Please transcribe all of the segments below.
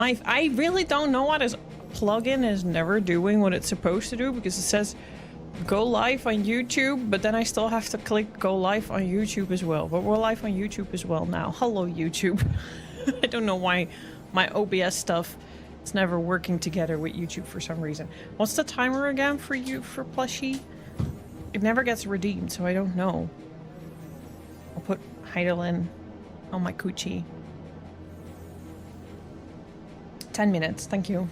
I really don't know what his plugin is never doing what it's supposed to do, because it says go live on YouTube, but then I still have to click go live on YouTube as well. But we're live on YouTube as well now. Hello, YouTube. I don't know why my OBS stuff is never working together with YouTube for some reason. What's the timer again for you, for plushie? It never gets redeemed, so I don't know. I'll put Heidelin on my coochie. 10 minutes, thank you.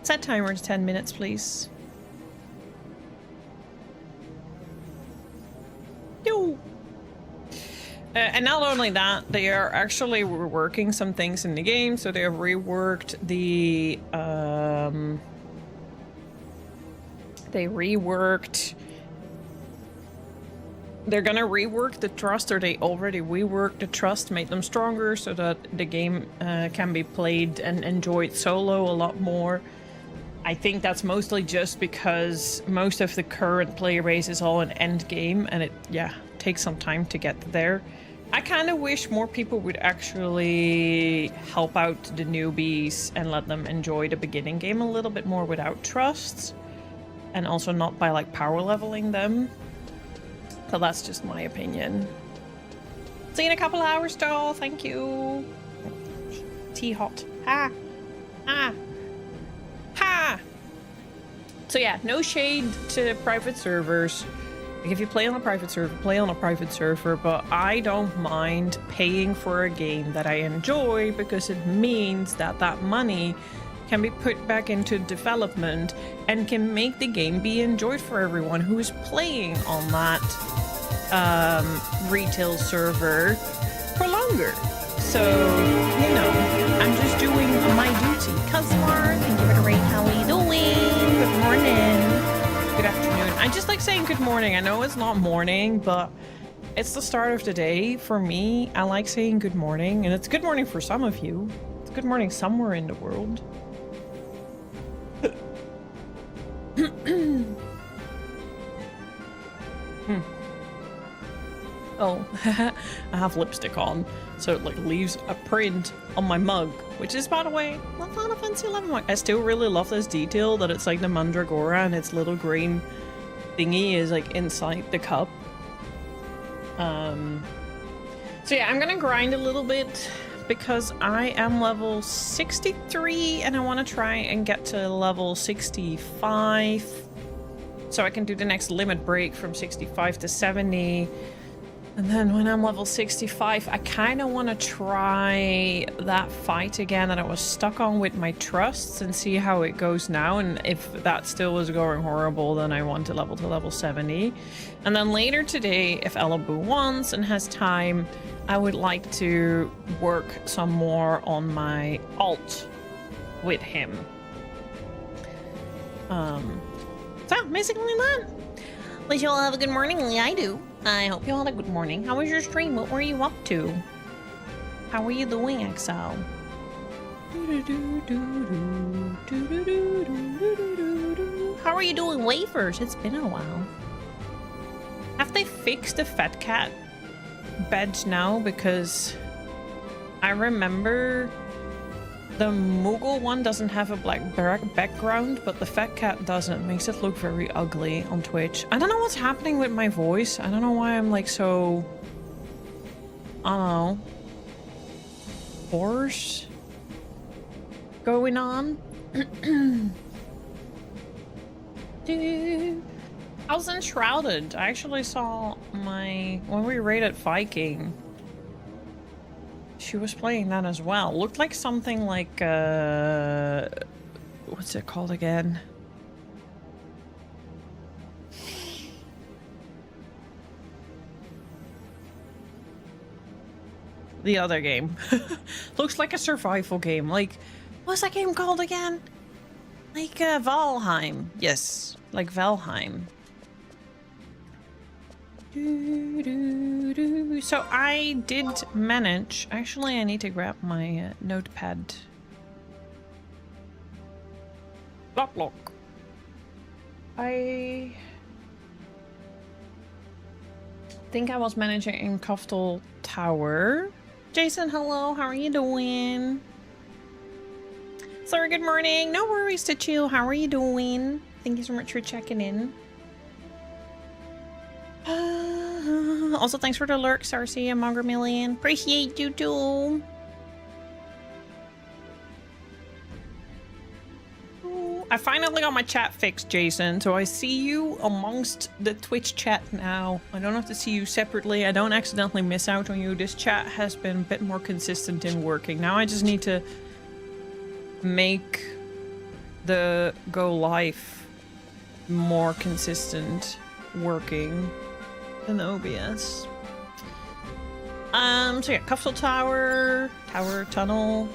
Set timer to 10 minutes, please. Yo. And not only that, they are actually reworking some things in the game. So they have reworked the they're gonna rework the trust, or they already reworked the trust, made them stronger so that the game can be played and enjoyed solo a lot more. I think that's mostly just because most of the current player base is all in end game, and it takes some time to get there. I kind of wish more people would actually help out the newbies and let them enjoy the beginning game a little bit more without trusts, and also not by like power leveling them. But that's just my opinion. See you in a couple hours, doll. Thank you. Tea hot. Ha. Ah. Ha! So yeah, no shade to private servers. Like, if you play on a private server, play on a private server, but I don't mind paying for a game that I enjoy, because it means that that money can be put back into development and can make the game be enjoyed for everyone who is playing on that retail server for longer. So, you know, I'm just doing my duty. Cosmar, thank you for the raid. How are you doing? Good morning. Good afternoon. I just like saying good morning. I know it's not morning, but it's the start of the day. For me, I like saying good morning, and it's good morning for some of you. It's good morning somewhere in the world. Oh, I have lipstick on, so it like leaves a print on my mug, which is, by the way, not Final Fantasy 11 mug. I still really love this detail that it's like the Mandragora and its little green thingy is like inside the cup. So yeah, I'm gonna grind a little bit because I am level 63 and I want to try and get to level 65 so I can do the next limit break from 65 to 70. And then when I'm level 65, I kind of want to try that fight again that I was stuck on with my trusts and see how it goes now. And if that still is going horrible, then I want to level 70. And then later today, if Elabu wants and has time, I would like to work some more on my alt with him. So basically that. Wish you all have a good morning. I do. I hope you all had a good morning. How was your stream? What were you up to? How were you doing, Exile? How are you doing, wafers? It's been a while. Have they fixed the Fat Cat beds now? Because I remember the Moogle one doesn't have a black background, but the Fat Cat doesn't. It makes it look very ugly on Twitch. I don't know what's happening with my voice. I don't know why I'm like so... I don't know. Hoarse going on. I was enshrouded. I actually saw my... when we raided Viking, she was playing that as well. Looked like something like, what's it called again? The other game. Looks like a survival game. Like, what's that game called again? Like, Valheim. Yes, like Valheim. So I did manage. Actually, I need to grab my notepad. Block. I think I was managing in Koftal Tower. Jason, hello. How are you doing? Sorry, good morning. No worries to chill. How are you doing? Thank you so much for checking in. Also, thanks for the lurk, Sarcy and Mongermillion. Appreciate you too. I finally got my chat fixed, Jason, so I see you amongst the Twitch chat now. I don't have to see you separately. I don't accidentally miss out on you. This chat has been a bit more consistent in working. Now I just need to make the go live more consistent working than OBS. So yeah, Cuffsall Tower, Tunnel.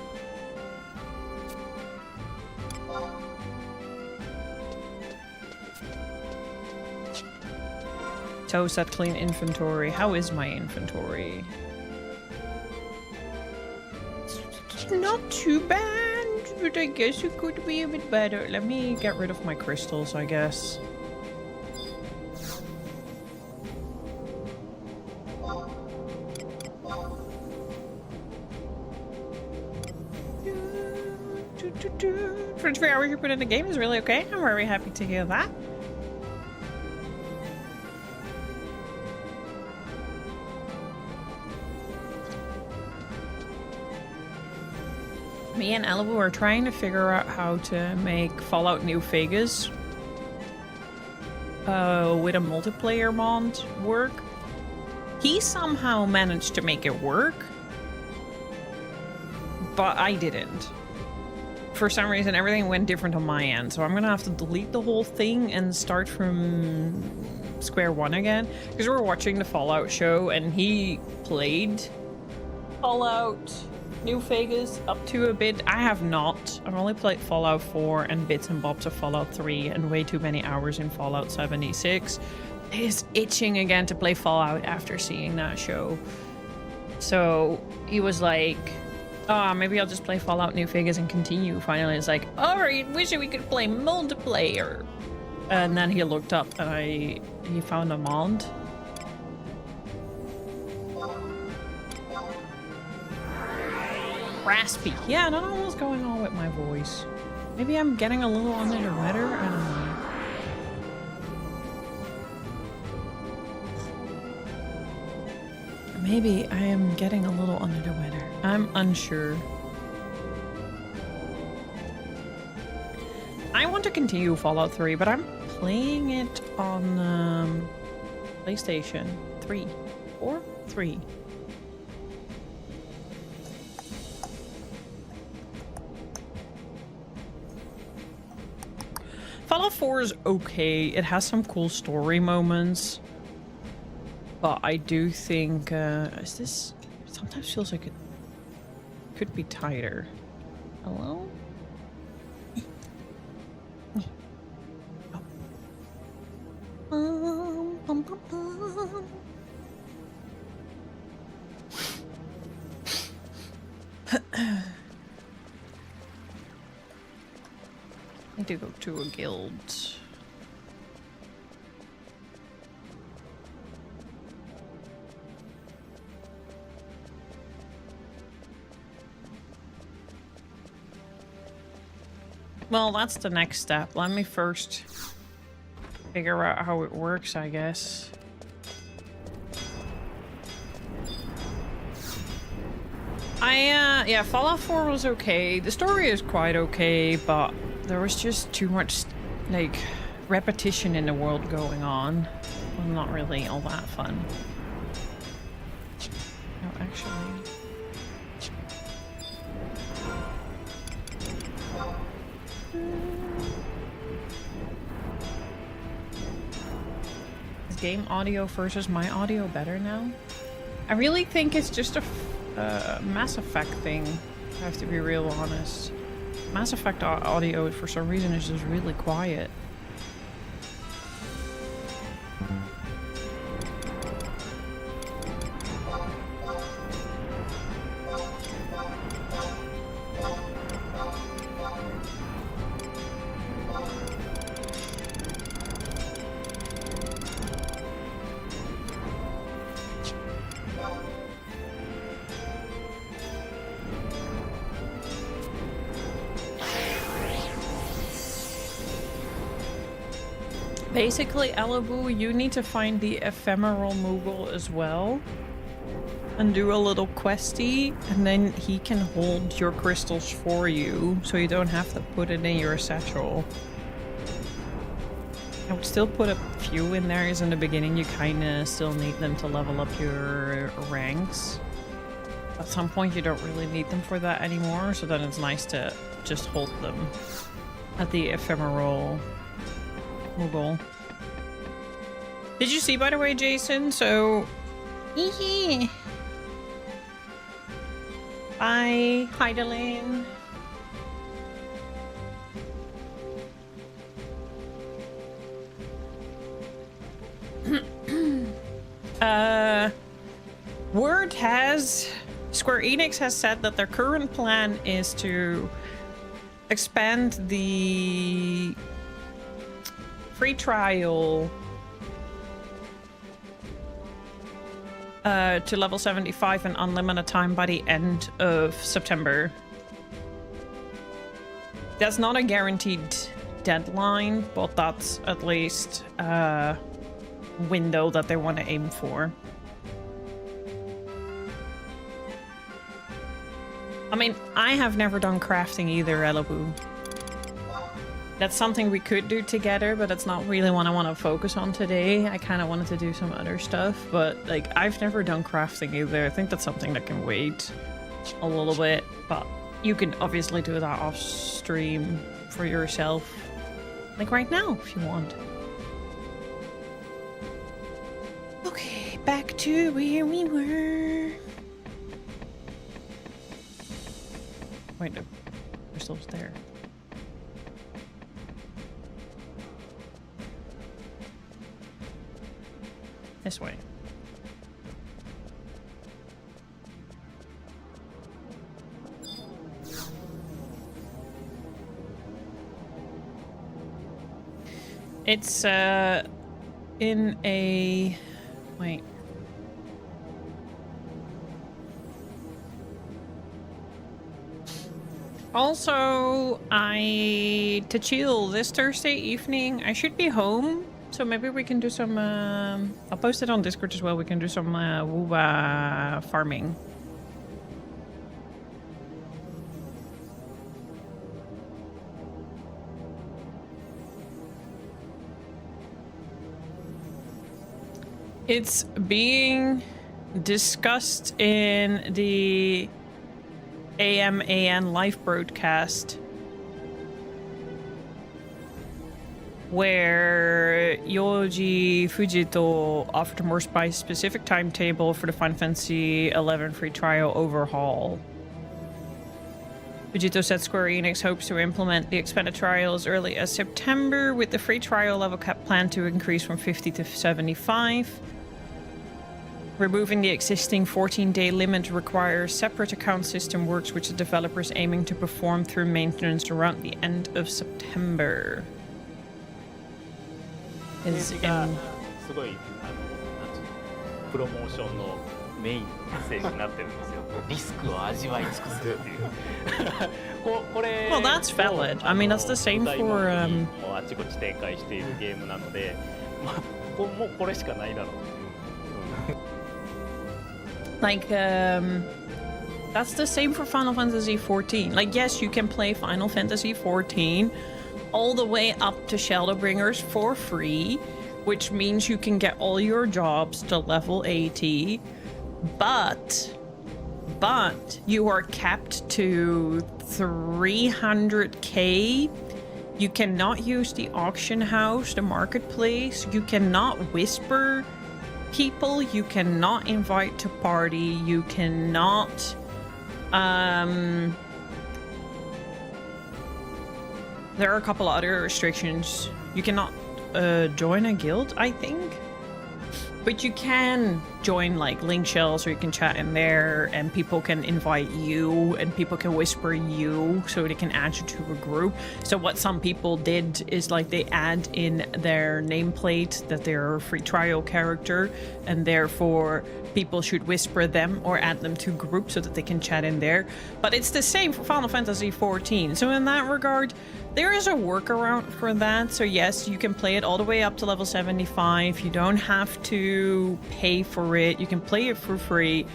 Toe set clean inventory. How is my inventory? It's not too bad, but I guess it could be a bit better. Let me get rid of my crystals, I guess. For 3 hours you put in the game is really okay. I'm very happy to hear that. Me and Elibu are trying to figure out how to make Fallout New Vegas with a multiplayer mod work. He somehow managed to make it work, but I didn't. For some reason, everything went different on my end, so I'm gonna have to delete the whole thing and start from square one again. Because we were watching the Fallout show, and he played Fallout New Vegas up to a bit. I have not. I've only played Fallout 4 and bits and bobs of Fallout 3 and way too many hours in Fallout 76. He's itching again to play Fallout after seeing that show. So he was like, oh, maybe I'll just play Fallout New Vegas and continue. Finally, it's like, alright, wish we could play multiplayer. And then he looked up and he found a mod. Raspy. Yeah, I don't know what's going on with my voice. Maybe I'm getting a little under the weather? I don't know. Maybe I am getting a little under the weather. I'm unsure. I want to continue Fallout 3, but I'm playing it on PlayStation 3 or 3. Fallout 4 is okay. It has some cool story moments. But I do think, is this... It sometimes feels like it could be tighter. Hello? Need to go to a guild. Well, that's the next step. Let me first figure out how it works, I guess. Yeah, Fallout 4 was okay. The story is quite okay, but there was just too much, like, repetition in the world going on. Well, not really all that fun. No, actually... Is game audio versus my audio better now? I really think it's just a Mass Effect thing. I have to be real honest. Mass Effect audio, for some reason, is just really quiet. Basically, Alabu, you need to find the ephemeral Moogle as well. And do a little questy, and then he can hold your crystals for you, so you don't have to put it in your satchel. I would still put a few in there, as in the beginning you kinda still need them to level up your ranks. At some point you don't really need them for that anymore, so then it's nice to just hold them at the ephemeral Moogle. Did you see, by the way, Jason? So... Bye, Heidelin. Word has... Square Enix has said that their current plan is to expand the free trial to level 75 and unlimited time by the end of September. That's not a guaranteed deadline, but that's at least a window that they want to aim for. I mean, I have never done crafting either, Elabu. That's something we could do together, but it's not really what I want to focus on today. I kind of wanted to do some other stuff, but like, I've never done crafting either. I think that's something that can wait a little bit, but you can obviously do that off stream for yourself, like right now if you want. Okay, back to where we were. Wait, no, we're still there. This way. It's in a... wait. Also, to chill this Thursday evening, I should be home. So maybe we can do some, I'll post it on Discord as well. We can do some woowa farming. It's being discussed in the AMAN live broadcast, where Yoji Fujito offered a more specific timetable for the Final Fantasy XI free trial overhaul. Fujito said Square Enix hopes to implement the expanded trial as early as September, with the free trial level cap planned to increase from 50 to 75. Removing the existing 14-day limit requires separate account system works, which the developer is aiming to perform through maintenance around the end of September. Is in... すごいプロモーションのメインメッセージになってるんですよ。リスクを味わい尽くすっていう。これ Well, that's valid. I mean, that's the same for あちこち展開しているゲームなので、まあもうこれしかないだろう。Like, that's the same for Final Fantasy XIV. Like, yes, you can play Final Fantasy XIV all the way up to Shadowbringers for free, which means you can get all your jobs to level 80, but you are capped to 300k. You cannot use the auction house, the marketplace. You cannot whisper people, you cannot invite to party, you cannot there are a couple other restrictions. You cannot join a guild, I think, but you can join like link shells, or you can chat in there and people can invite you and people can whisper you, so they can add you to a group. So what some people did is like they add in their nameplate that they're a free trial character, and therefore people should whisper them or add them to groups so that they can chat in there. But it's the same for Final Fantasy XIV. So in that regard, There is a workaround for that. So yes, you can play it all the way up to level 75. You don't have to pay for it. You can play it for free.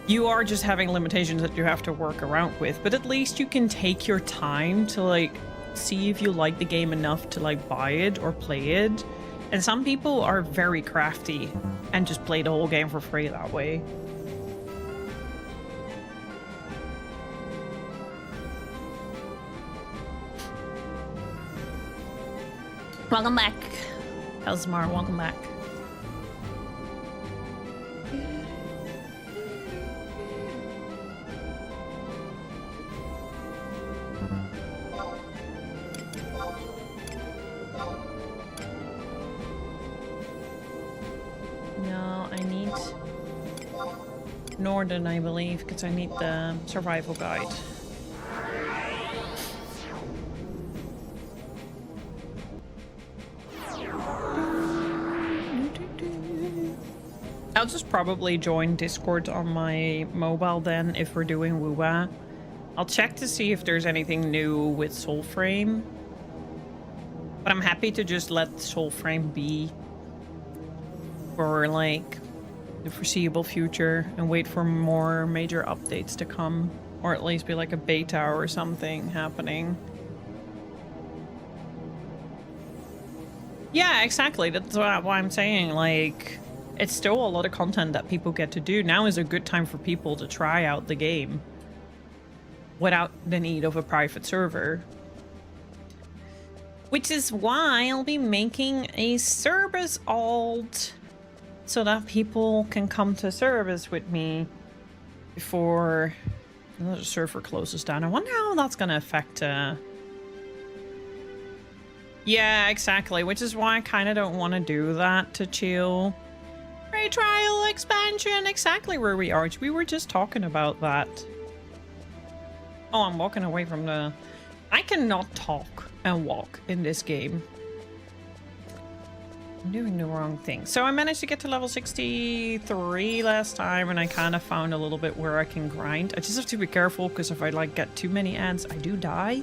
You are just having limitations that you have to work around with. But at least you can take your time to like see if you like the game enough to like buy it or play it. And some people are very crafty and just play the whole game for free that way. Welcome back. Elzmar, welcome back. No, I need Northern, I believe, because I need the survival guide. I'll just probably join Discord on my mobile then if we're doing WUWA. I'll check to see if there's anything new with Soulframe. But I'm happy to just let Soulframe be for like the foreseeable future and wait for more major updates to come. Or at least be like a beta or something happening. Yeah, exactly. That's what I'm saying. Like, it's still a lot of content that people get to do. Now is a good time for people to try out the game without the need of a private server. Which is why I'll be making a service alt so that people can come to service with me before the server closes down. I wonder how that's going to affect... Yeah, exactly. Which is why I kind of don't want to do that to chill. Free trial expansion, exactly where we are. We were just talking about that. Oh, I'm walking away from the... I cannot talk and walk in this game. I'm doing the wrong thing. So I managed to get to level 63 last time, and I kind of found a little bit where I can grind. I just have to be careful, because if I like get too many ads, I do die.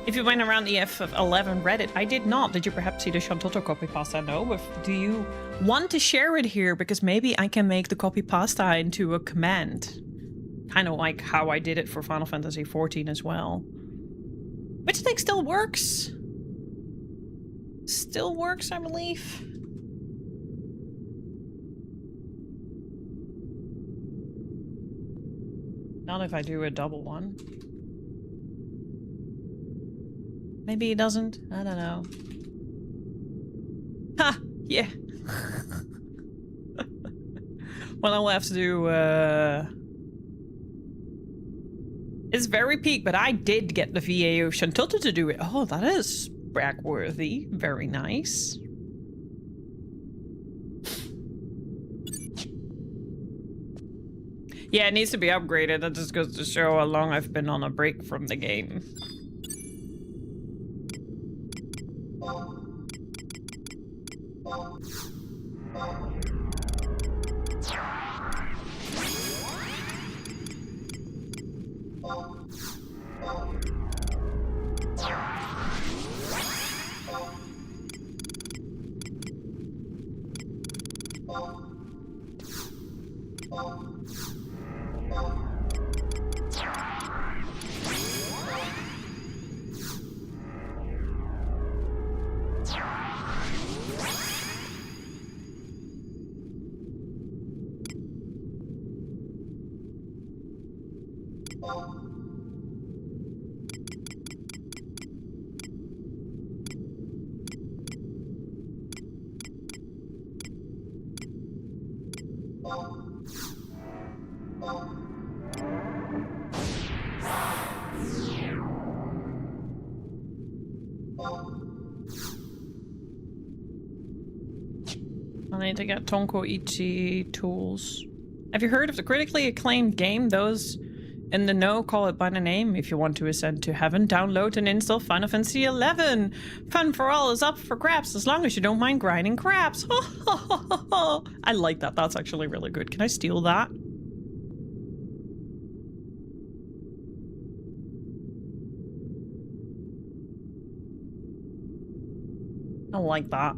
If you went around the FF11 Reddit, I did not. Did you perhaps see the Shantoto copy pasta? No, but do you want to share it here? Because maybe I can make the copy pasta into a command. Kind of like how I did it for Final Fantasy XIV as well. Which thing still works? Still works, I believe. Not if I do a double one. Maybe it doesn't. I don't know. Ha! Yeah. Well, I'll have to do, It's very peak, but I did get the VA of Shantoto to do it. Oh, that is brag-worthy. Very nice. Yeah, it needs to be upgraded. That just goes to show how long I've been on a break from the game. I need to get Tonko Ichi tools. Have you heard of the critically acclaimed game? Those In the know, call it by the name. If you want to ascend to heaven, download and install Final Fantasy XI. Fun for all is up for grabs as long as you don't mind grinding craps. I like that. That's actually really good. Can I steal that? I like that.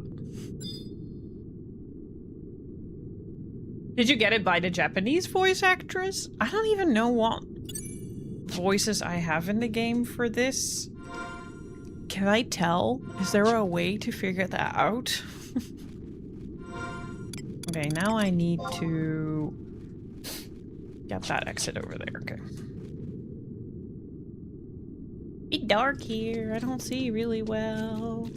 Did you get it by the Japanese voice actress? I don't even know what voices I have in the game for this. Can I tell? Is there a way to figure that out? Okay, now I need to get that exit over there. Okay. It's dark here. I don't see really well.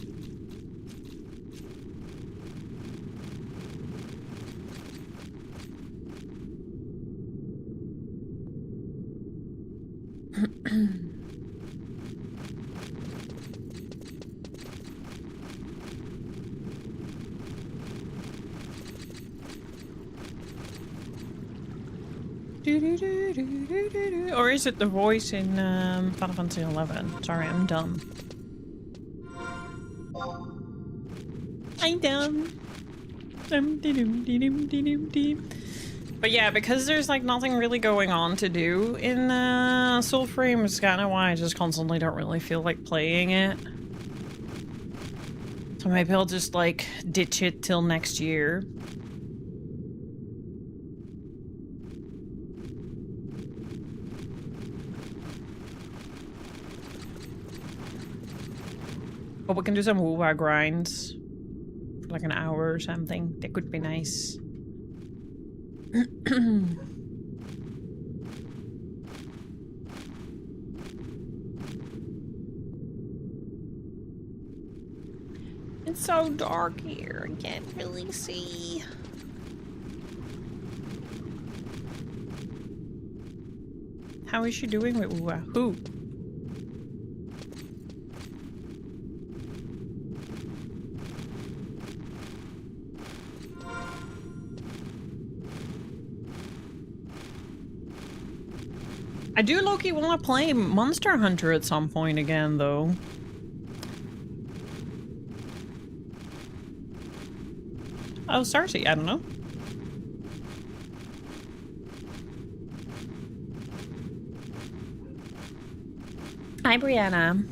Or is it the voice in Final Fantasy XI? Sorry, I'm dumb. I'm dumb. But yeah, because there's like nothing really going on to do in Soulframe, it's kind of why I just constantly don't really feel like playing it. So maybe I'll just like ditch it till next year. But we can do some woo-wah grinds for like an hour or something. That could be nice. It's so dark here. I can't really see. How is she doing with woo-wah? Who? I do low-key want to play Monster Hunter at some point again, though. Oh, Cersei, I don't know. Hi, Brianna.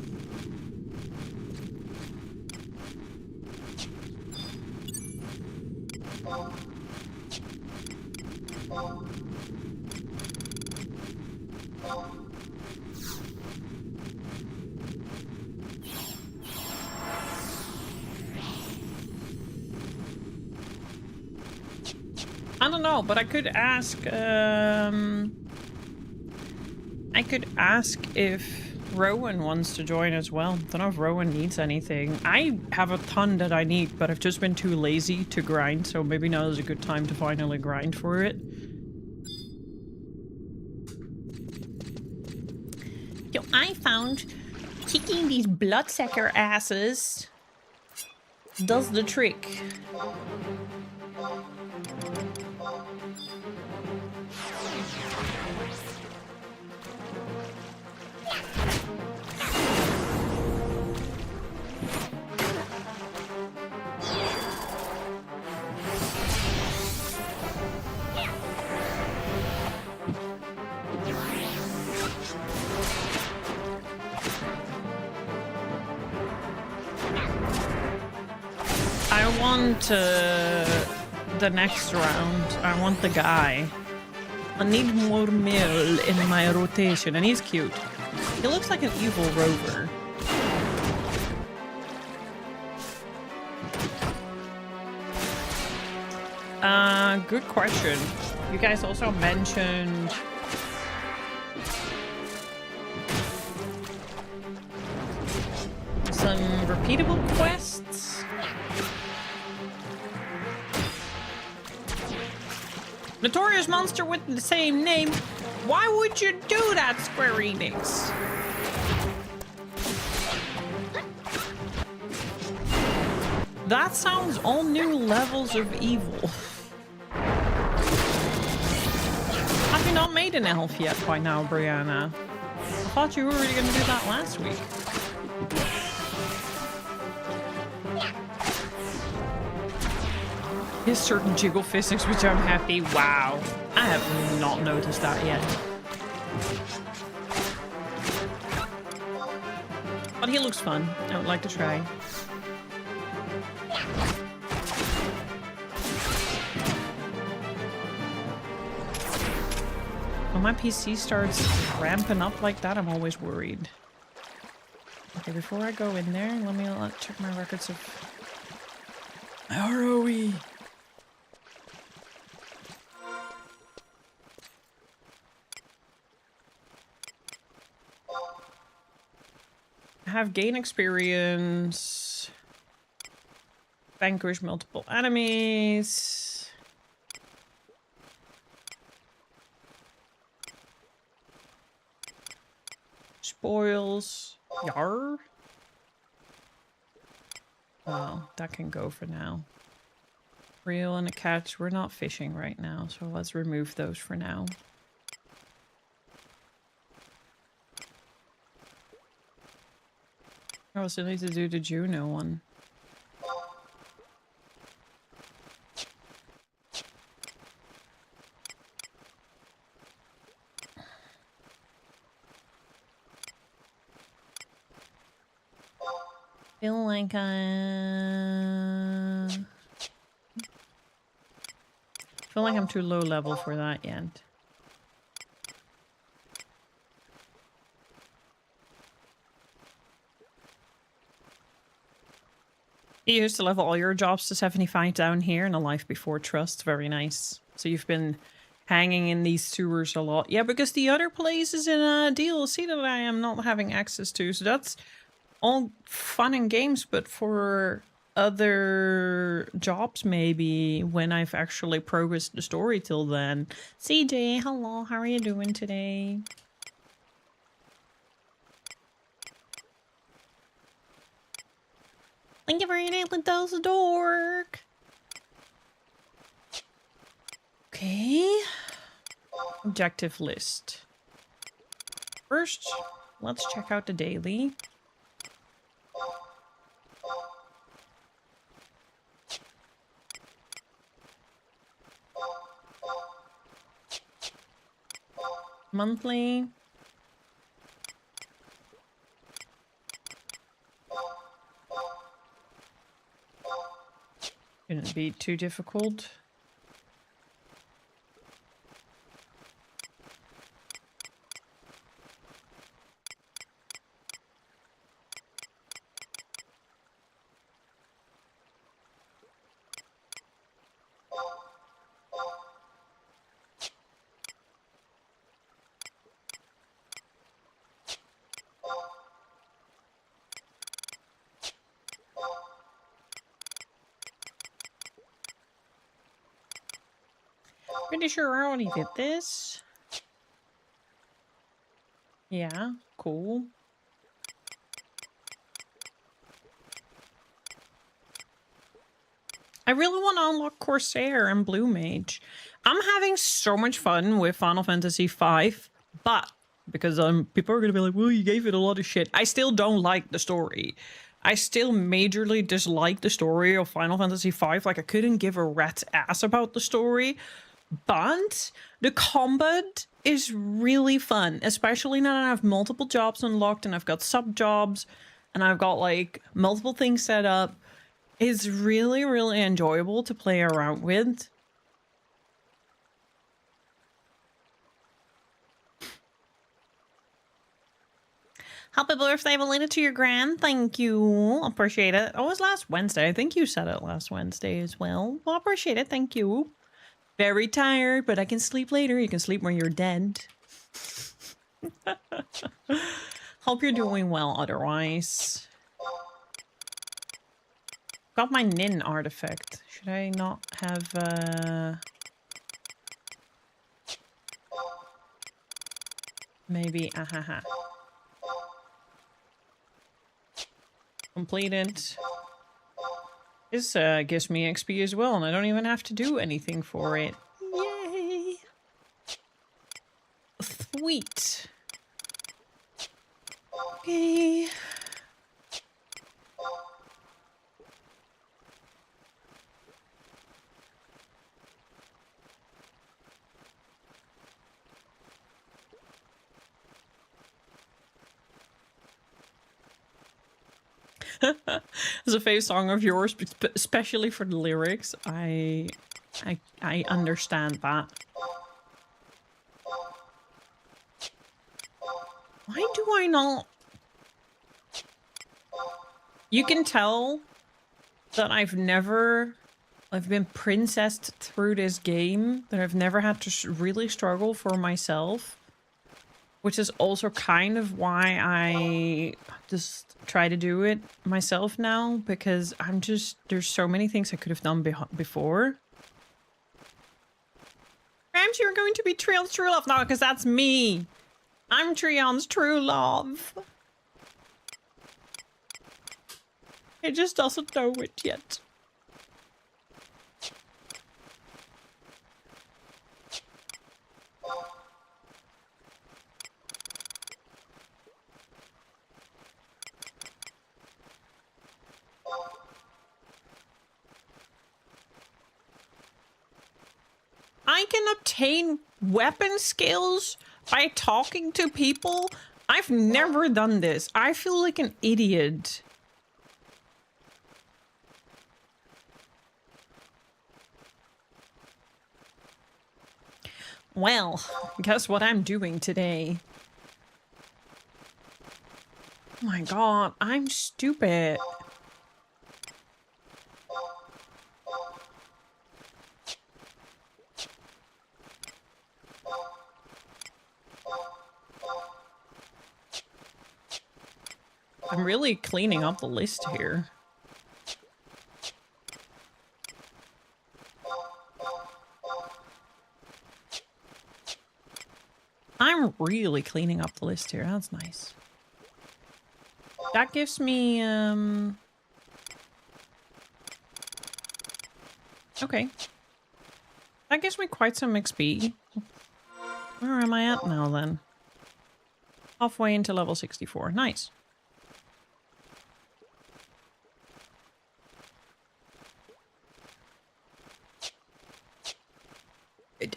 I don't know, but I could ask, if Rowan wants to join as well. Don't know if Rowan needs anything. I have a ton that I need, but I've just been too lazy to grind, so maybe now is a good time to finally grind for it. Yo, I found kicking these bloodsucker asses does the trick. I want the next round. I want the guy. I need more Mill in my rotation, and he's cute. He looks like an evil rover. Good question. You guys also mentioned some repeatable quests. Notorious monster with the same name. Why would you do that, Square Enix? That sounds all new levels of evil. I you not made an elf yet by now, Brianna? I thought you were already going to do that last week. There's certain jiggle physics which I'm happy. Wow. I have not noticed that yet. But he looks fun. I would like to try. When my PC starts ramping up like that, I'm always worried. Okay, before I go in there, let me check my records of ROE. I have gain experience, vanquish multiple enemies, spoils, yar. Oh, that can go for now. Reel and a catch. We're not fishing right now, so let's remove those for now. I also need to do the Juno one. Feel like I'm too low level for that yet. You used to level all your jobs to 75 down here in a life before trust. Very nice. So you've been hanging in these sewers a lot. Yeah, because the other places in DLC that I am not having access to. So that's all fun and games, but for other jobs maybe when I've actually progressed the story till then. CJ, hello. How are you doing today? Thank you for your nightly dose of dork. Okay. Objective list. First, let's check out the daily. Monthly. Shouldn't be too difficult. Pretty sure I already did this. Yeah, cool. I really want to unlock Corsair and Blue Mage. I'm having so much fun with Final Fantasy V, but because people are going to be like, well, you gave it a lot of shit. I still don't like the story. I still majorly dislike the story of Final Fantasy V. Like, I couldn't give a rat's ass about the story. But the combat is really fun, especially now that I have multiple jobs unlocked and I've got sub-jobs and I've got like multiple things set up. It's really, really enjoyable to play around with. Happy birthday, Melina, to your grand. Thank you. Appreciate it. Oh, it was last Wednesday. I think you said it last Wednesday as well. Well, appreciate it. Thank you. Very tired, but I can sleep later. You can sleep when you're dead. Hope you're doing well otherwise. Got my Nin artifact. Should I not have maybe ahaha. Completed. This gives me XP as well, and I don't even have to do anything for it. Yay! Sweet. Okay. It's a favorite song of yours, especially for the lyrics. I understand that. Why do I not? You can tell that I've been princessed through this game, that I've never had to really struggle for myself. Which is also kind of why I just try to do it myself now, because there's so many things I could have done before. Perhaps you're going to be Trion's true love. No, because that's me. I'm Trion's true love. It just doesn't know it yet. I can obtain weapon skills by talking to people? I've never done this. I feel like an idiot. Well, guess what I'm doing today? Oh my god, I'm stupid. I'm really cleaning up the list here. I'm really cleaning up the list here. That's nice. That gives me, okay. That gives me quite some XP. Where am I at now, then? Halfway into level 64. Nice.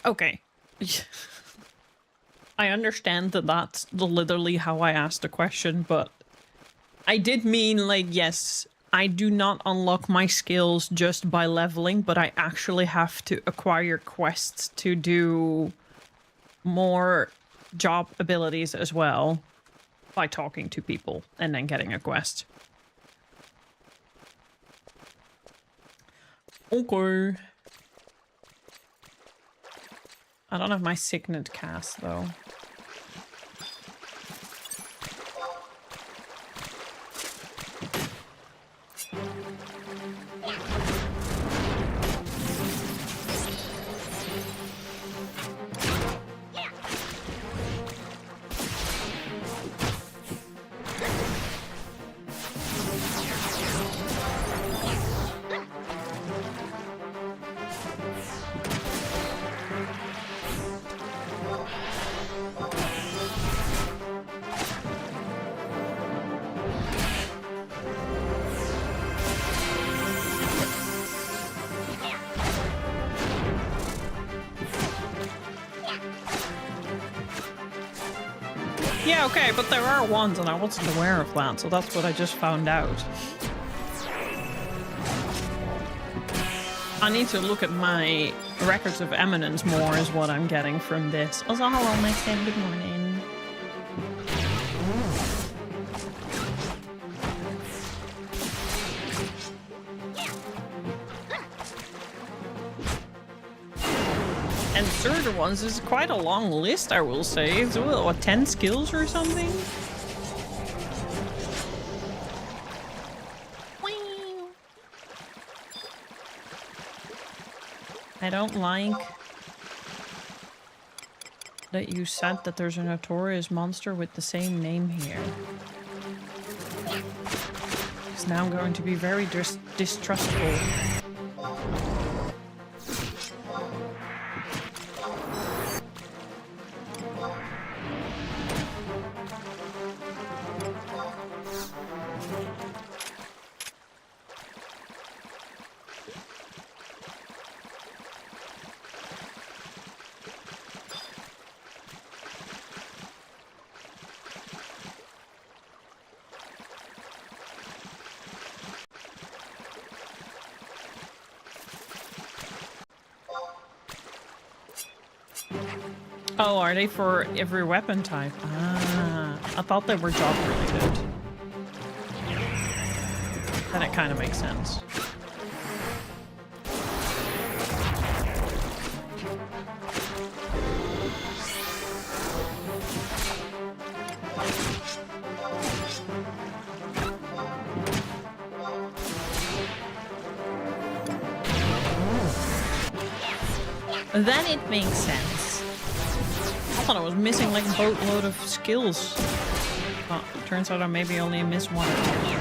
Okay. I understand that that's literally how I asked the question, but I did mean, like, yes, I do not unlock my skills just by leveling, but I actually have to acquire quests to do more job abilities as well by talking to people and then getting a quest. Okay. I don't have my signet cast, though. Yeah, okay, but there are ones and I wasn't aware of that, so that's what I just found out. I need to look at my records of eminence more is what I'm getting from this. Also, hello, Maxim, good morning. And certain ones is quite a long list, I will say. It's what, 10 skills or something? I don't like that you said that there's a notorious monster with the same name here. It's now going to be very distrustful. Oh, are they for every weapon type? Ah, I thought they were job related. Then it kind of makes sense. Then it makes sense. I thought I was missing like a boatload of skills. Oh, turns out I maybe only missed one or two.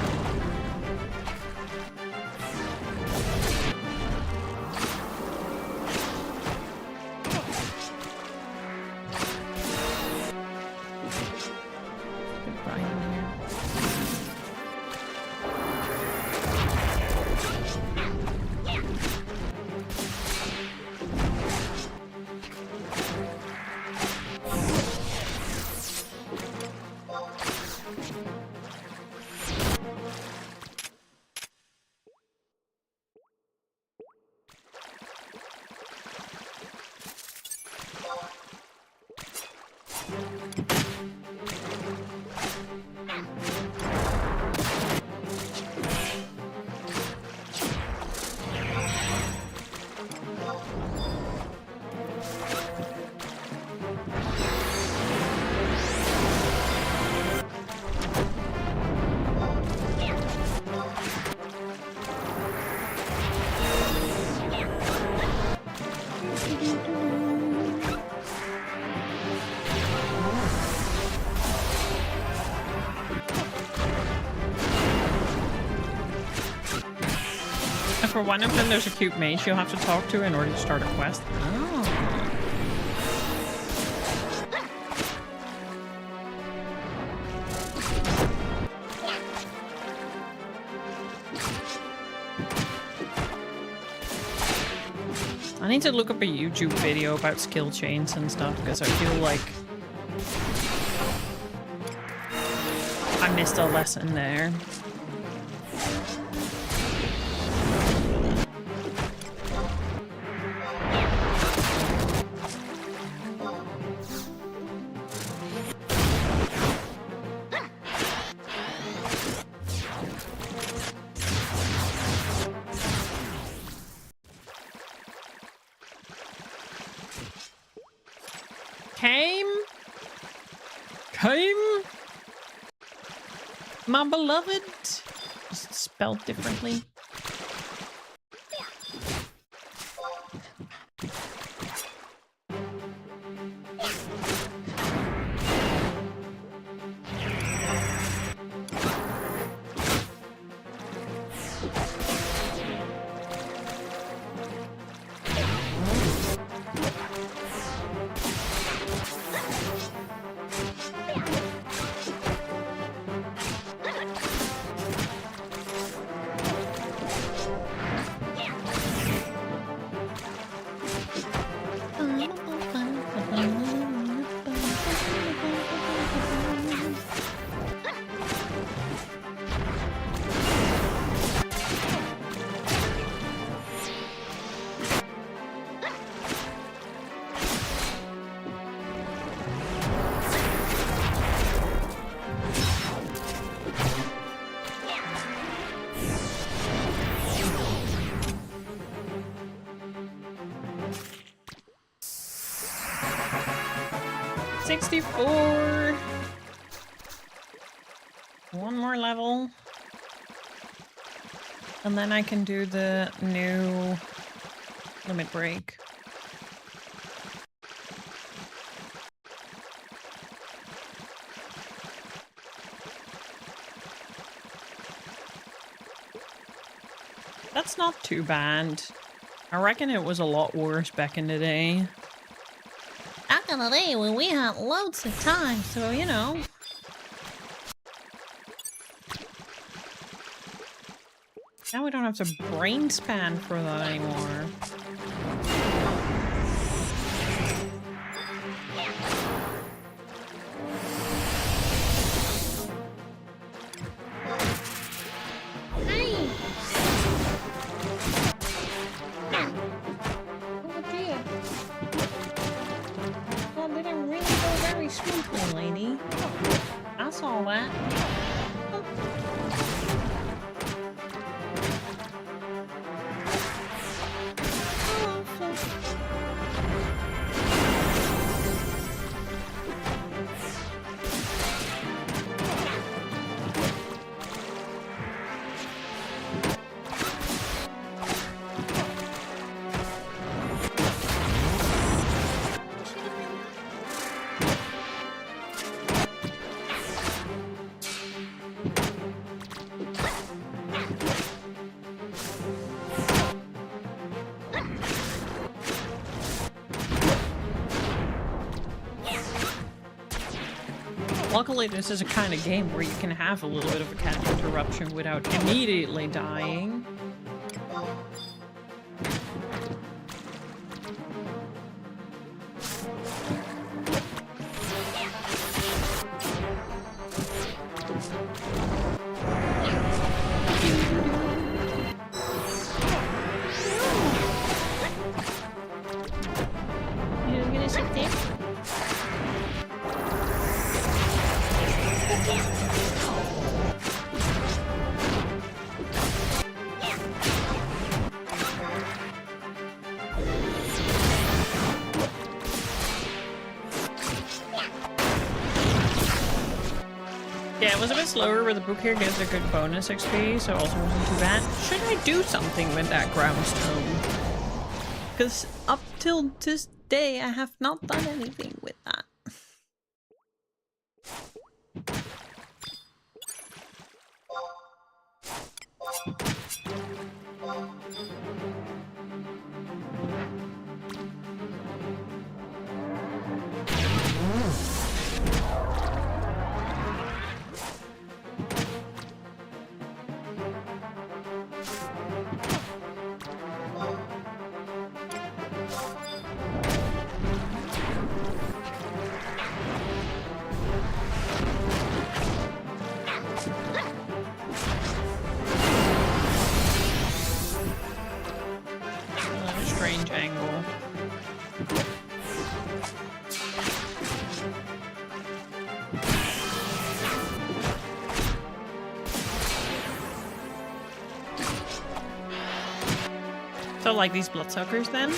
For one of them, there's a cute mage you'll have to talk to in order to start a quest. Oh. I need to look up a YouTube video about skill chains and stuff because I feel like I missed a lesson there. Came? My beloved? Just spelled differently. One more level. And then I can do the new limit break. That's not too bad. I reckon it was a lot worse back in the day. Back in the day when we had loads of time, so you know. Now we don't have to brain span for that anymore. smoothly, lady. I saw that. Luckily, this is a kind of game where you can have a little bit of a cat interruption without immediately dying. You're gonna sit there? Yeah, it was a bit slower, but the book here gives a good bonus XP, so it also wasn't too bad. Should I do something with that groundstone? Because up till this day, I have not done anything with that. Strange angle. So like these bloodsuckers then?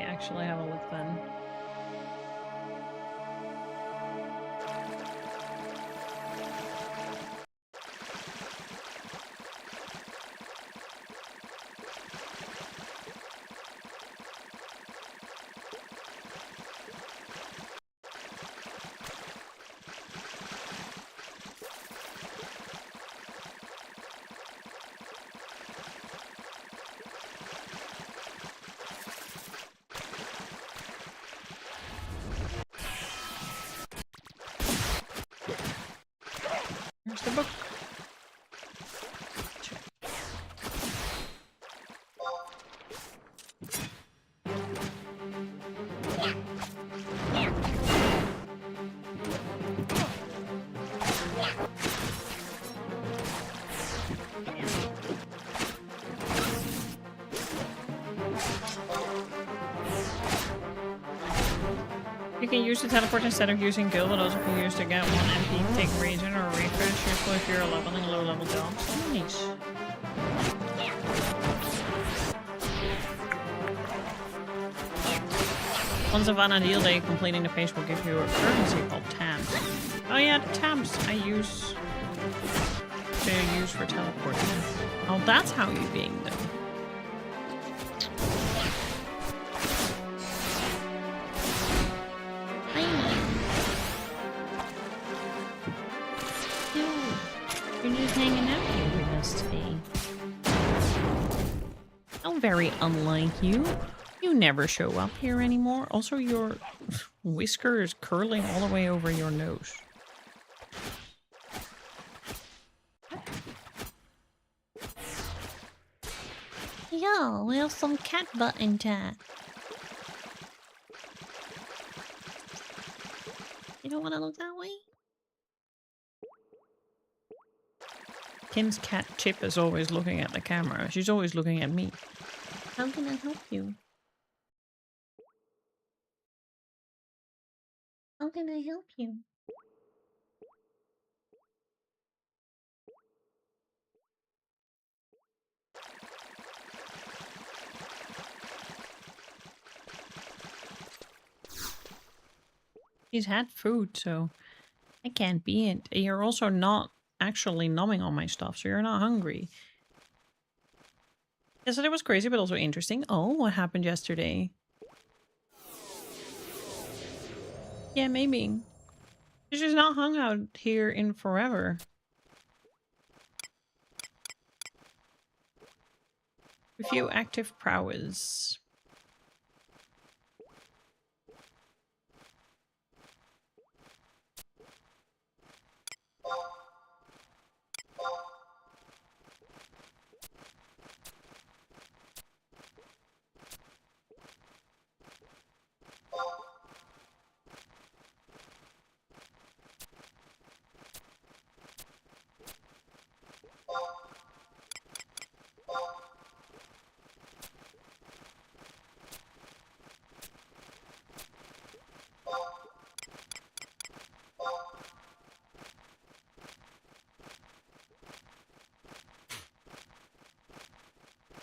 Actually have a look then. Here's the book. You can use the teleport instead of using Gil, but also can use to get one MP, take region, or refresh, useful if you're leveling low level jobs. Nice. Once a Vana'Diel day, completing the page will give you a currency called tabs. Oh yeah, the tabs I use for teleporting. Oh, that's how you gain them. You're just hanging out here with us today. How very unlike you. You never show up here anymore. Also, your whisker is curling all the way over your nose. Yeah, we have some cat butt in chat. You don't want to look that way? Kim's cat Chip is always looking at the camera. She's always looking at me. How can I help you? How can I help you? He's had food, so I can't be it. You're also not actually numbing on my stuff, so you're not hungry. Yeah, so that was crazy, but also interesting. Oh, what happened yesterday? Yeah, maybe. She's not hung out here in forever. A few active prowess.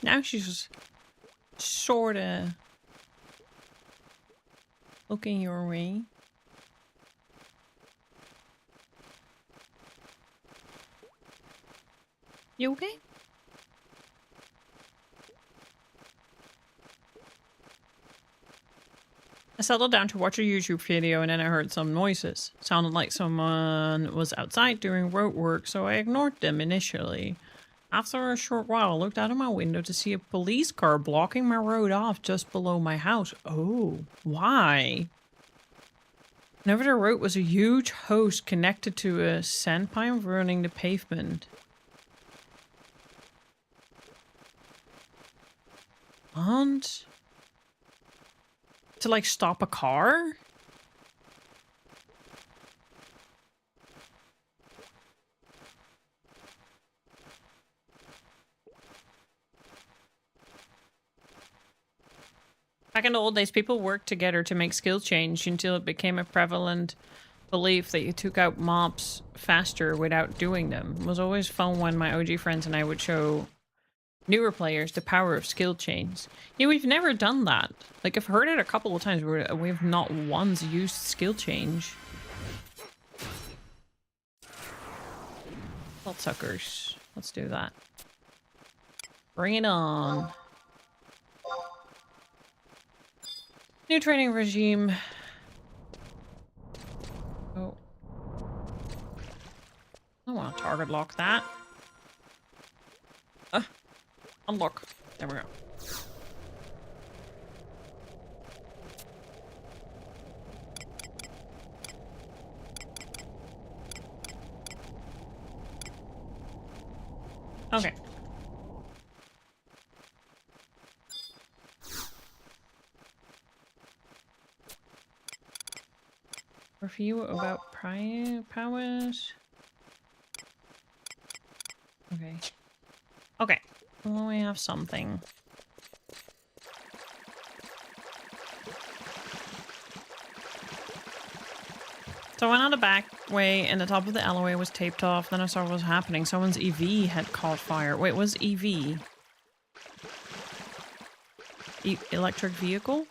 Now she's sorta looking your way. You okay? I settled down to watch a YouTube video and then I heard some noises. Sounded like someone was outside doing road work, so I ignored them initially. After a short while, I looked out of my window to see a police car blocking my road off just below my house. Oh, why? And over the road was a huge hose connected to a sandpipe running the pavement. And to like stop a car? Back in the old days, people worked together to make skill change until it became a prevalent belief that you took out mobs faster without doing them. It was always fun when my OG friends and I would show newer players the power of skill chains. Yeah, we've never done that. Like, I've heard it a couple of times where we've not once used skill change. Bloodsuckers. Let's do that. Bring it on. New training regime. Oh. I want to target lock that. Unlock. There we go. Okay. Review about powers. Okay. Okay. Well, we have something. So I went on the back way and the top of the alleyway was taped off. Then I saw what was happening. Someone's EV had caught fire. Wait, was EV? Electric vehicle?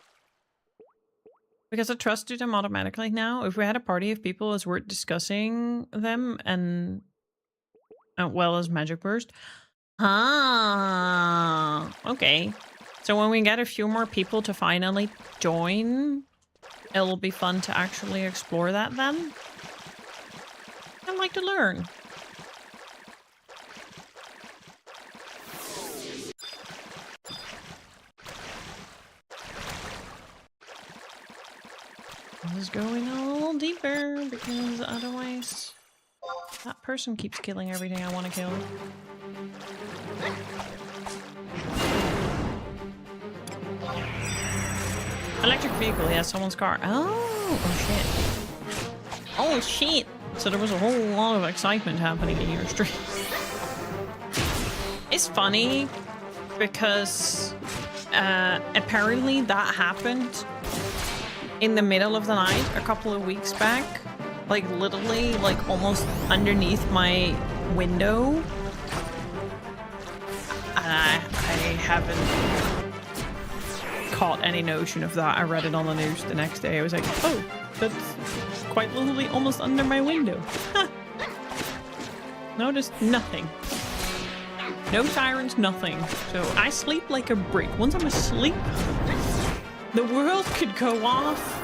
Because I trusted them automatically now. If we had a party of people, it's worth discussing them and well as Magic Burst. Ah, okay. So when we get a few more people to finally join, it'll be fun to actually explore that then. I'd like to learn. is going a little deeper because otherwise that person keeps killing everything I want to kill. Electric vehicle, yeah, someone's car. Oh shit. Oh shit! So there was a whole lot of excitement happening in your street. It's funny because apparently that happened in the middle of the night a couple of weeks back. Like literally, like almost underneath my window. And I haven't caught any notion of that. I read it on the news the next day. I was like, oh, that's quite literally almost under my window. Huh. Noticed nothing. No sirens, nothing. So I sleep like a brick. Once I'm asleep, the world could go off.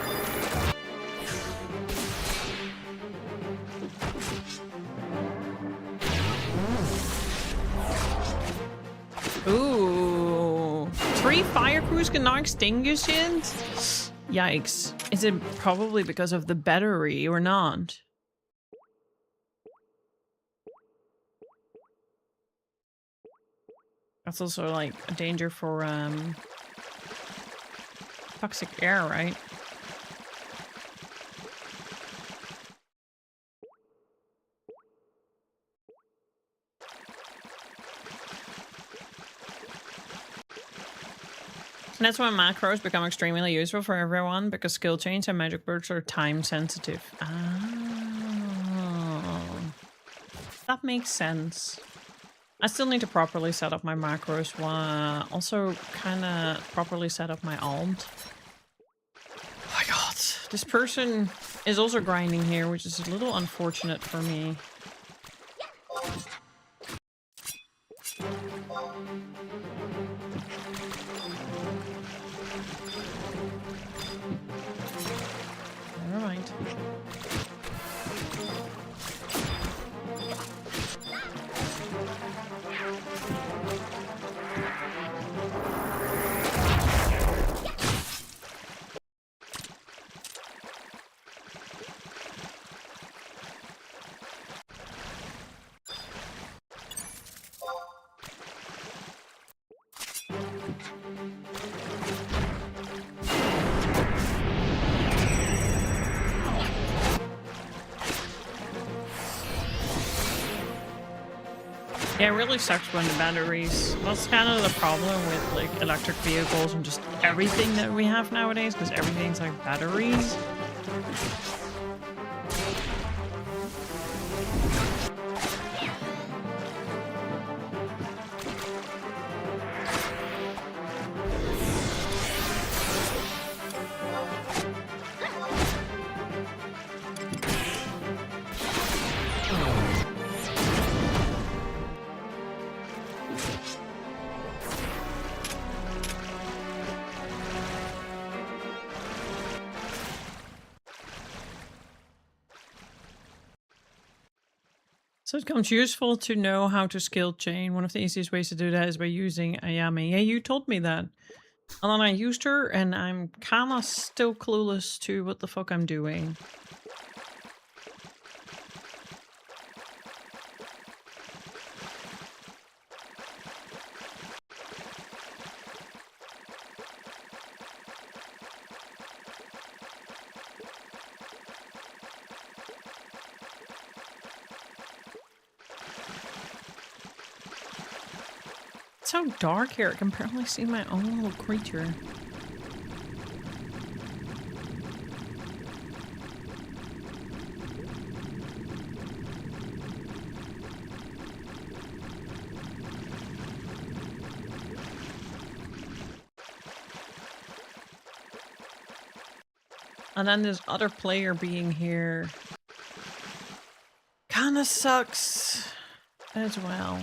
Ooh. 3 fire crews cannot extinguish it? Yikes. Is it probably because of the battery or not? That's also like a danger for toxic air, right? And that's why macros become extremely useful for everyone, because skill chains and magic bursts are time sensitive. Oh, that makes sense. I still need to properly set up my macros, also kind of properly set up my alt. Oh my god, this person is also grinding here, which is a little unfortunate for me. Never mind. Yeah, it really sucks when the batteries... That's kind of the problem with like electric vehicles and just everything that we have nowadays, because everything's like batteries. So it becomes useful to know how to skill chain. One of the easiest ways to do that is by using Ayame. Yeah, you told me that. And then I used her, and I'm kind of still clueless to what the fuck I'm doing. It's so dark here, I can barely see my own little creature. And then this other player being here kinda sucks as well.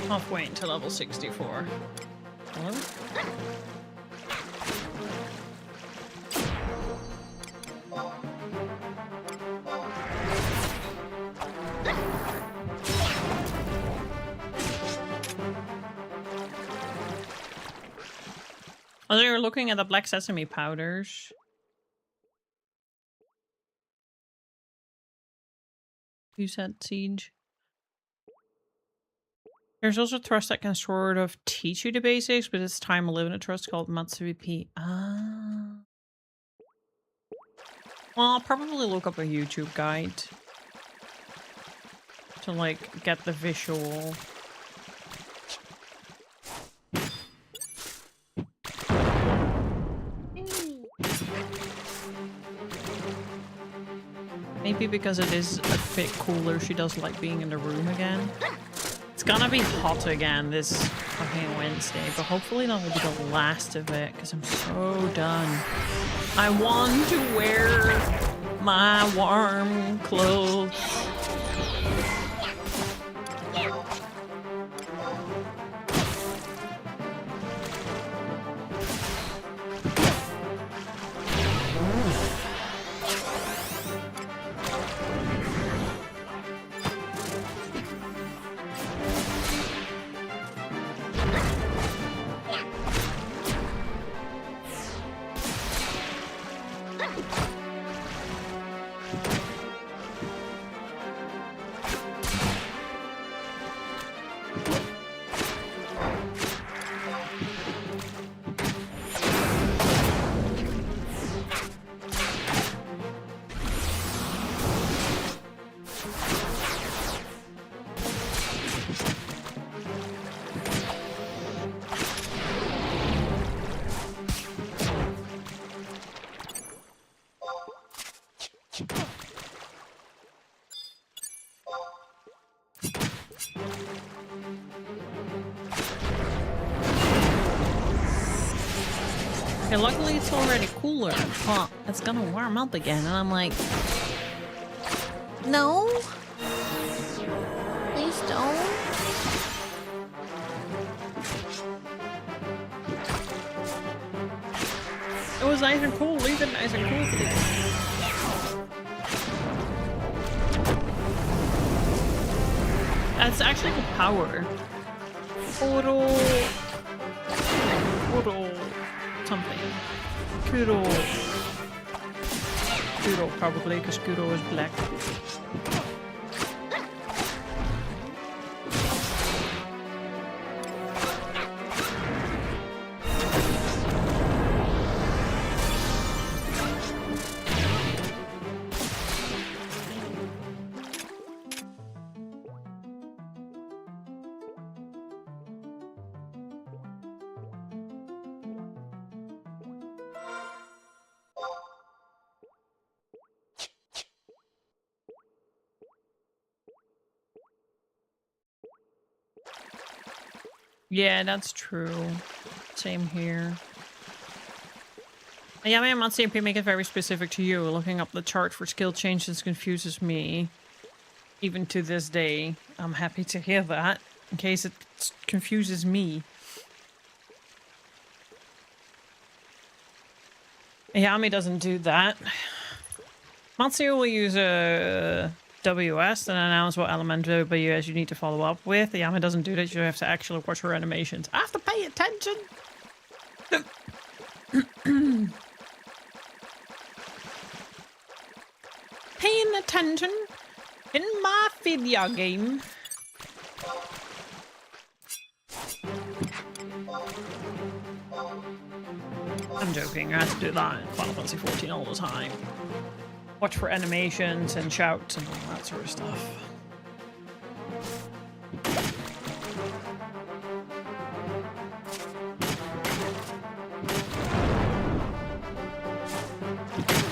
Halfway into level 64. Hello? Oh, you're looking at the black sesame powders. You said Siege. There's also a trust that can sort of teach you the basics, but it's time limited trust called Matsup. Ah. Well, I'll probably look up a YouTube guide to like get the visual. Maybe because it is a bit cooler, she does like being in the room again. It's gonna be hot again this fucking Wednesday, but hopefully that will be the last of it, because I'm so done. I want to wear my warm clothes. Okay, luckily it's already cooler, but it's gonna warm up again, and I'm like, no, please don't. It was nice and cool, leave it nice and cool, please. That's actually the power. Oro something. Kuro probably, because Kuro is black. Yeah, that's true. Same here. Yeah, I'm not saying make it very specific to you. Looking up the chart for skill changes confuses me. Even to this day. I'm happy to hear that. In case it confuses me. Yami doesn't do that. Matsuo will use a WS and announce what element WS you need to follow up with. Yami doesn't do that. You have to actually watch her animations. I have to pay attention. Paying attention in my video game. I'm joking. I have to do that in Final Fantasy XIV all the time. Watch for animations and shouts and all that sort of stuff.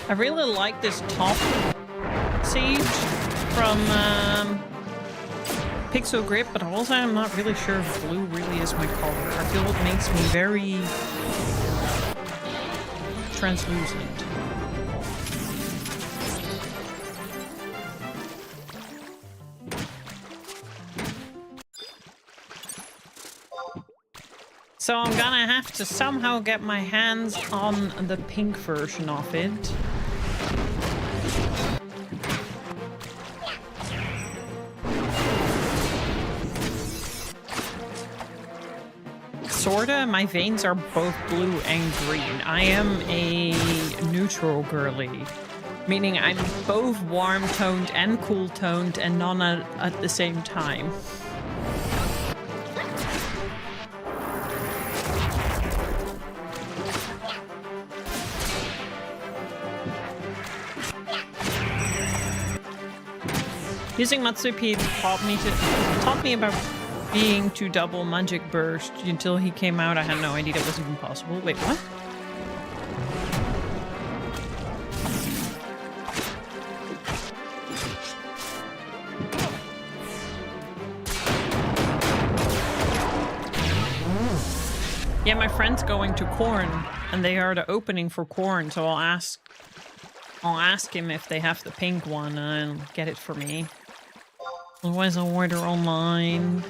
I really like this top siege from Pixel Grip, but also I'm not really sure if blue really is my color. I feel it makes me very translucent. So I'm gonna have to somehow get my hands on the pink version of it. Sorta, my veins are both blue and green. I am a neutral girly, meaning I'm both warm-toned and cool-toned and none at the same time. Using Matsupi taught me about being to double magic burst. Until he came out, I had no idea that was even possible. Wait, what? Yeah, my friend's going to Corn, and they are the opening for Corn, so I'll ask him if they have the pink one, and I'll get it for me. Otherwise, I'll order online.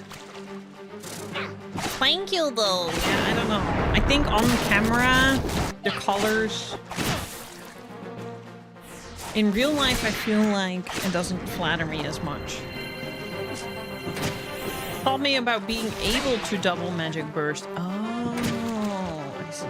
Thank you, though. Yeah, I don't know. I think on camera, the colors... In real life, I feel like it doesn't flatter me as much. Taught me about being able to double magic burst. Oh, I see.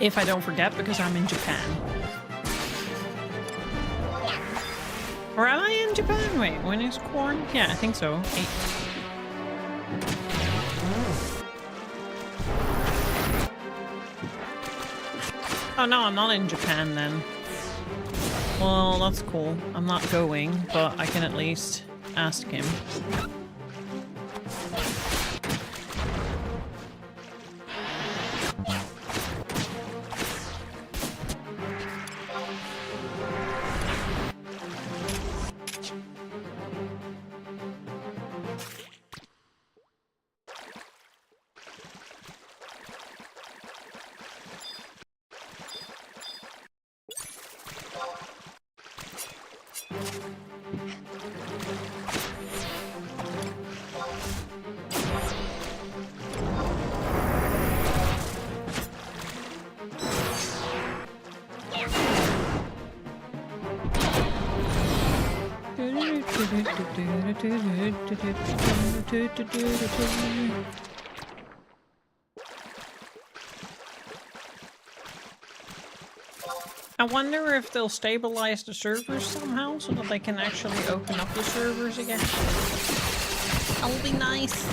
If I don't forget, because I'm in Japan. Or am I in Japan? Wait, when is Corn? Yeah, I think so. 8. Oh no, I'm not in Japan then. Well, that's cool. I'm not going, but I can at least ask him. I wonder if they'll stabilize the servers somehow so that they can actually open up the servers again. That would be nice.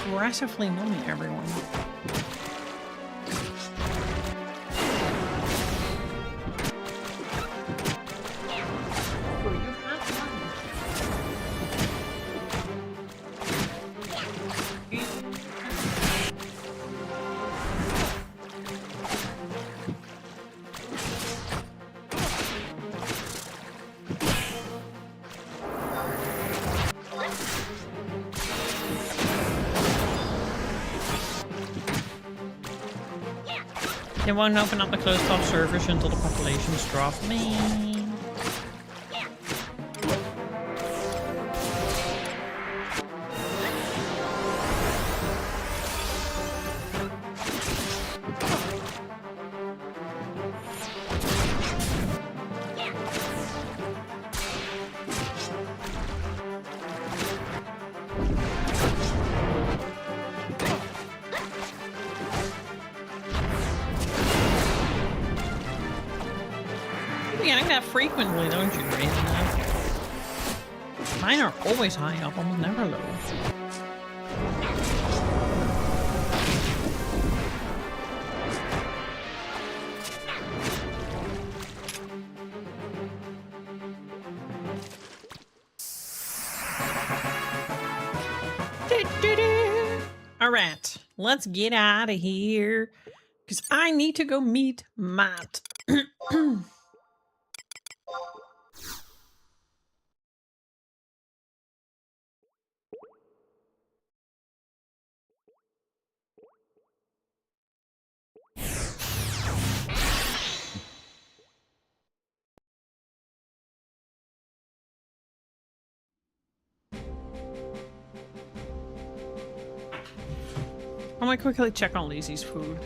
Aggressively mumming everyone. They won't open up the closed-off servers until the populations drop. Me. Frequently, don't you, Raven? Mine are always high up, almost never low. Alright, let's get out of here. Because I need to go meet Matt. I'm gonna quickly check on Lizzie's food.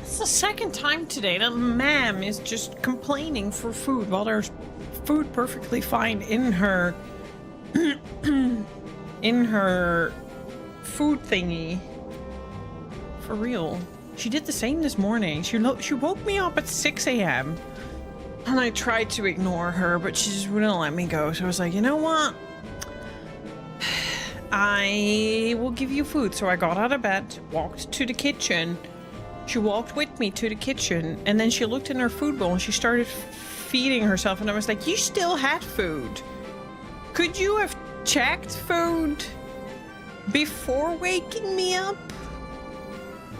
It's the second time today that ma'am is just complaining for food while there's food perfectly fine in her in her food thingy. For real. She did the same this morning. She woke me up at 6 a.m. and I tried to ignore her, but she just wouldn't let me go. So I was like, you know what? I will give you food. So I got out of bed, walked to the kitchen. She walked with me to the kitchen, and then she looked in her food bowl and she started feeding herself, and I was like, you still had food. Could you have checked food before waking me up?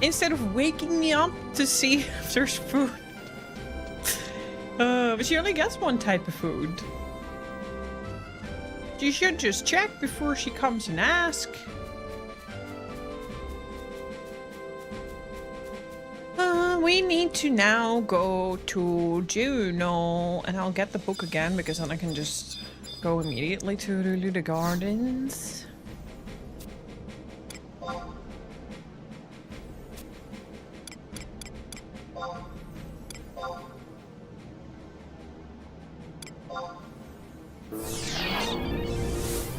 Instead of waking me up to see if there's food. But she only gets one type of food. You should just check before she comes and ask. We need to now go to Juno, and I'll get the book again because then I can just go immediately to the gardens. I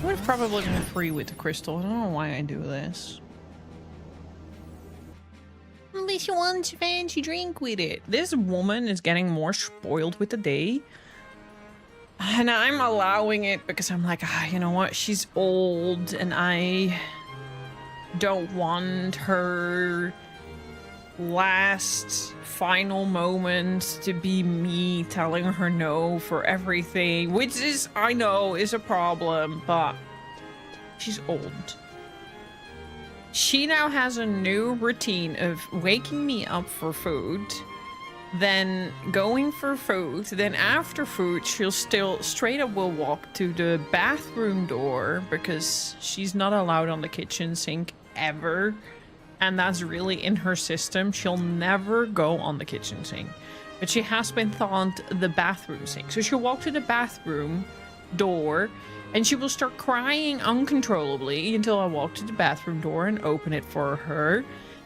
would have probably been free with the crystal. I don't know why I do this. At least you want a fancy drink with it. This woman is getting more spoiled with the day. And I'm allowing it because I'm like, you know what? She's old and I don't want her last final moments to be me telling her no for everything, which is, I know, is a problem, but she's old. She now has a new routine of waking me up for food, then going for food, then after food she'll still straight up will walk to the bathroom door because she's not allowed on the kitchen sink ever, and that's really in her system. She'll never go on the kitchen sink, but she has been taught the bathroom sink. So she'll walk to the bathroom door and she will start crying uncontrollably until I walk to the bathroom door and open it for her,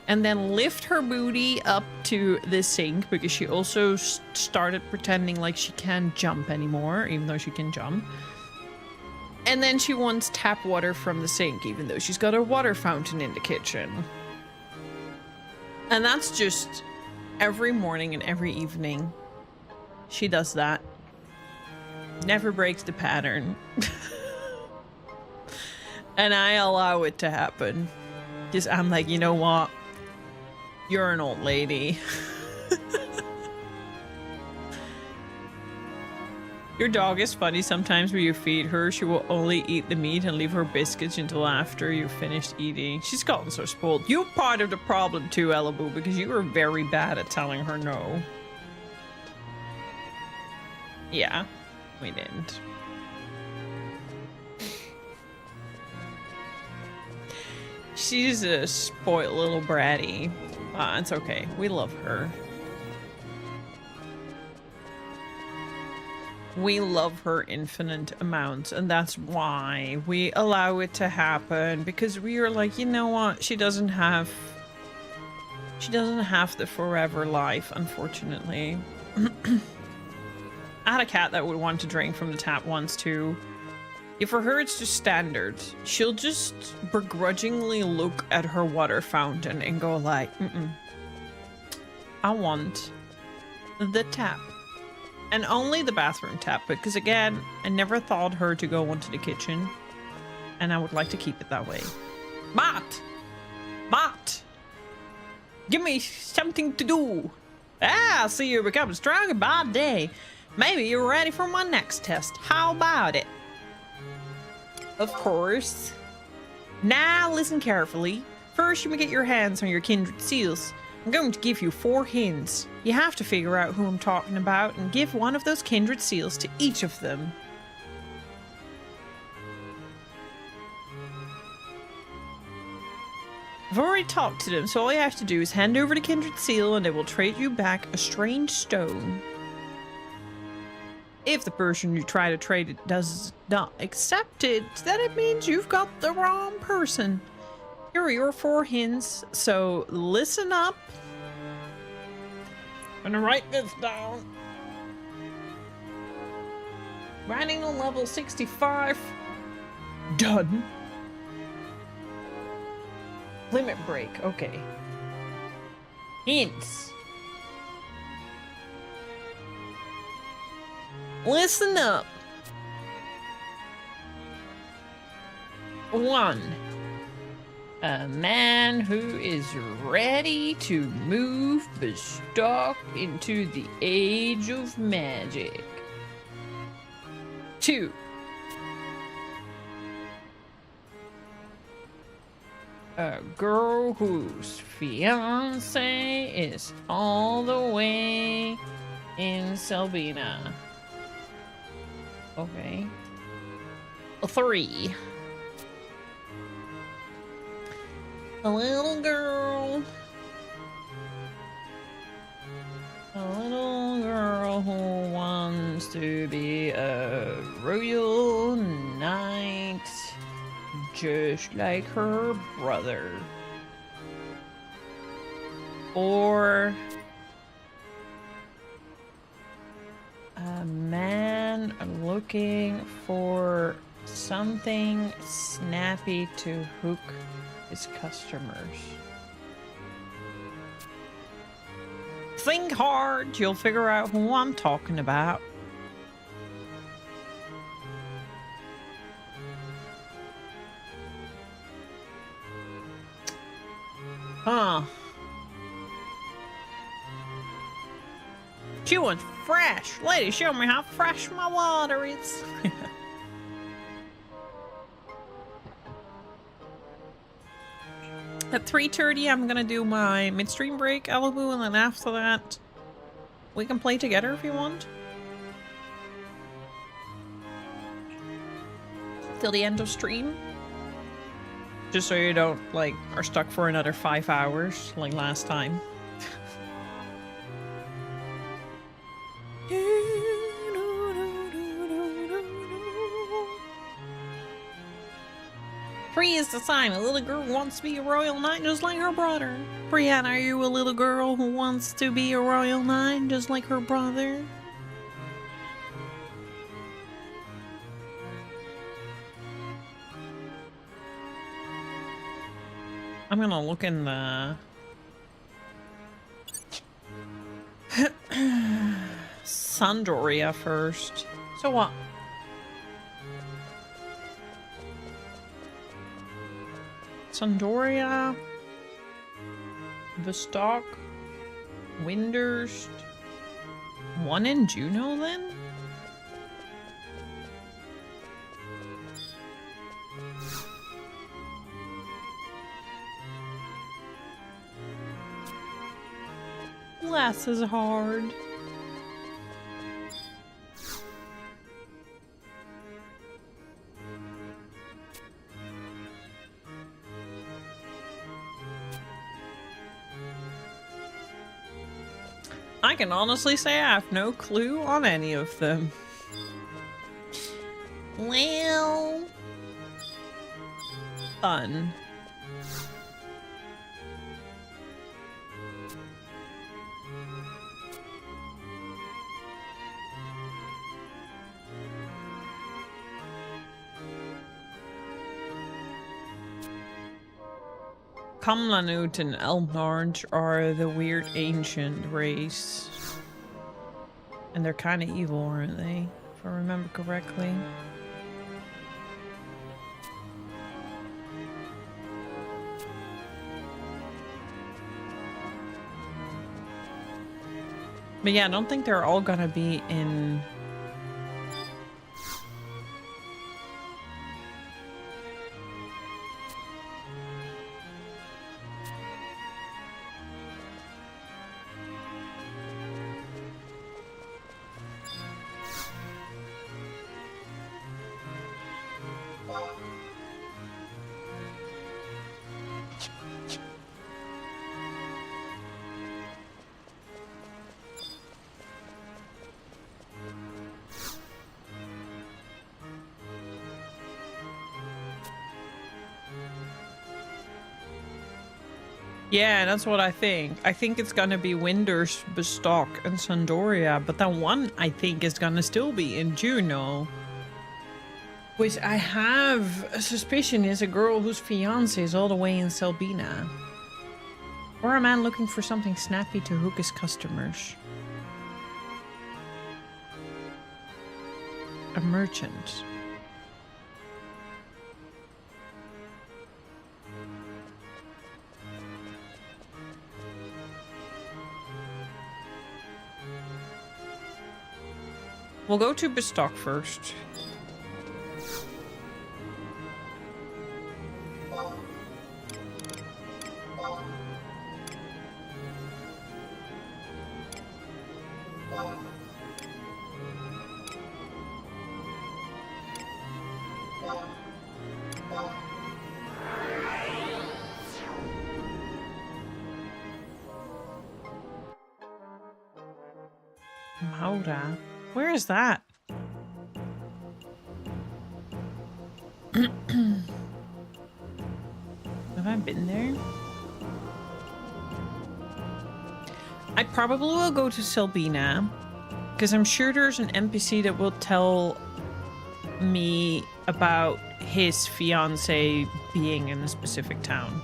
and then lift her booty up to the sink because she also started pretending like she can't jump anymore, even though she can jump. And then she wants tap water from the sink, even though she's got a water fountain in the kitchen. And that's just every morning and every evening. She does that. Never breaks the pattern. And I allow it to happen. Because I'm like, you know what? You're an old lady. Your dog is funny sometimes when you feed her. She will only eat the meat and leave her biscuits until after you've finished eating. She's gotten so spoiled. You're part of the problem too, Elaboo, because you were very bad at telling her no. Yeah, we didn't. She's a spoiled little bratty. It's okay. We love her. We love her infinite amounts, and that's why we allow it to happen, because we are like, you know what? She doesn't have the forever life, unfortunately. I had a cat that would want to drink from the tap once too. If for her it's just standard, she'll just begrudgingly look at her water fountain and go like, I want the tap. And only the bathroom tap, because again, I never thought her to go into the kitchen, and I would like to keep it that way. But, give me something to do. I see you're becoming stronger by the day. Maybe you're ready for my next test. How about it? Of course. Now listen carefully. First, you may get your hands on your kindred seals. I'm going to give you 4 hints. You have to figure out who I'm talking about and give one of those kindred seals to each of them. I've already talked to them, so all you have to do is hand over the kindred seal and they will trade you back a strange stone. If the person you try to trade it does not accept it, then it means you've got the wrong person. Here are your 4 hints, so listen up. I'm gonna write this down. Writing on level 65. Done. Limit break, okay. Hints. Listen up. 1. A man who is ready to move the stock into the age of magic. 2. A girl whose fiance is all the way in Selbina. Okay. 3. A little girl who wants to be a royal knight, just like her brother. Or a man looking for something snappy to hook his customers. Think hard, you'll figure out who I'm talking about. Huh. She was fresh. Lady, show me how fresh my water is. At 3:30, I'm gonna do my midstream break, Alibu, and then after that, we can play together if you want. Till the end of stream. Just so you don't, like, are stuck for another 5 hours, like last time. Free is the sign. A little girl wants to be a royal knight just like her brother. Brianna, are you a little girl who wants to be a royal knight just like her brother? I'm gonna look in the... Sandoria first. So what? Sandoria, Vostok, Windurst, 1 in Juno then? Less is hard. I can honestly say I have no clue on any of them. Well, fun. Kamlanut and Elmnarge are the weird ancient race. And they're kind of evil, aren't they? If I remember correctly. But yeah, I don't think they're all gonna be in... Yeah, that's what I think. I think it's gonna be Winders, Bestock, and Sandoria, but that one I think is gonna still be in Juno. Which I have a suspicion is a girl whose fiance is all the way in Selbina. Or a man looking for something snappy to hook his customers. A merchant. We'll go to Bestock first. Maura? Where is that? Have I been there? I probably will go to Selbina, because I'm sure there's an NPC that will tell me about his fiance being in a specific town.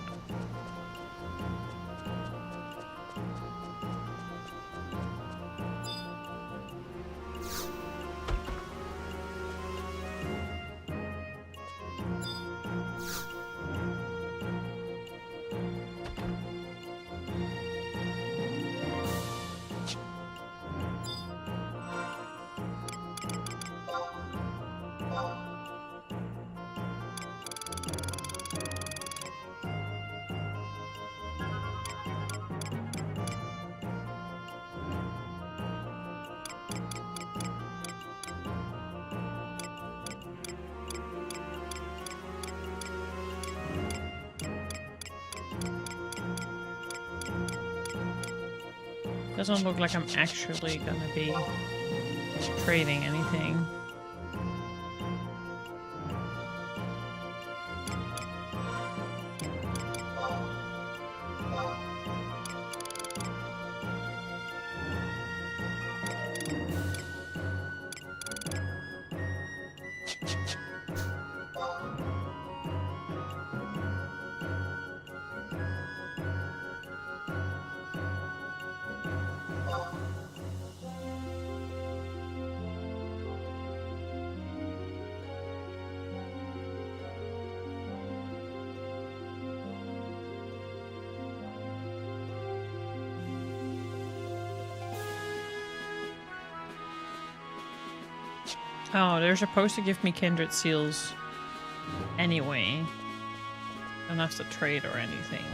Doesn't look like I'm actually gonna be trading anything. Oh, they're supposed to give me kindred seals anyway. Don't have to trade or anything.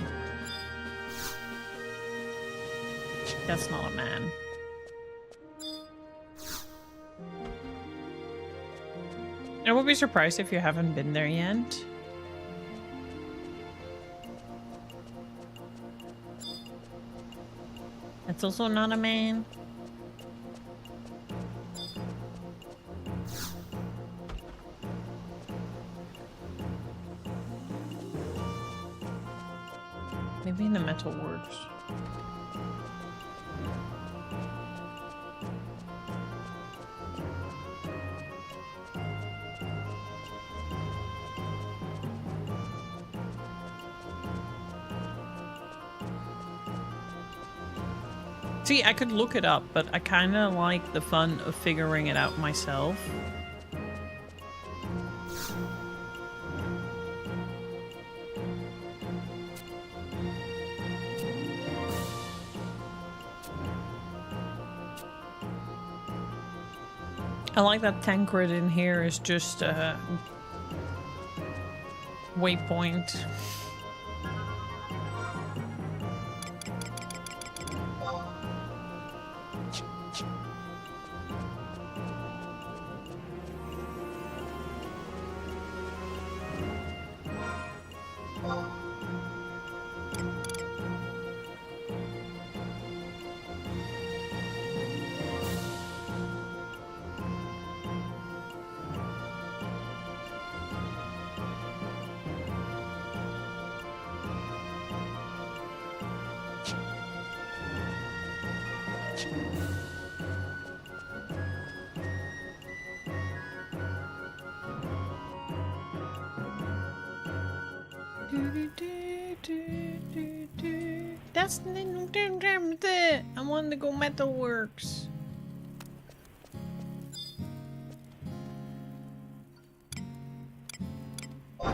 That's not a man. I would be surprised if you haven't been there yet. That's also not a man. Maybe in the metal works. See, I could look it up, but I kind of like the fun of figuring it out myself. I like that Tancred in here is just a waypoint. That's I wanted to go metalworks. I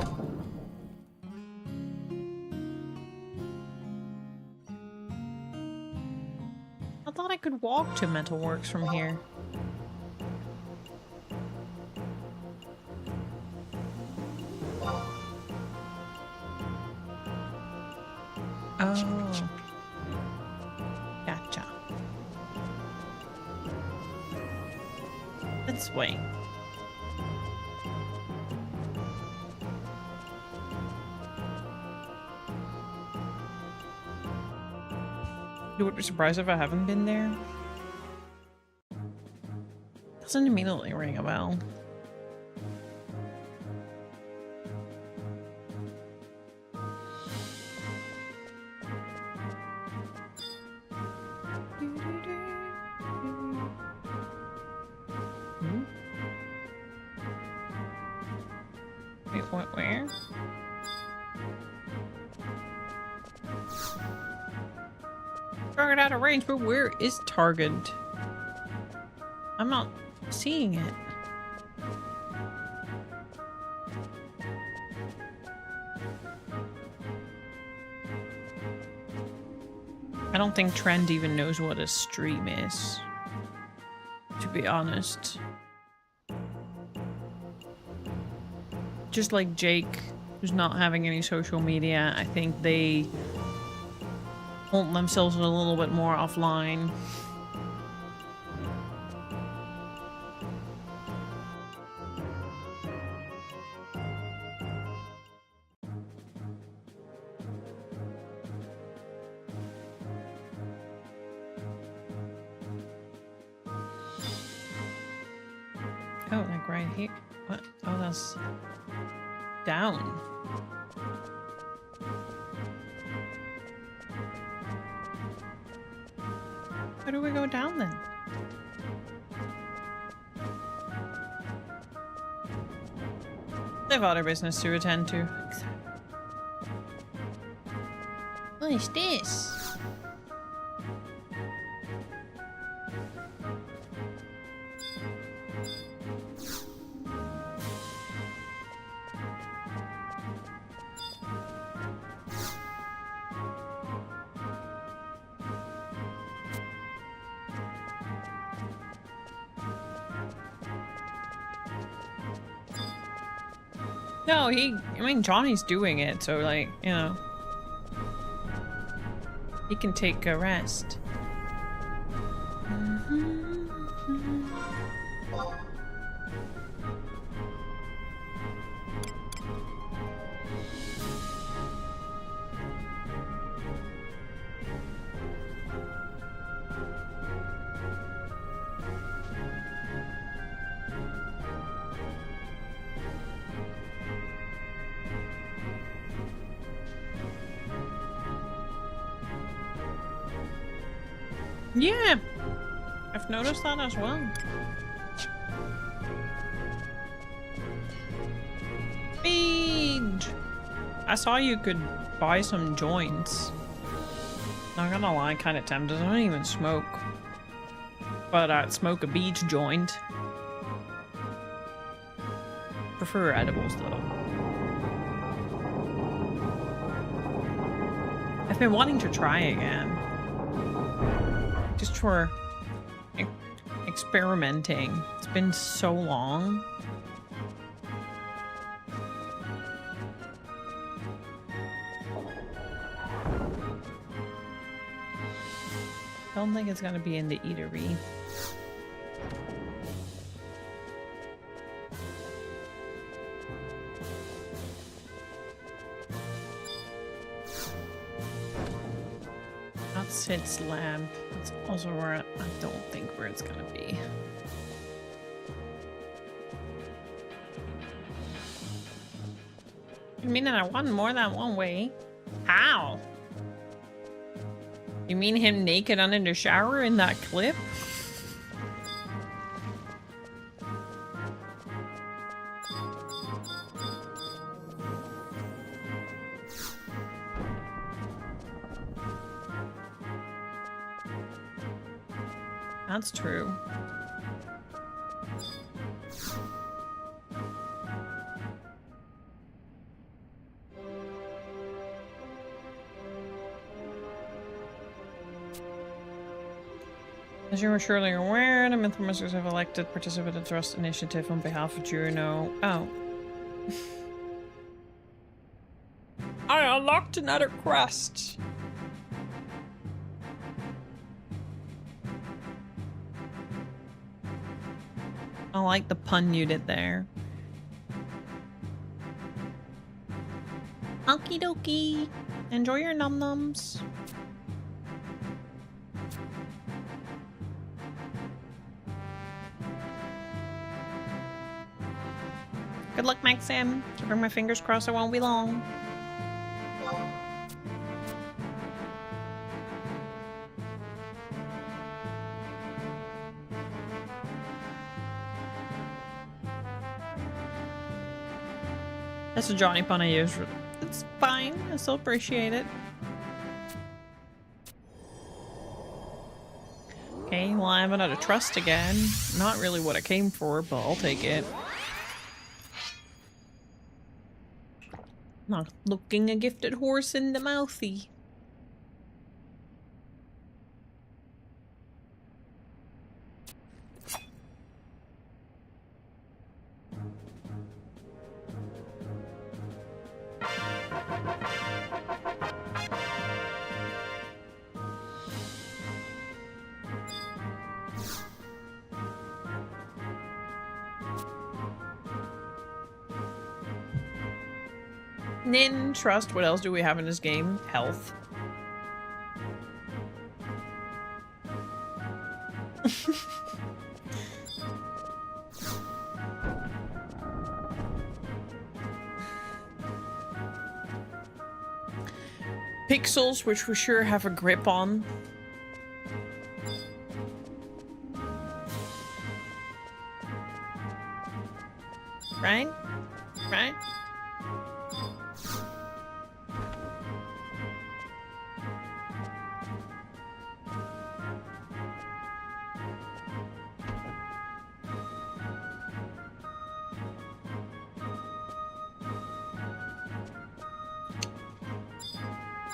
thought I could walk to metalworks from here. Oh. Gotcha. This way. You would be surprised if I haven't been there. Doesn't immediately ring a bell. Wait, what, where? Target out of range, but where is target? I'm not seeing it. I don't think Trend even knows what a stream is, to be honest. Just like Jake, who's not having any social media, I think they hold themselves a little bit more offline. Oh, like right here. What? Oh, that's down. Where do we go down then? They have other business to attend to. What is this? No, I mean, Johnny's doing it, so, like, you know. He can take a rest. Yeah, I've noticed that as well. Speed! I saw you could buy some joints. Not gonna lie, kind of tempted. I don't even smoke. But I'd smoke a beach joint. Prefer edibles though. I've been wanting to try again. Just for experimenting. It's been so long. I don't think it's gonna be in the eatery. Not Sid's lamp. That's also where I don't think where it's gonna be. You mean that I won more than one way? How? You mean him naked under the shower in that clip? That's true. As you are surely aware, the Mithra Masters have elected participant in Trust Initiative on behalf of Juno. Oh. I unlocked another quest! I like the pun you did there. Okie dokie. Enjoy your num-nums. Good luck, Maxim. Keeping my fingers crossed it won't be long. That's a Johnny pun I use. It's fine. I still appreciate it. Okay, well I have another trust again. Not really what I came for, but I'll take it. Not looking a gifted horse in the mouthy. Nin, trust. What else do we have in this game? Health. Pixels, which we sure have a grip on. Right? Right?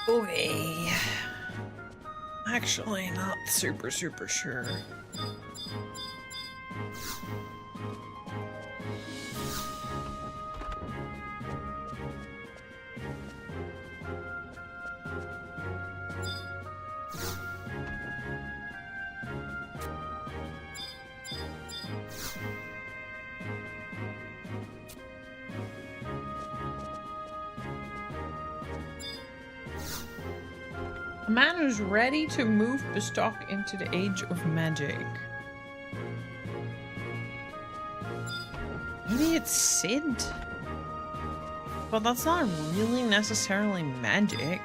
Okay. Actually, not super sure. A man who's ready to move the stock into the age of magic. Maybe it's Sid? But that's not really necessarily magic.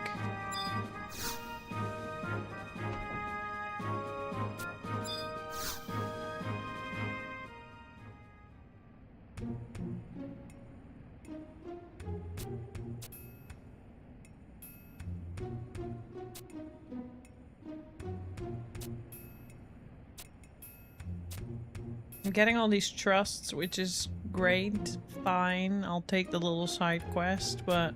I'm getting all these trusts, which is great. Fine, I'll take the little side quest, but...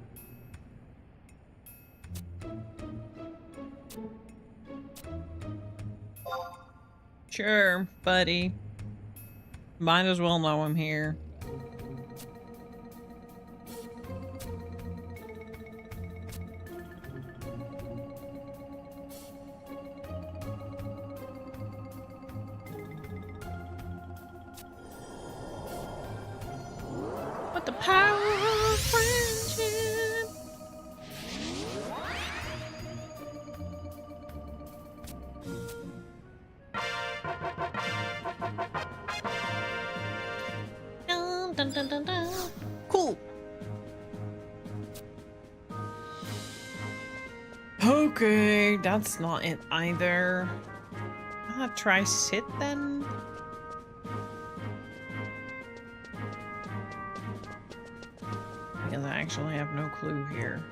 Sure, buddy. Might as well know I'm here. What the power of friendship? Dun, dun, dun, dun, dun. Cool. Okay, that's not it either. I'll try sit then. Because I actually have no clue here.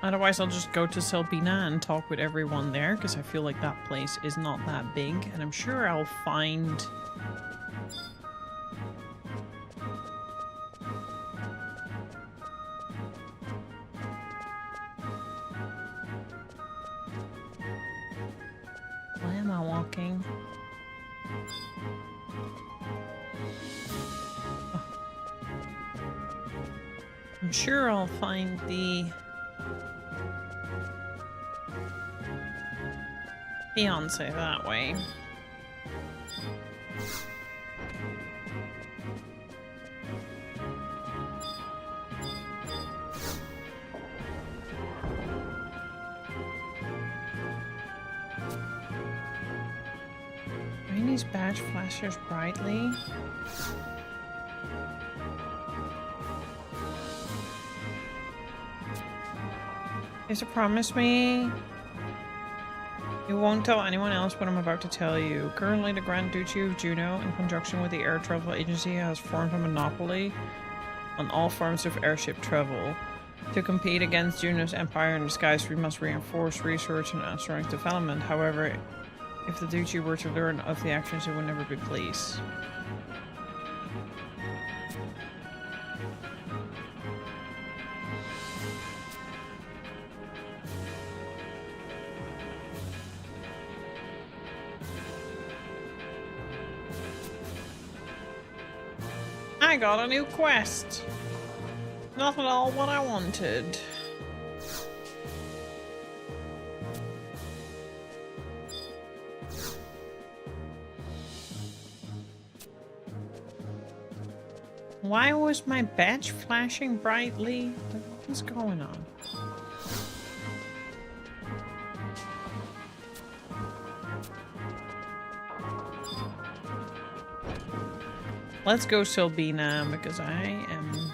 Otherwise, I'll just go to Selbina and talk with everyone there, because I feel like that place is not that big, and I'm sure I'll find... Why am I walking? Oh. I'm sure I'll find the... fiance that way. Rainy's badge flashes brightly. You have to promise me you won't tell anyone else what I'm about to tell you. Currently, the Grand Duchy of Juno, in conjunction with the Air Travel Agency, has formed a monopoly on all forms of airship travel. To compete against Juno's empire in disguise, we must reinforce research and astronaut development. However, if the Duchy were to learn of the actions, it would never be pleased. I got a new quest. Not at all what I wanted. Why was my badge flashing brightly? What's going on? Let's go Selbina, because I am...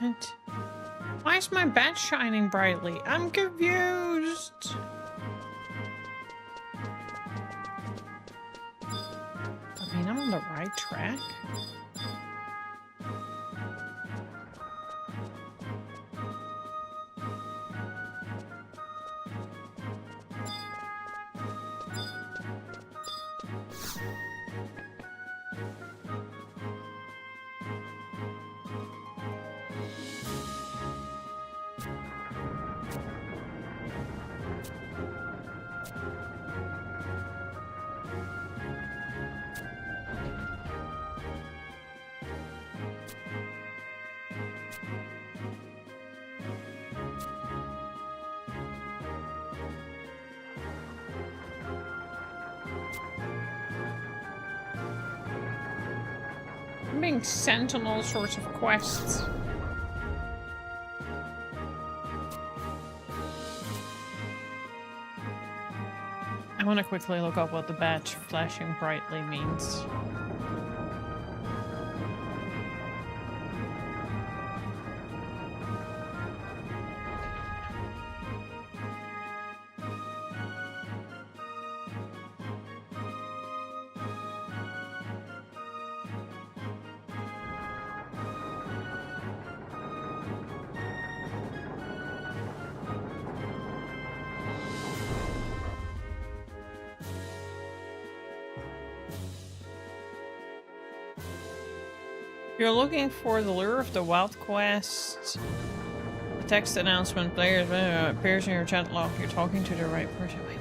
What? Why is my badge shining brightly? I'm confused. I mean, I'm on the right track. I'm being sent on all sorts of quests. I want to quickly look up what the badge flashing brightly means. You're looking for the Lure of the Wild quest. Text announcement players appears in your chat log. You're talking to the right person. Wait.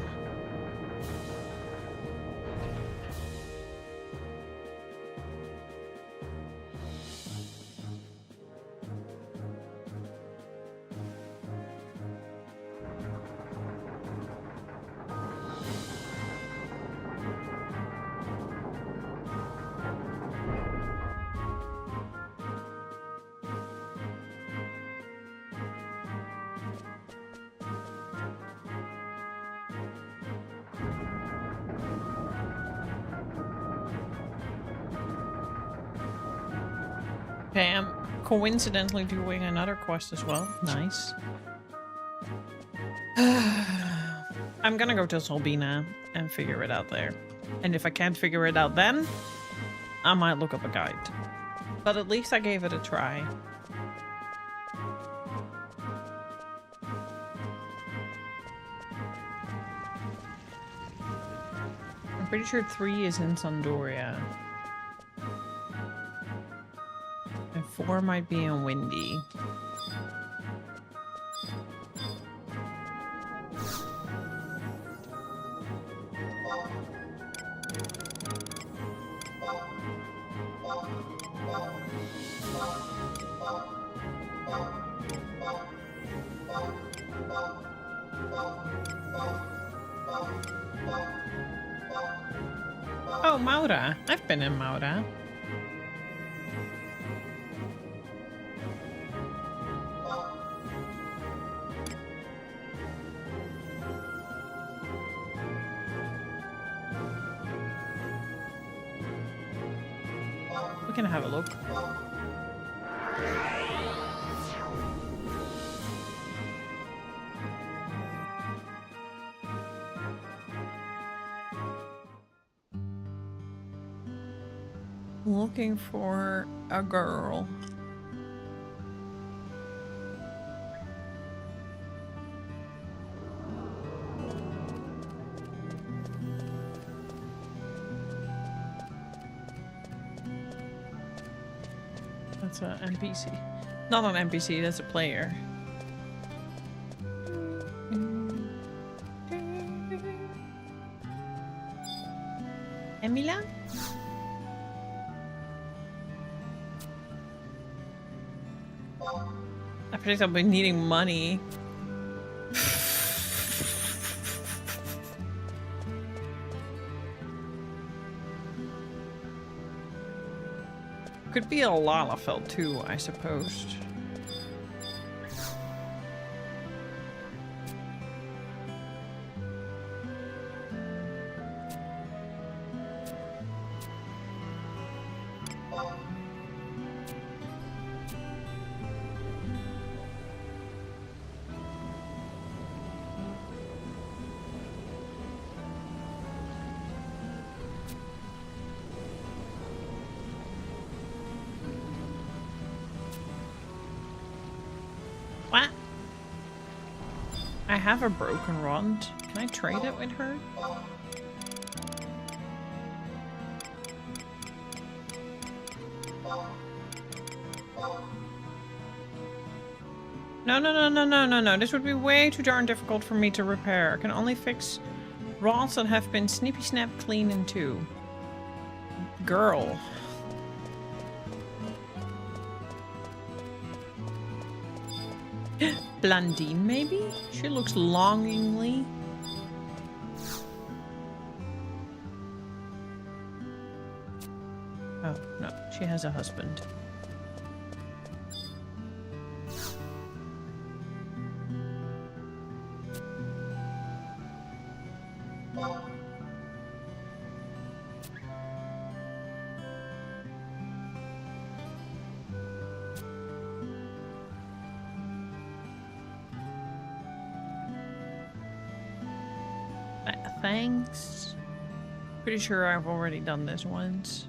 Okay, I'm coincidentally doing another quest as well. Nice. I'm gonna go to Solbina and figure it out there. And if I can't figure it out then, I might look up a guide. But at least I gave it a try. I'm pretty sure 3 is in Sandoria. And 4 might be in Windy. Oh, Maura. I've been in Maura. We can have a look. Looking for a girl. That's an NPC. Not an NPC, that's a player. Emila? I predict I'll be needing money. Could be a Lalafell too, I suppose. What? I have a broken rod. Can I trade it with her? No. This would be way too darn difficult for me to repair. I can only fix rods that have been snippy snap clean in 2. Girl. Blandine, maybe? She looks longingly. Oh, no, she has a husband. Thanks. Pretty sure I've already done this once.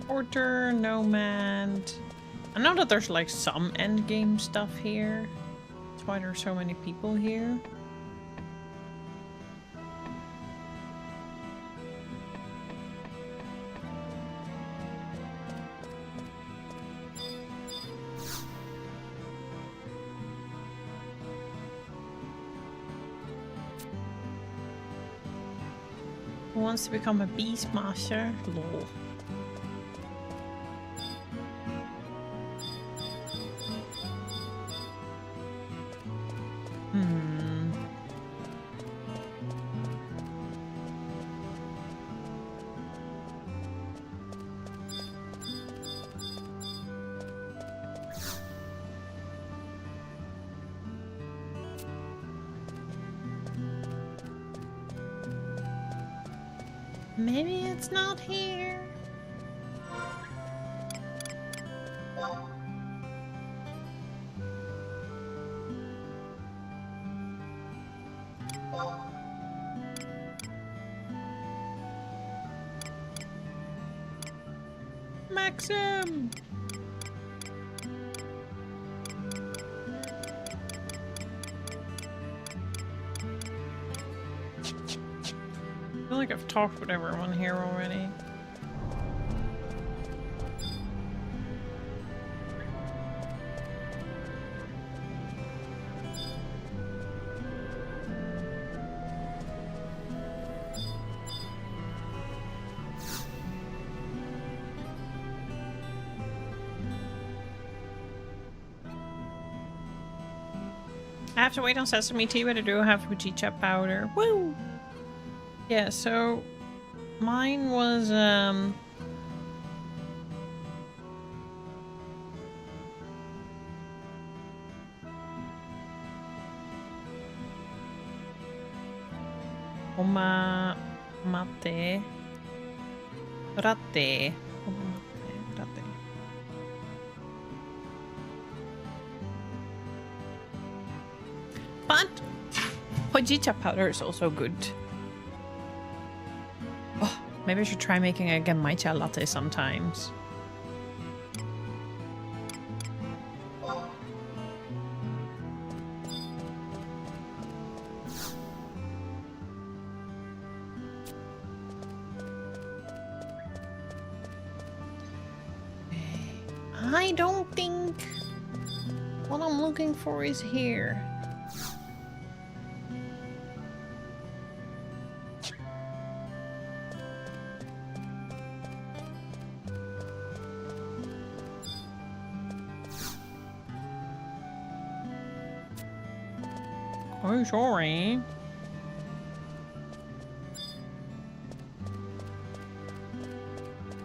Porter, Nomad. I know that there's like some endgame stuff here. That's why there's so many people here. Who wants to become a Beastmaster? Lol. Maybe it's not here. Maxim! I feel like I've talked with everyone here already. I have to wait on sesame tea, but I do have Fujicha powder. Woo! Yeah, so mine was Oma mate ratte. But Hojicha powder is also good. Oh, maybe I should try making a genmaicha latte sometimes. I don't think what I'm looking for is here. Oh, sorry.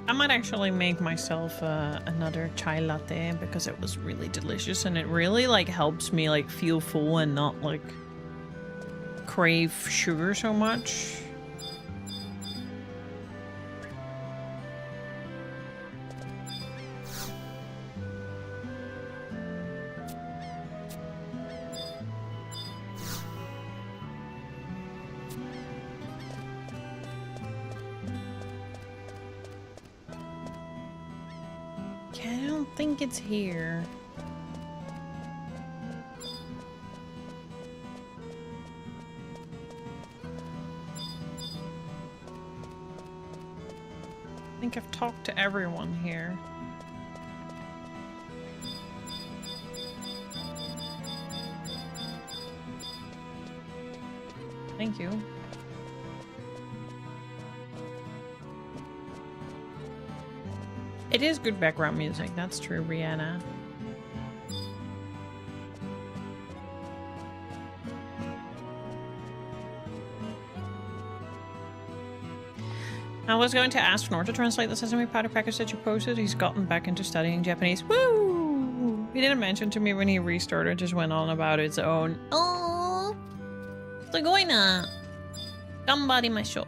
I might actually make myself another chai latte because it was really delicious and it really like helps me like feel full and not like crave sugar so much. It's here. I think I've talked to everyone here. Thank you. It is good background music, that's true, Rihanna. I was going to ask Nor to translate the sesame powder package that you posted. He's gotten back into studying Japanese. Woo! He didn't mention to me when he restarted, just went on about its own. Oh, Sugoina! Ganbarimashou.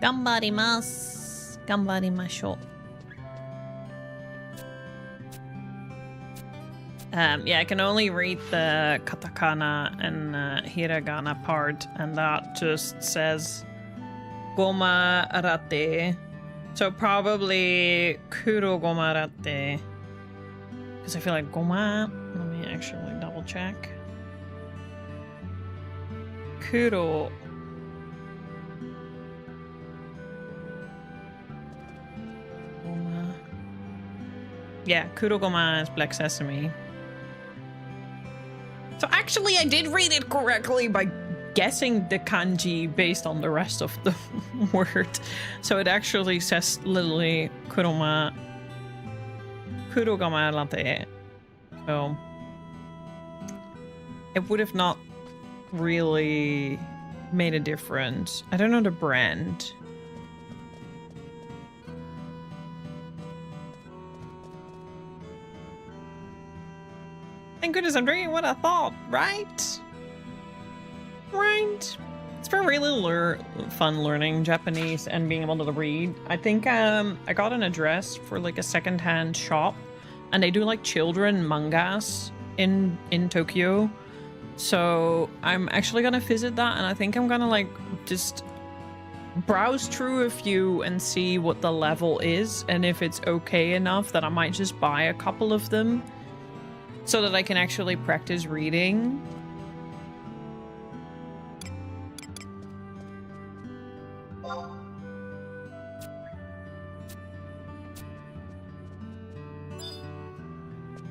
Ganbarimasu. Ganbarimashou. Yeah, I can only read the katakana and hiragana part, and that just says goma arate. So probably kuro goma arate. Because I feel like goma. Let me actually double check. Kuro. Goma. Yeah, kuro goma is black sesame. So actually I did read it correctly by guessing the kanji based on the rest of the word. So it actually says literally kurogama latte. So it would have not really made a difference. I don't know the brand. Thank goodness I'm drinking what I thought, right? Right. It's been really fun learning Japanese and being able to read. I think I got an address for like a secondhand shop, and they do like children mangas in Tokyo. So I'm actually gonna visit that, and I think I'm gonna like just browse through a few and see what the level is, and if it's okay enough that I might just buy a couple of them. So that I can actually practice reading.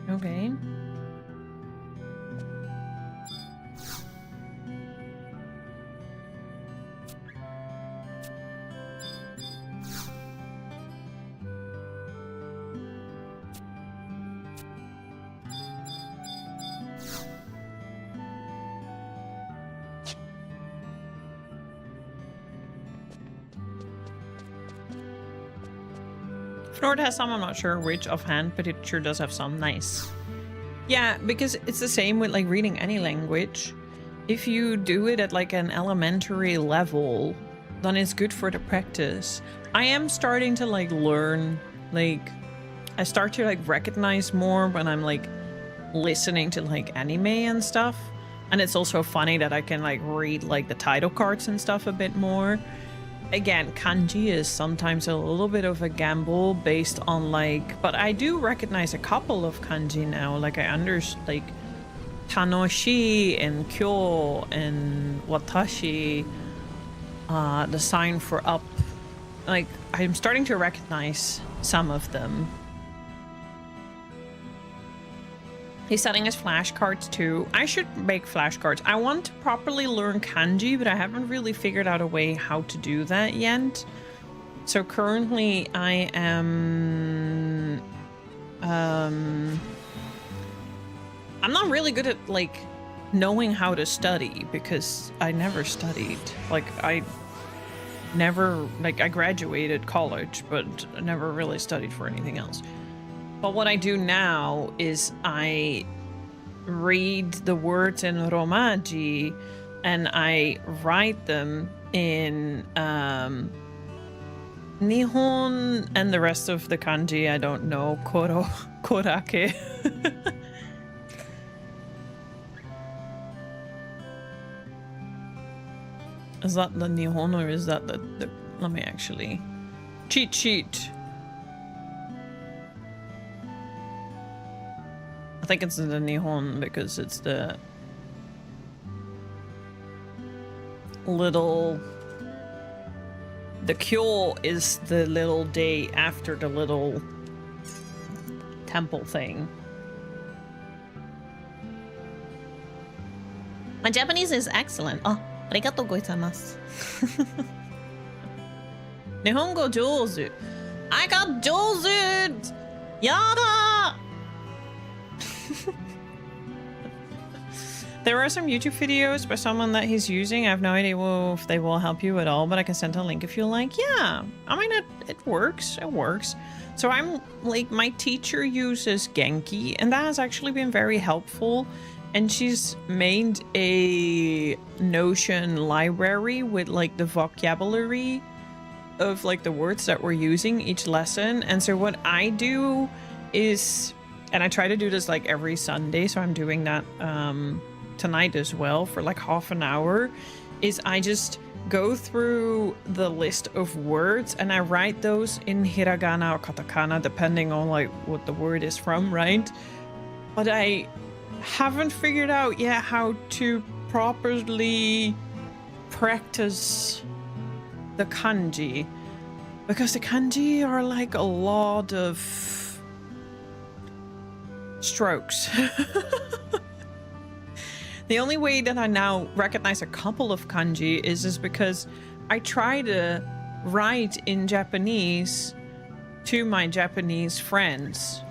Okay. Nord has some, I'm not sure which offhand, but it sure does have some. Nice. Yeah, because it's the same with like reading any language. If you do it at like an elementary level, then it's good for the practice. I am starting to like learn, like I start to like recognize more when I'm like listening to like anime and stuff. And it's also funny that I can like read like the title cards and stuff a bit more. Again, kanji is sometimes a little bit of a gamble based on like, but I do recognize a couple of kanji now. Like I understand like tanoshi and kyo and watashi, the sign for up. Like I'm starting to recognize some of them. He's setting his flashcards too. I should make flashcards. I want to properly learn kanji, but I haven't really figured out a way how to do that yet. So currently I am... I'm not really good at like knowing how to study because I never studied. Like I graduated college, but I never really studied for anything else. But what I do now is I read the words in Romaji and I write them in Nihon, and the rest of the kanji I don't know. Korake. Is that the Nihon or is that the let me actually cheat sheet. I think it's the Nihon because it's the little... The Kyo is the little day after the little temple thing. My Japanese is excellent. Oh, arigatou gozaimasu. Nihongo jouzu. I got jouzu! Yada! There are some YouTube videos by someone that he's using. I have no idea if they will help you at all, but I can send a link if you like. Yeah, I mean, it works. It works. So I'm like, my teacher uses Genki, and that has actually been very helpful. And she's made a Notion library with like the vocabulary of like the words that we're using each lesson. And so what I do is, and I try to do this like every Sunday, so I'm doing that tonight as well for like half an hour, is I just go through the list of words and I write those in hiragana or katakana depending on like what the word is from, right? But I haven't figured out yet how to properly practice the kanji, because the kanji are like a lot of strokes. The only way that I now recognize a couple of kanji is because I try to write in Japanese to my Japanese friends.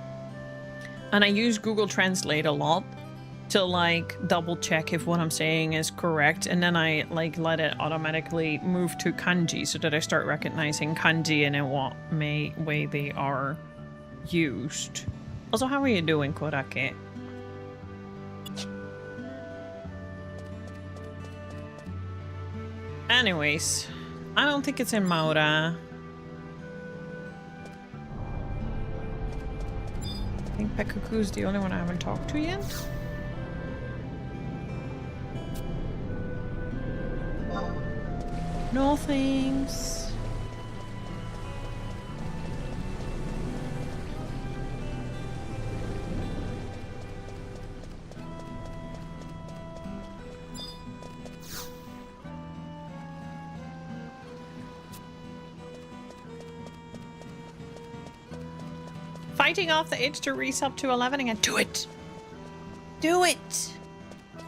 And I use Google Translate a lot to like double check if what I'm saying is correct. And then I like let it automatically move to kanji so that I start recognizing kanji and in what way they are used. Also, how are you doing, Kodake? Anyways, I don't think it's in Maura. I think Pekuku's the only one I haven't talked to yet. No thanks. Fighting off the itch to resub to 11 again. Do it! Do it!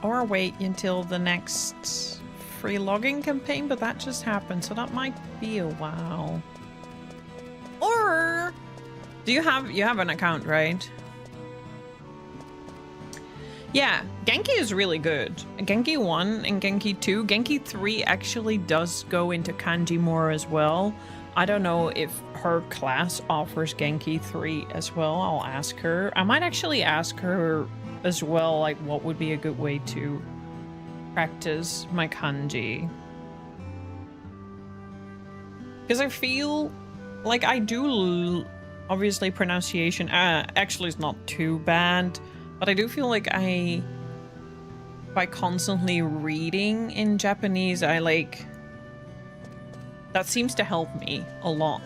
Or wait until the next free logging campaign, but that just happened, so that might be a while. Or do you have an account, right? Yeah, Genki is really good. Genki 1 and Genki 2. Genki 3 actually does go into kanji more as well. I don't know if her class offers Genki 3 as well. I'll ask her. I might actually ask her as well, like what would be a good way to practice my kanji. Because I feel like I do, obviously pronunciation actually is not too bad, but I do feel like by constantly reading in Japanese, that seems to help me a lot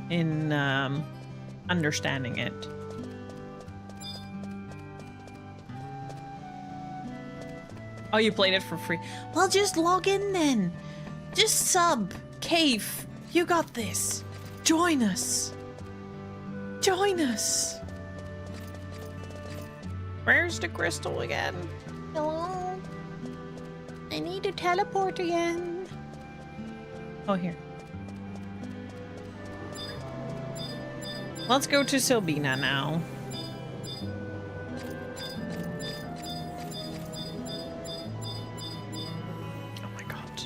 in understanding it. Oh, you played it for free? Well, just log in then. Just sub. Cave, you got this. Join us. Join us. Where's the crystal again? Hello? I need to teleport again. Oh, here. Let's go to Silbina now. Oh my god.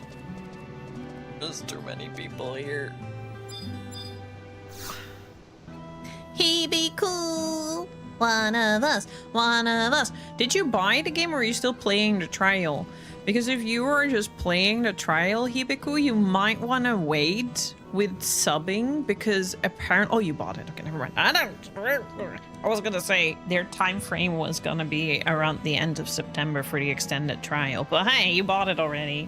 There's too many people here. He be cool. One of us. One of us. Did you buy the game or are you still playing the trial? Because if you were just playing the trial, Hibiku, you might want to wait with subbing because apparently... Oh, you bought it. Okay, never mind. I was going to say their time frame was going to be around the end of September for the extended trial. But hey, you bought it already.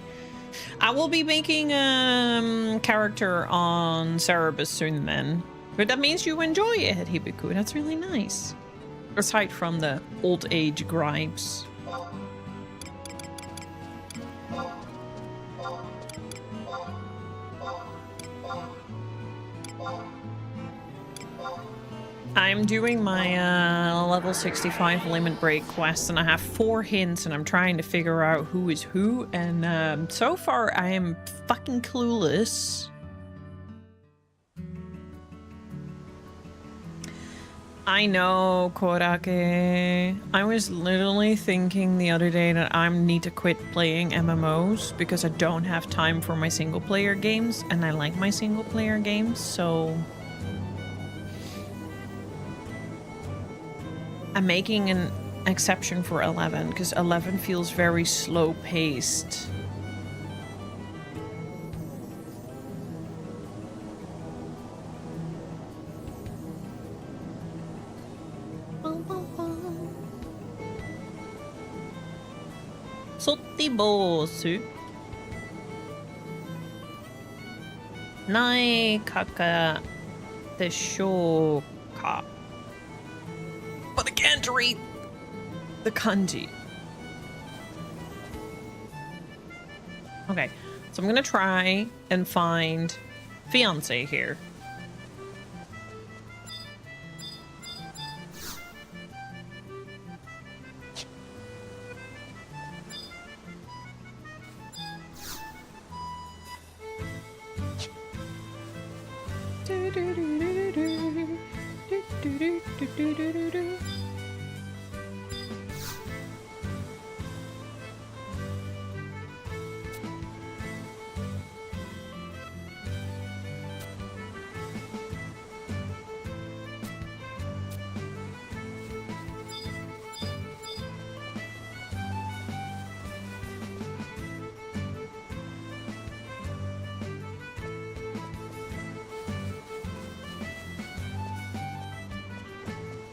I will be making a character on Cerebus soon then. But that means you enjoy it, Hibiku. That's really nice. Aside from the old age gripes. I'm doing my level 65 limit break quest, and I have 4 hints, and I'm trying to figure out who is who, and so far I am fucking clueless. I know, Korake. I was literally thinking the other day that I need to quit playing MMOs because I don't have time for my single player games, and I like my single player games, so I'm making an exception for 11 because 11 feels very slow paced. Sotti-bosu. Nai kaka deshoka. But I can't read the kanji. Okay, so I'm gonna try and find fiance here.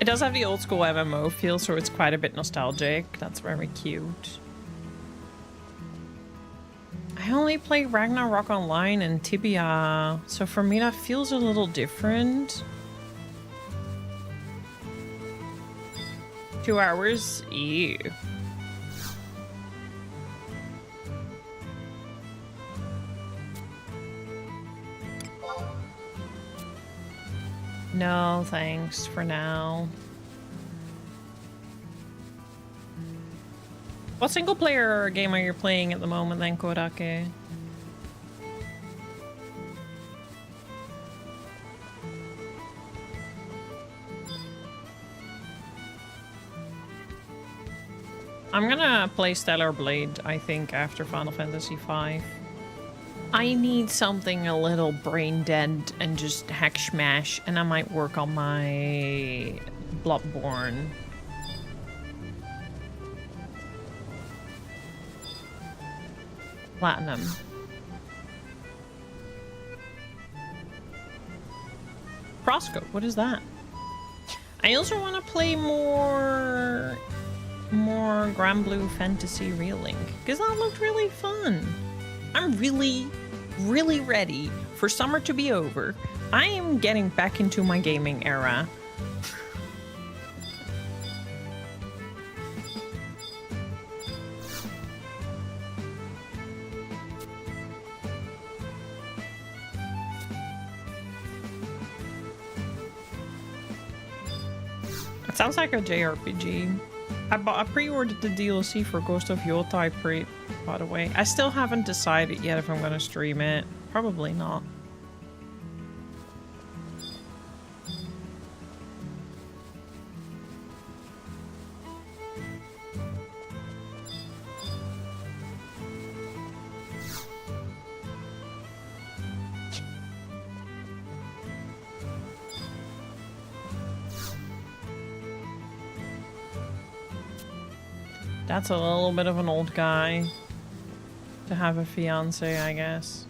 It does have the old school MMO feel, so it's quite a bit nostalgic. That's very cute. I only play Ragnarok Online and Tibia, so for me that feels a little different. 2 hours? Ew. No, thanks for now. What single player game are you playing at the moment then, Korake? I'm gonna play Stellar Blade, I think, after Final Fantasy V. I need something a little brain dead and just hack smash, and I might work on my Bloodborne. Platinum. Proscope, what is that? I also want to play more Grand Blue Fantasy Reeling, because that looked really fun. I'm really ready for summer to be over. I am getting back into my gaming era. It sounds like a JRPG. I pre-ordered the DLC for Ghost of Yotai by the way. I still haven't decided yet if I'm gonna stream it. Probably not. That's a little bit of an old guy to have a fiance, I guess.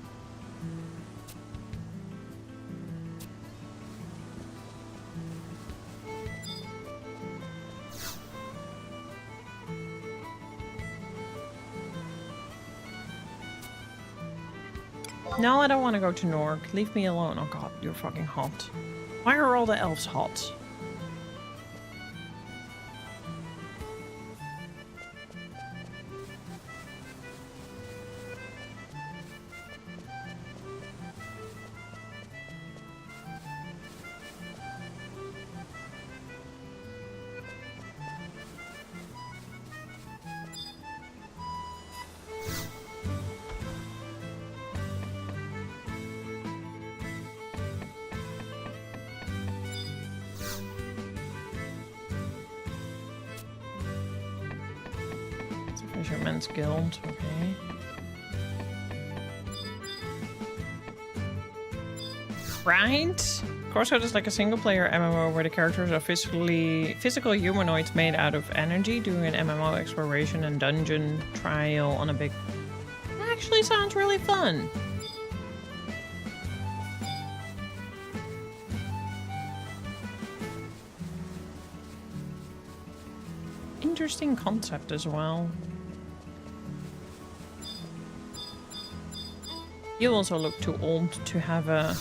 No, I don't want to go to Nork. Leave me alone. Oh god, you're fucking hot. Why are all the elves hot? Fisherman's Guild, okay. Right? Crosscode is like a single-player MMO where the characters are physical humanoids made out of energy, doing an MMO exploration and dungeon trial on a big... That actually sounds really fun. Interesting concept as well. You also look too old to have a...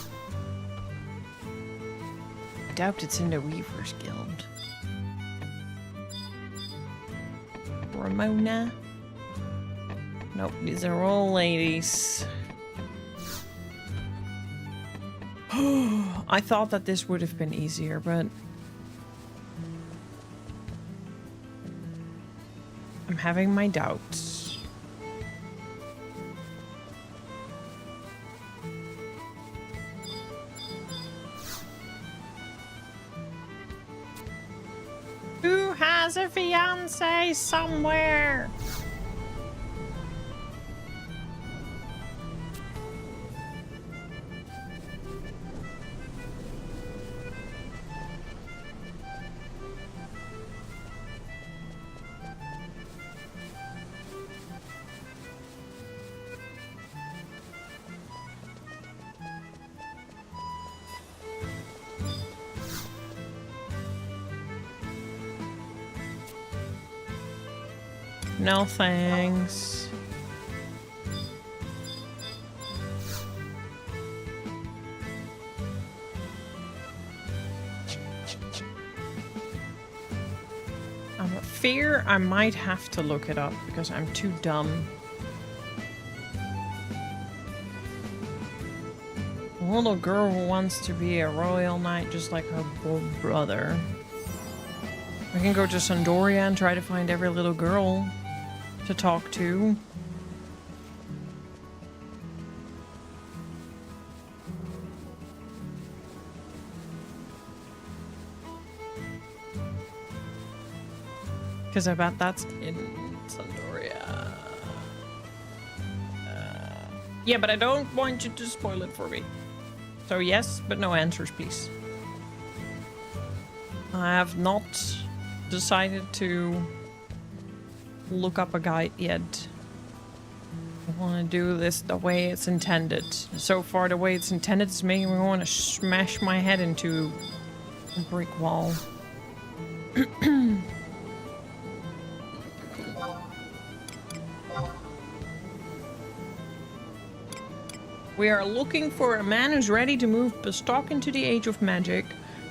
I doubt it's in the Weaver's Guild. Ramona? Nope, these are all ladies. I thought that this would have been easier, but... I'm having my doubts. Who has a fiance somewhere? No thanks. I fear I might have to look it up because I'm too dumb. A little girl who wants to be a royal knight just like her brother. I can go to Sandoria and try to find every little girl to talk to. Because I bet that's in Sandoria. Yeah, but I don't want you to spoil it for me. So yes, but no answers, please. I have not decided to look up a guide yet. I want to do this the way it's intended. So far, the way it's intended is making me want to smash my head into a brick wall. We are looking for a man who's ready to move Bestock into the age of magic,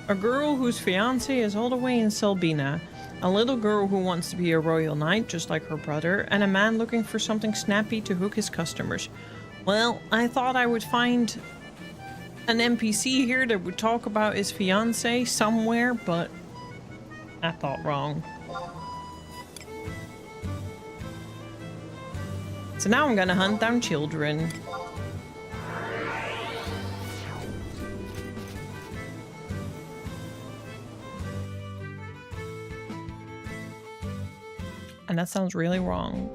a girl whose fiancé is all the way in Selbina, a little girl who wants to be a royal knight just like her brother, and a man looking for something snappy to hook his customers. Well, I thought I would find an NPC here that would talk about his fiancé somewhere, but I thought wrong. So now I'm gonna hunt down children. And that sounds really wrong.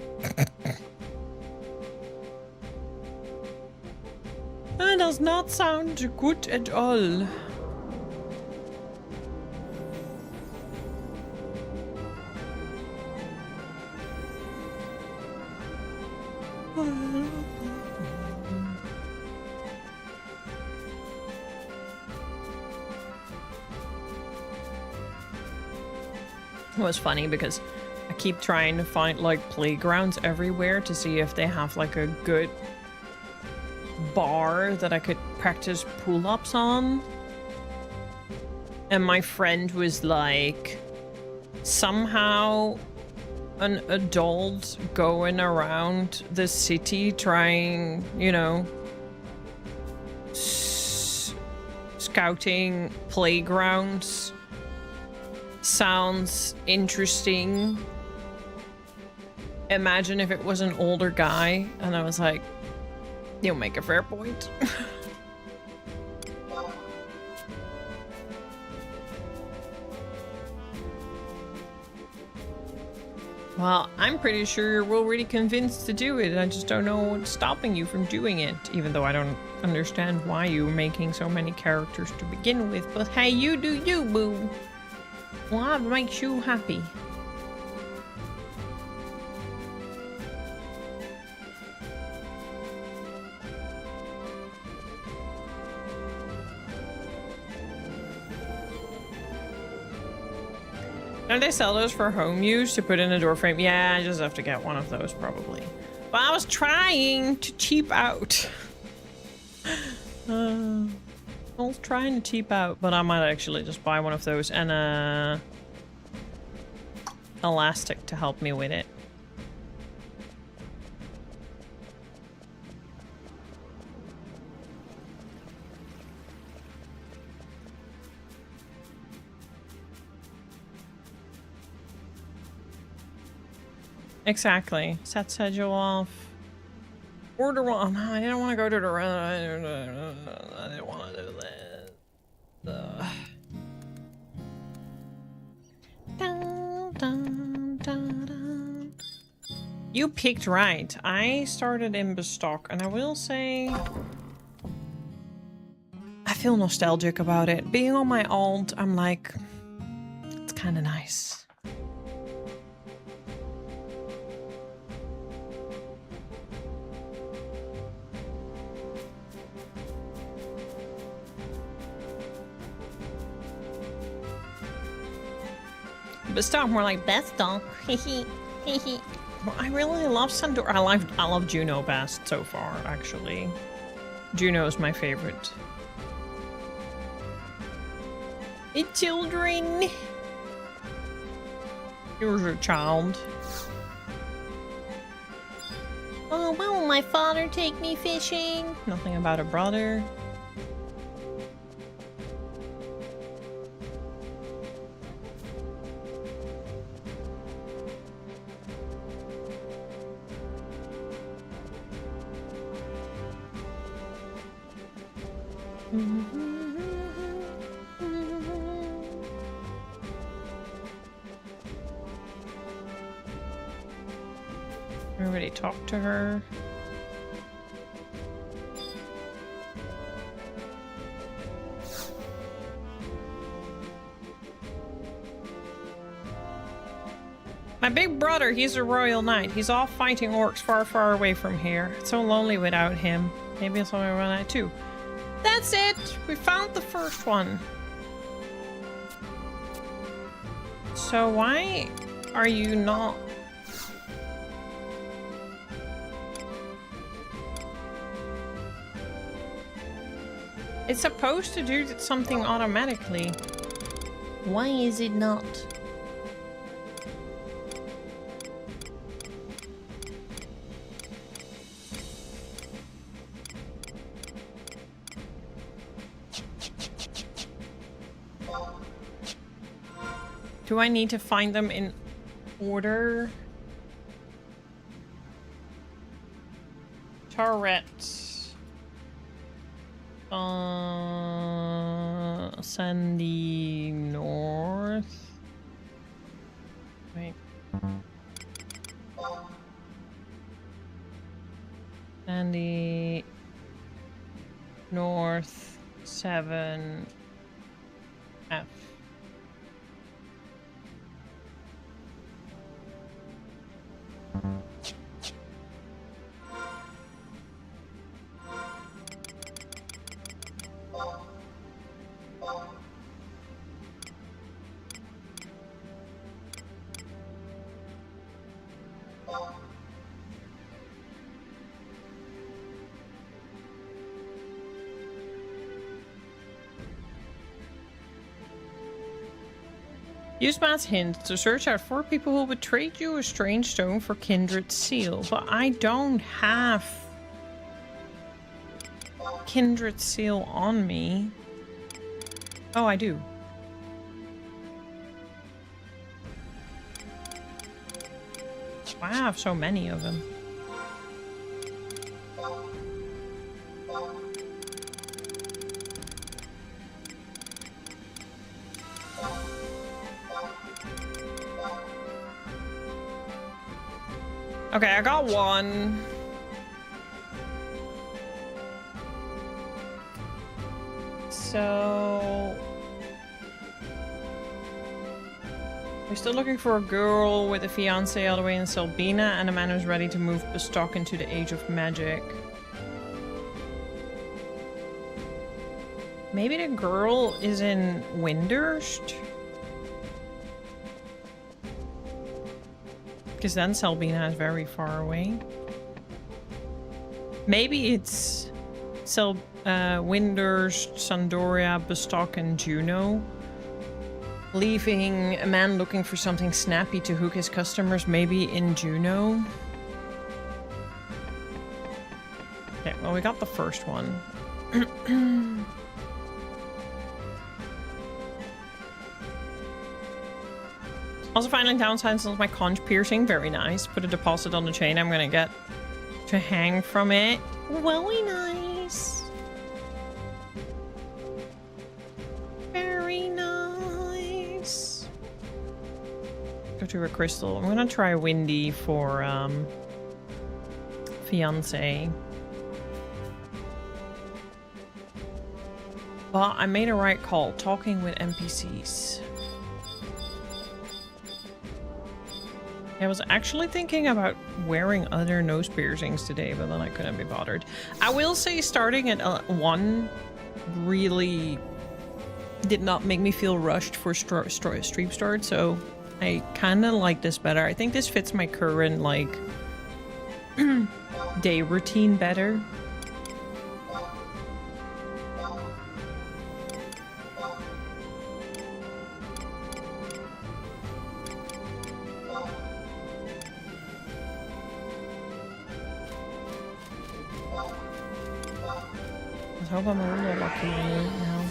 That does not sound good at all. It was funny because I keep trying to find like playgrounds everywhere to see if they have like a good bar that I could practice pull-ups on. And my friend was like, somehow an adult going around the city trying, you know, scouting playgrounds sounds interesting. Imagine if it was an older guy. And I was like, you'll make a fair point. Well, I'm pretty sure you're already convinced to do it. I just don't know what's stopping you from doing it. Even though I don't understand why you're making so many characters to begin with. But hey, you do you, boo. What makes you happy? Don't they sell those for home use to put in a door frame? Yeah, I just have to get one of those probably. But I was trying to cheap out. I was trying to cheap out, but I might actually just buy one of those and elastic to help me with it. Exactly. Set schedule off. Order one. Oh, I didn't want to go to the I didn't want to do that. Dun, dun, dun, dun. You picked right. I started in Bestock, and I will say I feel nostalgic about it. Being on my alt, I'm like, it's kind of nice. Bestock, more like Bestock. Well, I really love Sandor. I love Juno best so far, actually. Juno is my favorite. Hey, children. Here's your child. Oh, why won't my father take me fishing? Nothing about a brother. Everybody talk to her. My big brother, he's a royal knight. He's off fighting orcs far, far away from here. It's so lonely without him. Maybe it's only run out too. That's it! We found the first one. So why are you not... It's supposed to do something automatically. Why is it not? Do I need to find them in order? Turret. Sandy North. Wait. Sandy North 7F. Use Matt's hint to search out 4 people who would trade you a strange stone for Kindred Seal, but I don't have Kindred Seal on me. Oh, I do. Why I have so many of them? Okay, I got one. So... we're still looking for a girl with a fiance all the way in Selbina and a man who's ready to move the stock into the age of magic. Maybe the girl is in Windurst? Because then Selbina is very far away. Maybe it's Windurst, Sandoria, Bestock, and Juno. Leaving a man looking for something snappy to hook his customers, maybe in Juno. Okay, well, we got the first one. Also, finally downsized my conch piercing. Very nice. Put a deposit on the chain I'm gonna get to hang from it. Very nice. Very nice. Go to a crystal. I'm gonna try Windy for fiance. But I made a right call, talking with NPCs. I was actually thinking about wearing other nose piercings today, but then I couldn't be bothered. I will say starting at 1 really did not make me feel rushed for stream start, so I kind of like this better. I think this fits my current, like, day routine better. I hope I'm a little lucky now.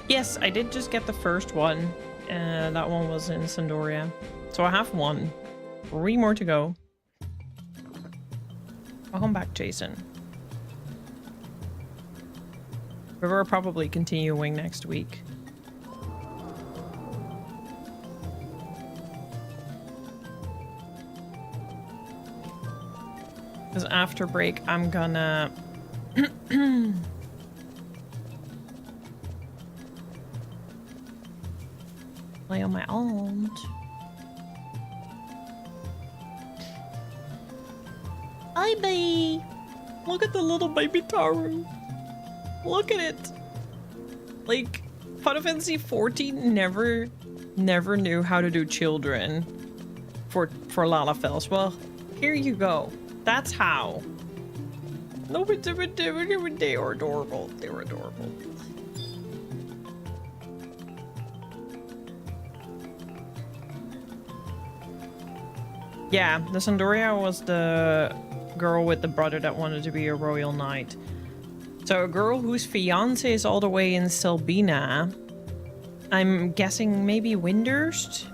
Yes, I did just get the first one. That one was in Sandoria. So I have 1. 3 more to go. Welcome back, Jason. We will probably continuing next week. Because after break, I'm gonna... play on my own. Hi, baby. Look at the little baby Taru. Look at it. Like, Final Fantasy XIV never knew how to do children for Lalafels. Well, here you go. That's how. No, but they were adorable. They were adorable. Yeah, the Sandoria was the girl with the brother that wanted to be a royal knight. So a girl whose fiance is all the way in Selbina. I'm guessing maybe Windurst?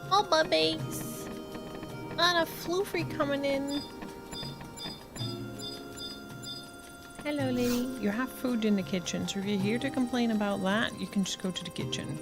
Oh, bubbies. Not a floofy coming in. Hello, lady. You have food in the kitchen, so if you're here to complain about that, you can just go to the kitchen.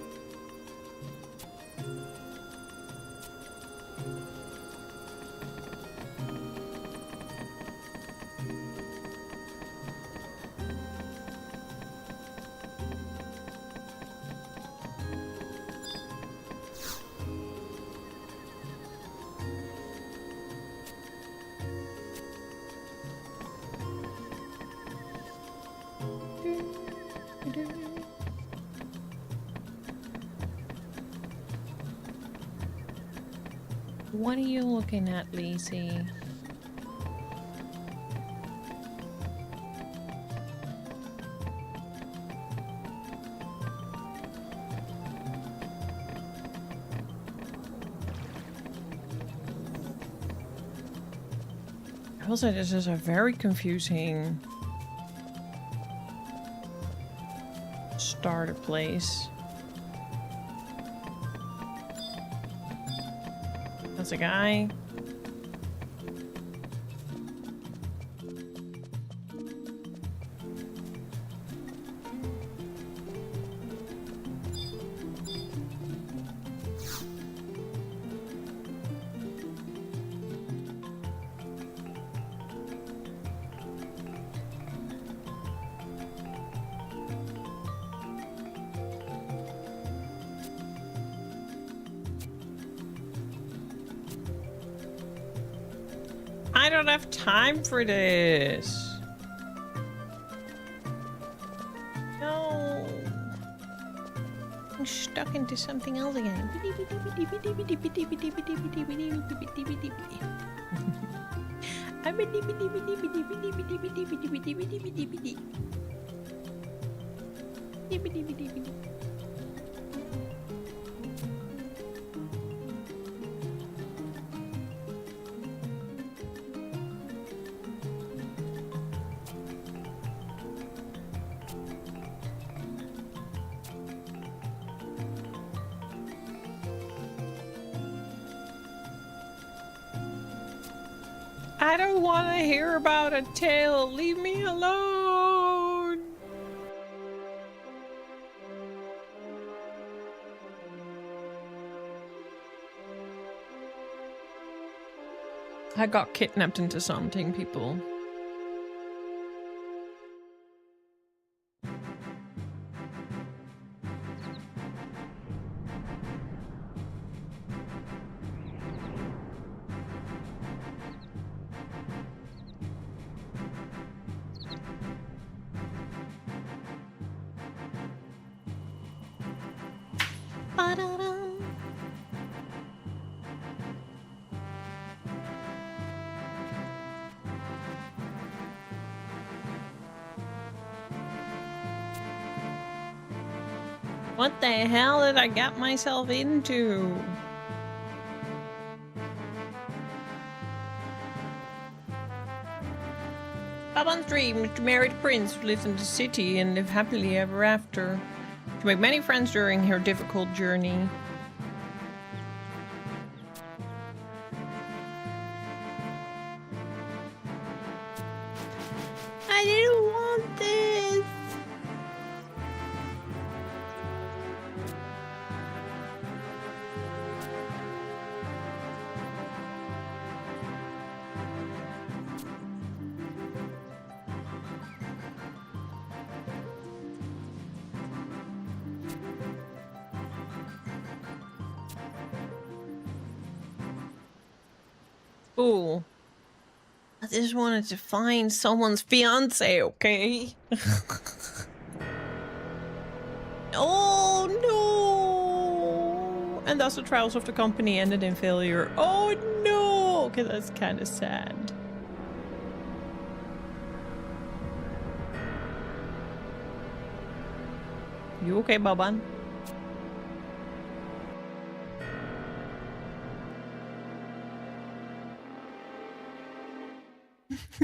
What are you looking at, Lacey? I will say this is a very confusing starter place. That's a guy. I don't have time for this. No. I'm stuck into something else again. I don't want to hear about a tale. Leave me alone. I got kidnapped into something, people. What the hell did I get myself into? Baban's dream is to marry the prince who lives in the city and live happily ever after. To make many friends during her difficult journey. I didn't want this. Ooh. I just wanted to find someone's fiance, okay? Oh no! And thus the trials of the company ended in failure. Oh no! Okay, that's kind of sad. You okay, Baban?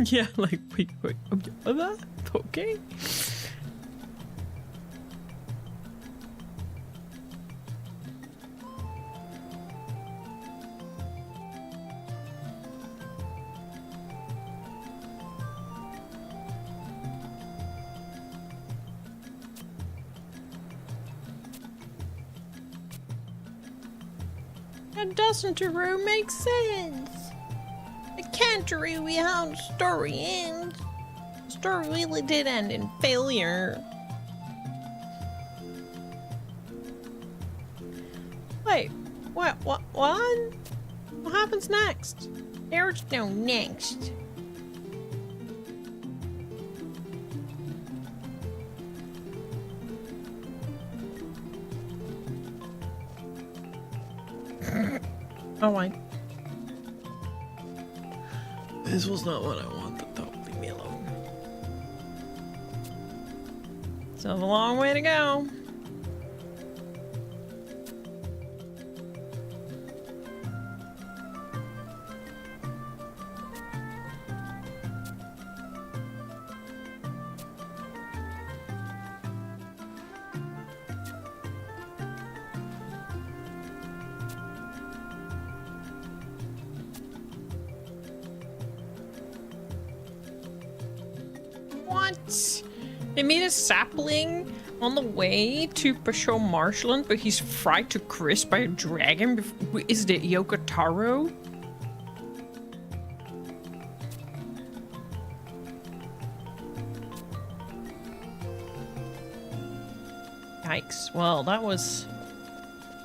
Yeah, like, wait, okay. That doesn't Taru make sense? It can't really be how the story ends. The story really did end in failure. Wait, what? What happens next? There's no next. Oh, This was not what I wanted, though. Leave me alone. Still have a long way to go. What? They made a sapling on the way to Basho Marshland, but he's fried to crisp by a dragon. Is it Yokotaro? Yikes. Well, that was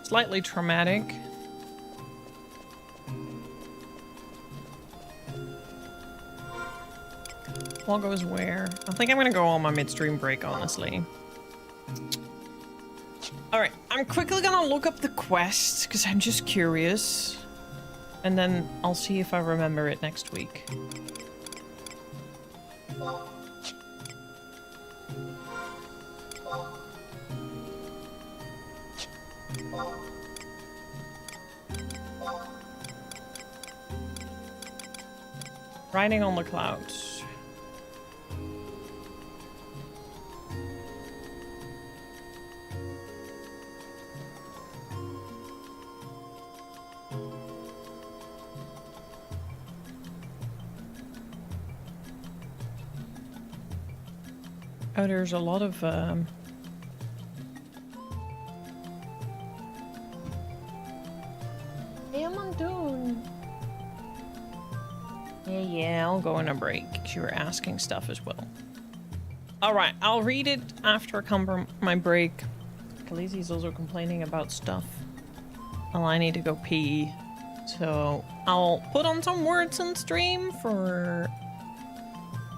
slightly traumatic. What goes where? I think I'm gonna go on my midstream break, honestly. Alright, I'm quickly gonna look up the quest, because I'm just curious. And then I'll see if I remember it next week. Riding on the clouds. Oh, there's a lot of, Hey, I'm on Dune. Yeah, I'll go on a break. You were asking stuff as well. Alright, I'll read it after I come from my break. Khaleesi's also complaining about stuff. Well, I need to go pee. So, I'll put on some words on stream for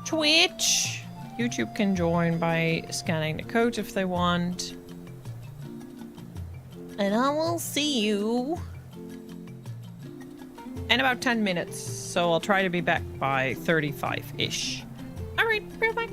Twitch. YouTube can join by scanning the code if they want. And I will see you in about 10 minutes. So I'll try to be back by 35-ish. Alright, bye-bye.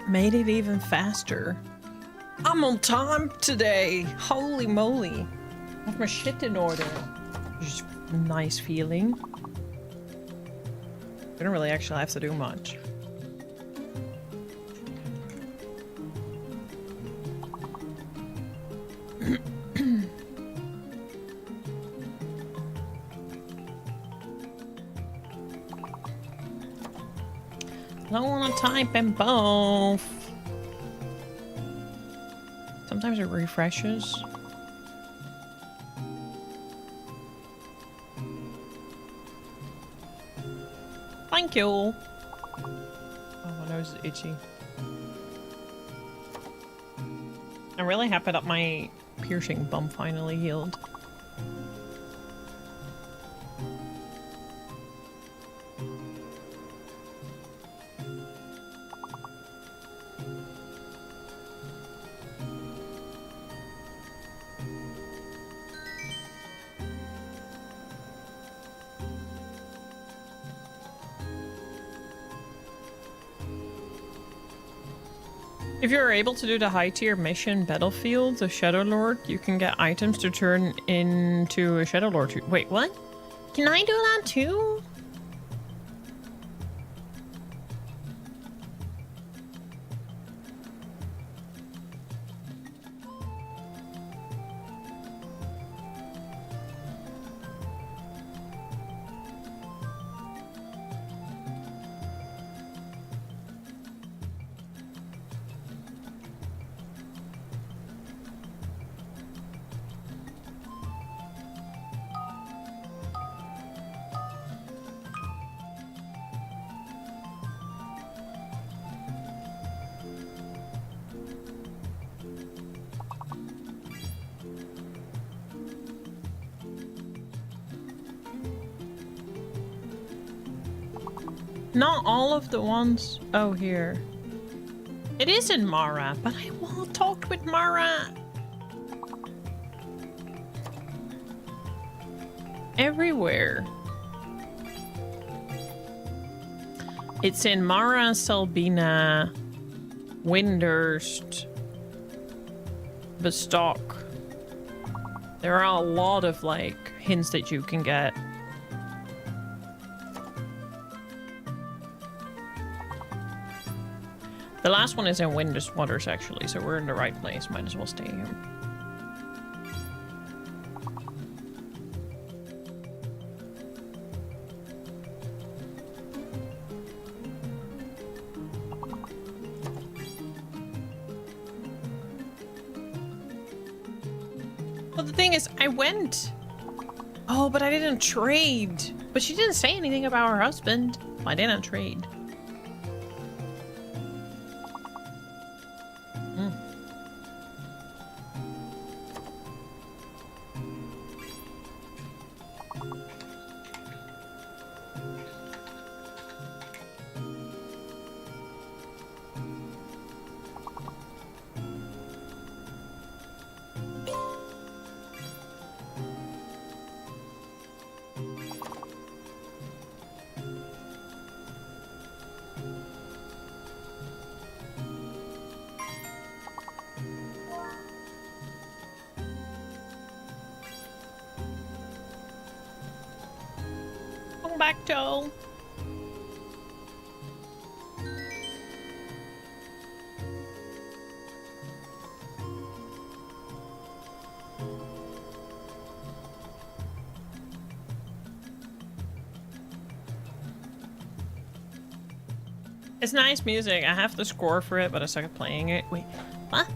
made it even faster. I'm on time today. Holy moly. I have my shit in order. Just a nice feeling. I don't really actually have to do much. I don't want to type in both. Sometimes it refreshes. Thank you. Oh, my nose is itchy. I'm really happy that my piercing bump finally healed. If you're able to do the high tier mission Battlefield, the Shadow Lord, you can get items to turn into a Shadow Lord. Wait, what? Can I do that too? Not all of the ones. Oh, here. It is in Mara, but I want talked with Mara. Everywhere. It's in Mara, Selbina, Windurst, Bestock. There are a lot of like hints that you can get. The last one is in Windurst Waters, actually, so we're in the right place. Might as well stay here. Well, the thing is, I went. Oh, but I didn't trade. But she didn't say anything about her husband. I didn't trade. Back, Joel. It's nice music. I have the score for it, but I suck at playing it. Wait, what?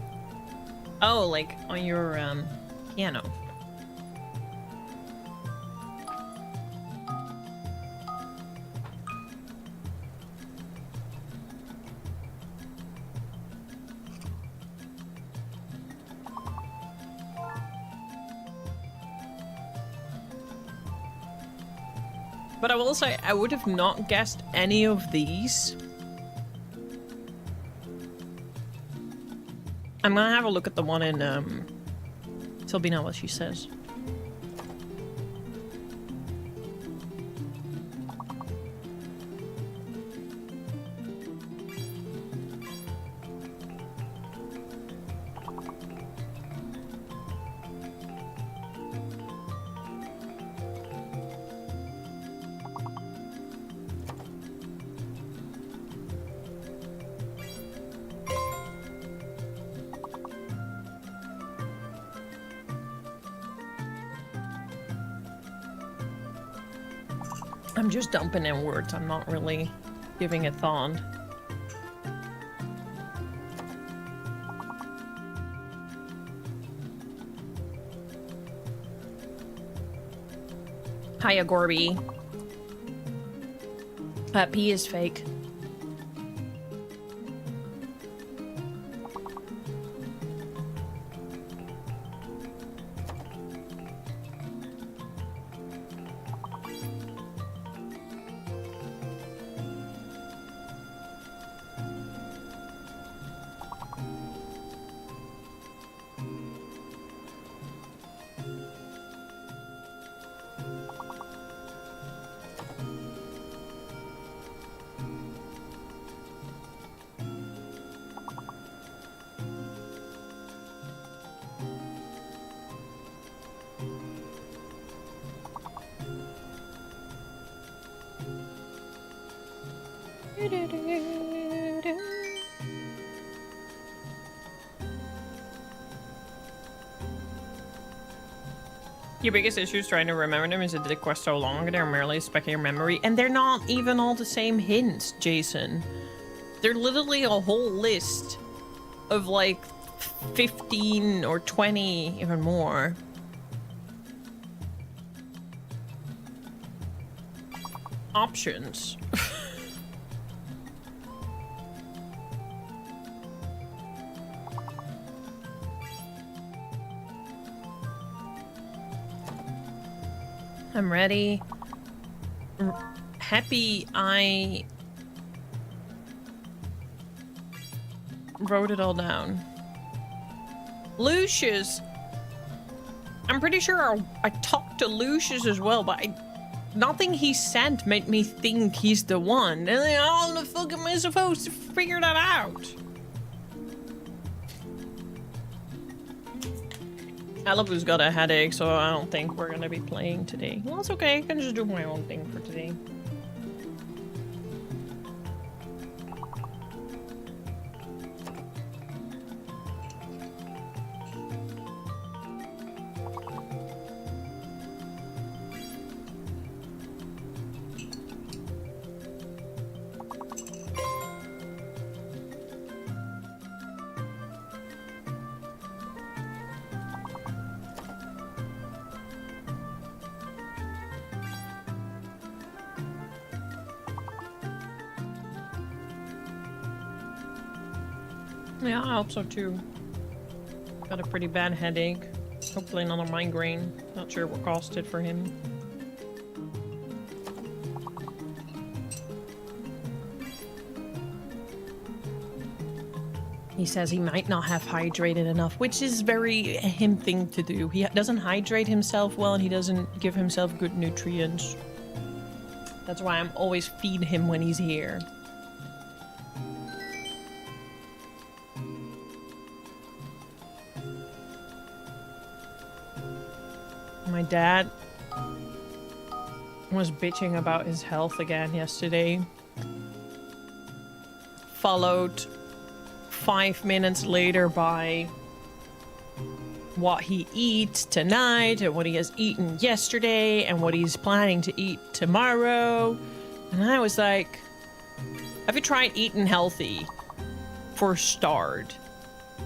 Oh, like on your piano. But I will say, I would have not guessed any of these. I'm gonna have a look at the one in, Selbina, what she says. I'm just dumping in words. I'm not really giving it thought. Hiya, Gorby. P is fake. Your biggest issue is trying to remember them is that the quest so long they're merely specking your memory, and they're not even all the same hints, Jason. They're literally a whole list of like 15 or 20, even more. Options. I'm ready. Happy I wrote it all down. Lucius. I'm pretty sure I talked to Lucius as well, but nothing he said made me think he's the one. And then how the fuck am I supposed to figure that out? Alibu's got a headache, so I don't think we're gonna be playing today. Well, it's okay. I can just do my own thing for today. Yeah, I hope so too. Got a pretty bad headache. Hopefully not a migraine. Not sure what caused it for him. He says he might not have hydrated enough, which is very a him thing to do. He doesn't hydrate himself well and he doesn't give himself good nutrients. That's why I'm always feed him when he's here. My dad was bitching about his health again yesterday. Followed 5 minutes later by what he eats tonight and what he has eaten yesterday and what he's planning to eat tomorrow. And I was like, have you tried eating healthy for a start?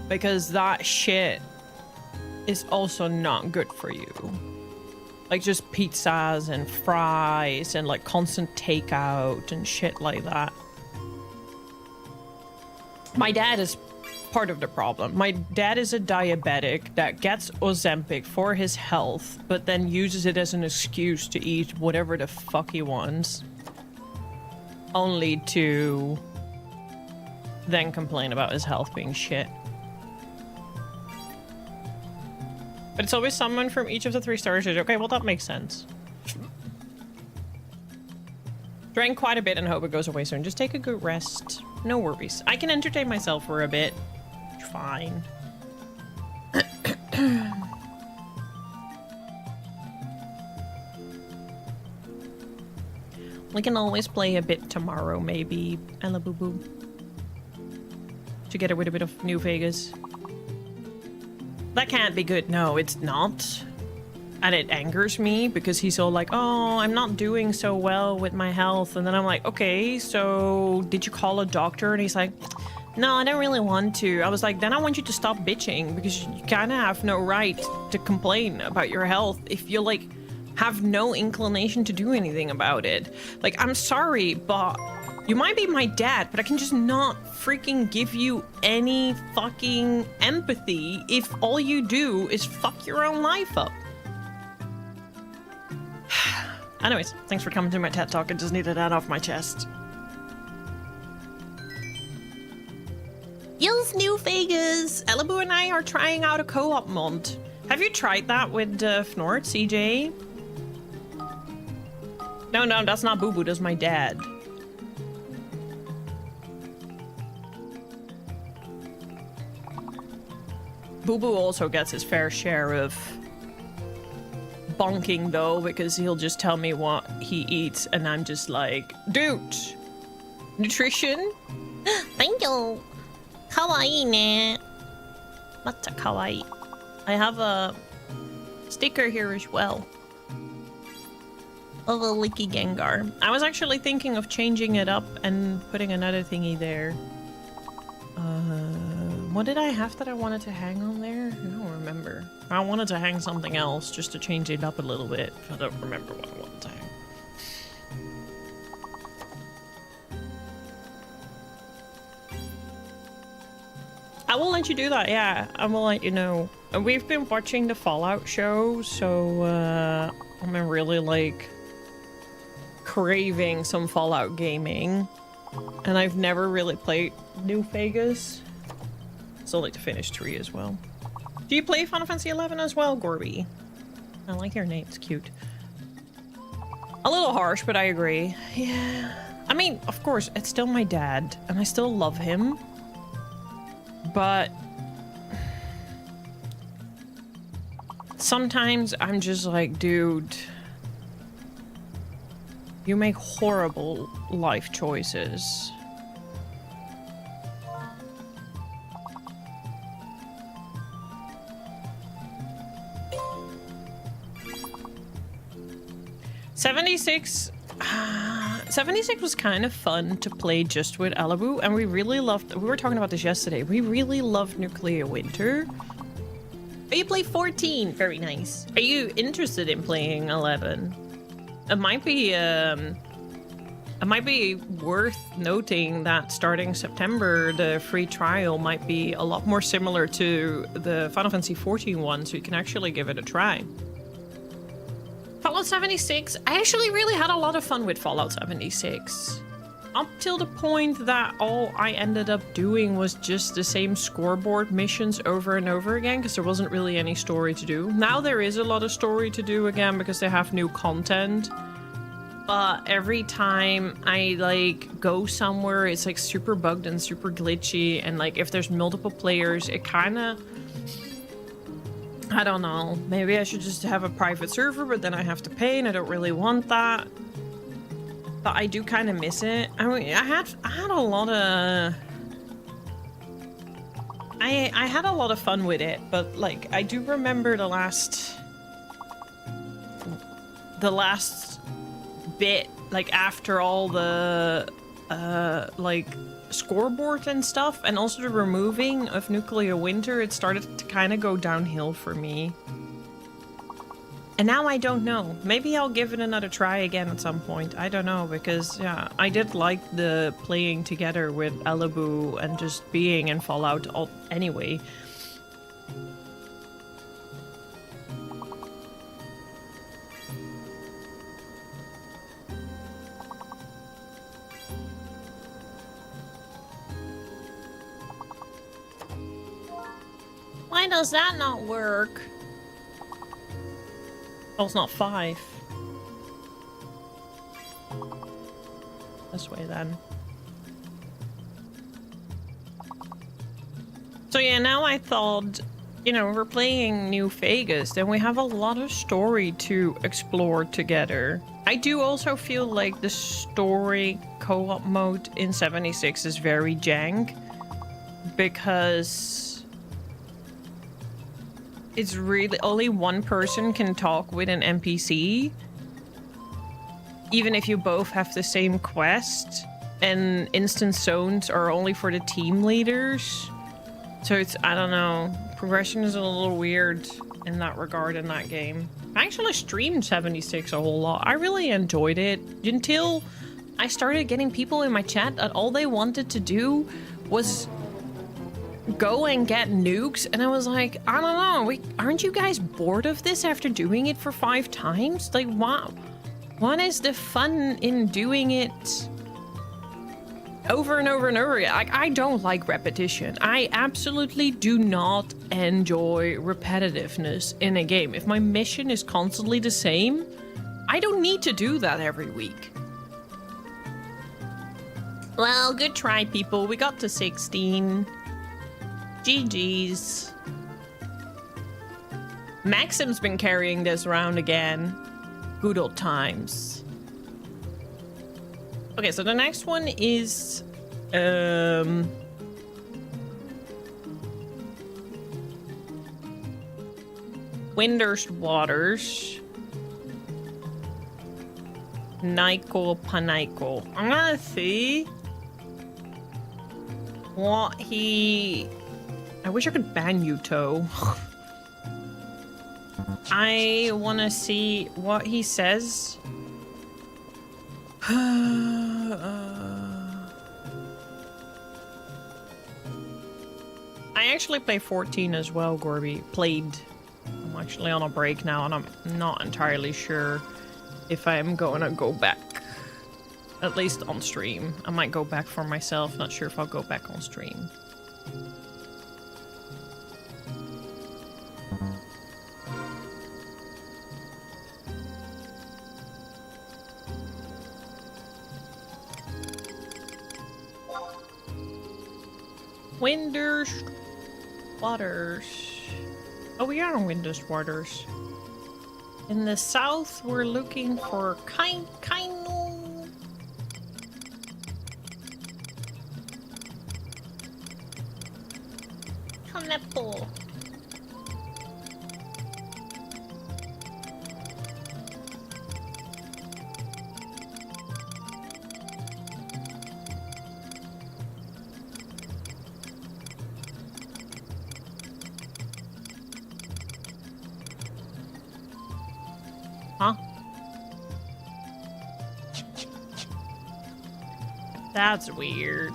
Because that shit is also not good for you. Like just pizzas and fries and like constant takeout and shit like that. My dad is part of the problem. My dad is a diabetic that gets Ozempic for his health, but then uses it as an excuse to eat whatever the fuck he wants. Only to then complain about his health being shit. But it's always someone from each of the 3 stages. Okay, well that makes sense. Drank quite a bit and hope it goes away soon. Just take a good rest. No worries. I can entertain myself for a bit. Fine. We can always play a bit tomorrow, maybe. Ella boo boo. Together with a bit of New Vegas. That can't be good. No, it's not. And it angers me because he's all like, oh, I'm not doing so well with my health. And then I'm like, okay, so did you call a doctor? And he's like, no, I don't really want to. I was like, then I want you to stop bitching because you kind of have no right to complain about your health if you like have no inclination to do anything about it. Like, I'm sorry, but you might be my dad, but I can just not freaking give you any fucking empathy if all you do is fuck your own life up. Anyways, thanks for coming to my TED Talk. I just needed that off my chest. Yes, New Vegas. Elibu and I are trying out a co-op mod. Have you tried that with Fnort, CJ? No, that's not Boo Boo. That's my dad. Boo Boo also gets his fair share of bonking though, because he'll just tell me what he eats and I'm just like, dude, nutrition? Thank you. Kawaii ne. What's a kawaii? I have a sticker here as well of a Licky Gengar. I was actually thinking of changing it up and putting another thingy there. What did I have that I wanted to hang on there? I don't remember. I wanted to hang something else just to change it up a little bit. I don't remember what I wanted to hang. I will let you do that, yeah. I will let you know. We've been watching the Fallout show, so I'm really like craving some Fallout gaming. And I've never really played New Vegas. So I'd like to finish 3 as well. Do you play Final Fantasy XI as well, Gorby? I like your name, it's cute. A little harsh, but I agree. Yeah. I mean, of course, it's still my dad, and I still love him. But sometimes I'm just like, dude, you make horrible life choices. '76 was kind of fun to play just with Elibu, and we really loved, we were talking about this yesterday, we really loved Nuclear Winter. Oh, you play 14, very nice. Are you interested in playing 11? It might be worth noting that starting September, the free trial might be a lot more similar to the Final Fantasy XIV one, so you can actually give it a try. Fallout 76, I actually really had a lot of fun with Fallout 76. Up till the point that all I ended up doing was just the same scoreboard missions over and over again, because there wasn't really any story to do. Now there is a lot of story to do again, because they have new content. But every time I like go somewhere, it's like super bugged and super glitchy, and like if there's multiple players, it kind of, I don't know, maybe I should just have a private server, but then I have to pay and I don't really want that. But I do kind of miss it. I mean, I had a lot of I had a lot of fun with it, but like I do remember the last bit, like after all the like scoreboard and stuff, and also the removing of Nuclear Winter, it started to kind of go downhill for me. And now I don't know. Maybe I'll give it another try again at some point. I don't know, because yeah, I did like the playing together with Elibu and just being in Fallout anyway. Why does that not work? Oh, it's not 5. This way then. So yeah, now I thought, you know, we're playing New Vegas, then we have a lot of story to explore together. I do also feel like the story co-op mode in 76 is very jank, because it's really only one person can talk with an NPC. Even if you both have the same quest, and instance zones are only for the team leaders. So it's, I don't know, progression is a little weird in that regard in that game. I actually streamed 76 a whole lot. I really enjoyed it until I started getting people in my chat that all they wanted to do was go and get nukes, and I was like, I don't know, aren't you guys bored of this after doing it for 5 times? Like, what is the fun in doing it over and over and over again? Like, I don't like repetition. I absolutely do not enjoy repetitiveness in a game. If my mission is constantly the same, I don't need to do that every week. Well, good try, people. We got to 16. GG's. Maxim's been carrying this round again. Good old times. Okay, so the next one is Winder's Waters. Nyko Panaiko. I'm gonna see what he... I wish I could ban you, Toe. I want to see what he says. I actually play 14 as well, Gorby. Played. I'm actually on a break now, and I'm not entirely sure if I'm going to go back. At least on stream. I might go back for myself. Not sure if I'll go back on stream. Winder's Waters. Oh, we are on Winder's Waters. In the south, we're looking for Kaino. Kanepo. Huh? That's weird.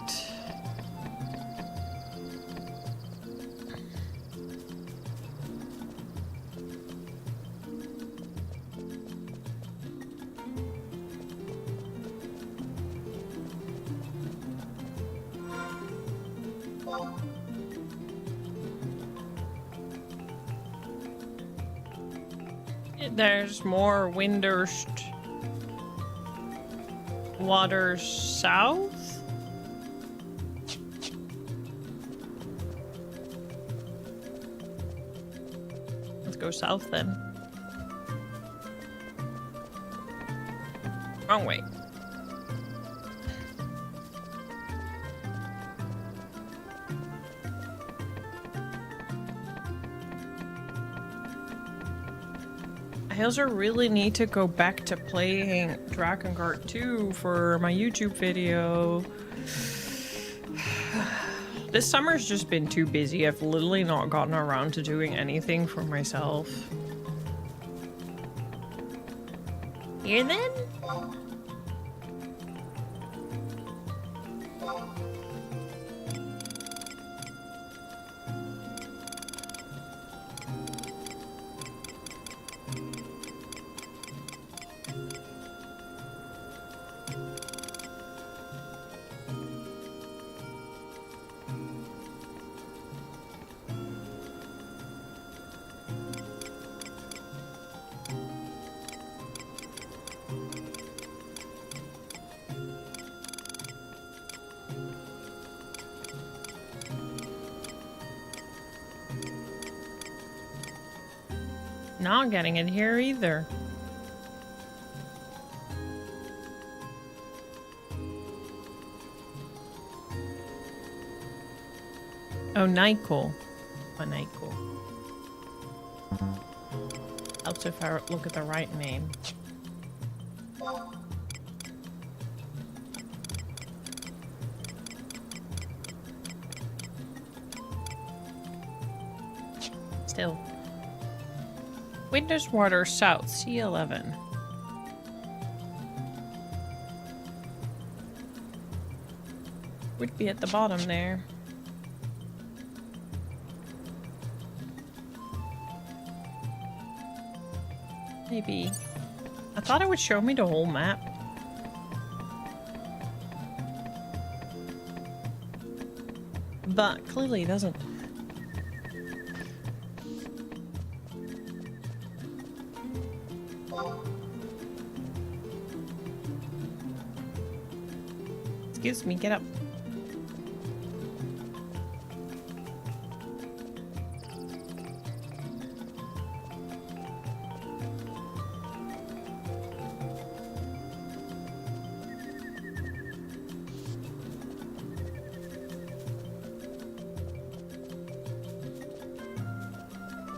There's more Winder's Waters south? Let's go south then. Wrong way. I also really need to go back to playing Drakengard 2 for my YouTube video. This summer's just been too busy. I've literally not gotten around to doing anything for myself. Here then? Not getting it here either. Oh, Nyko. Oh, Nyko. Helps if I look at the right name. Still. Witness Water South, C11. Would be at the bottom there. Maybe. I thought it would show me the whole map. But clearly it doesn't. Excuse me, get up.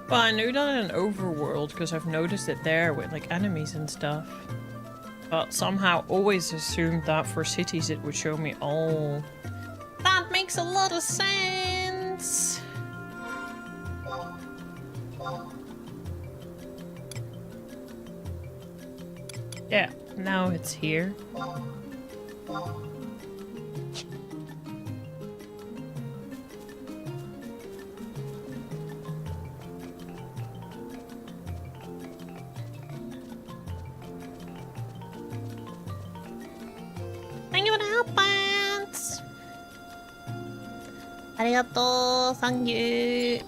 Well, I knew that in Overworld because I've noticed it there with like enemies and stuff. But somehow always assumed that for cities it would show me all. That makes a lot of sense. Yeah, now it's here. Thank you for the help, pants. Arigato, thank you.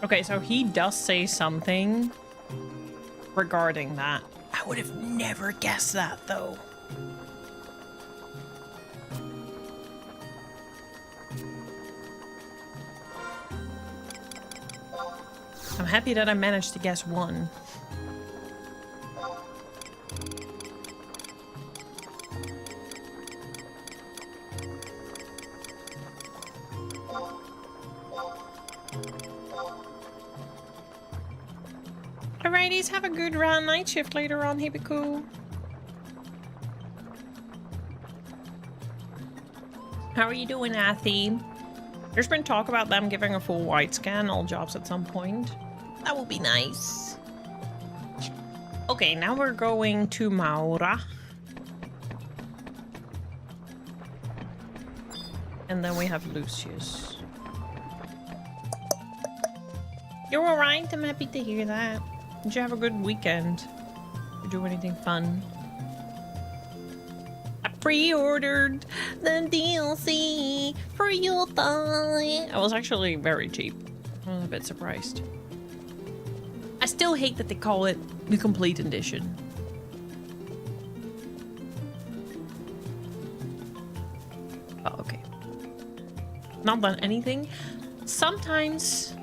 Okay, so he does say something regarding that. I would have never guessed that, though. I'm happy that I managed to guess one. Alrighties, have a good round night shift later on, he'd be cool. How are you doing, Athene? There's been talk about them giving a full white scan all jobs at some point. That would be nice. Okay, now we're going to Maura. And then we have Lucius. You're alright? I'm happy to hear that. Did you have a good weekend? Did you do anything fun? I pre-ordered the DLC for your thigh. I was actually very cheap. I was a bit surprised. I still hate that they call it the complete edition. Oh, okay. Not done anything. Sometimes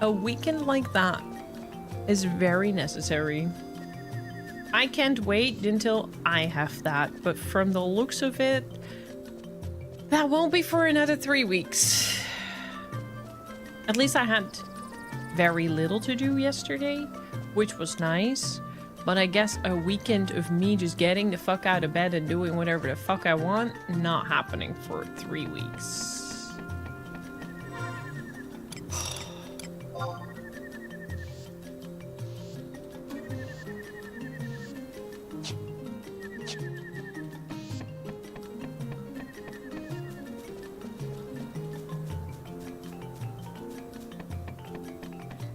a weekend like that is very necessary. I can't wait until I have that, but from the looks of it, that won't be for another 3 weeks. At least I had very little to do yesterday, which was nice, but I guess a weekend of me just getting the fuck out of bed and doing whatever the fuck I want, not happening for 3 weeks.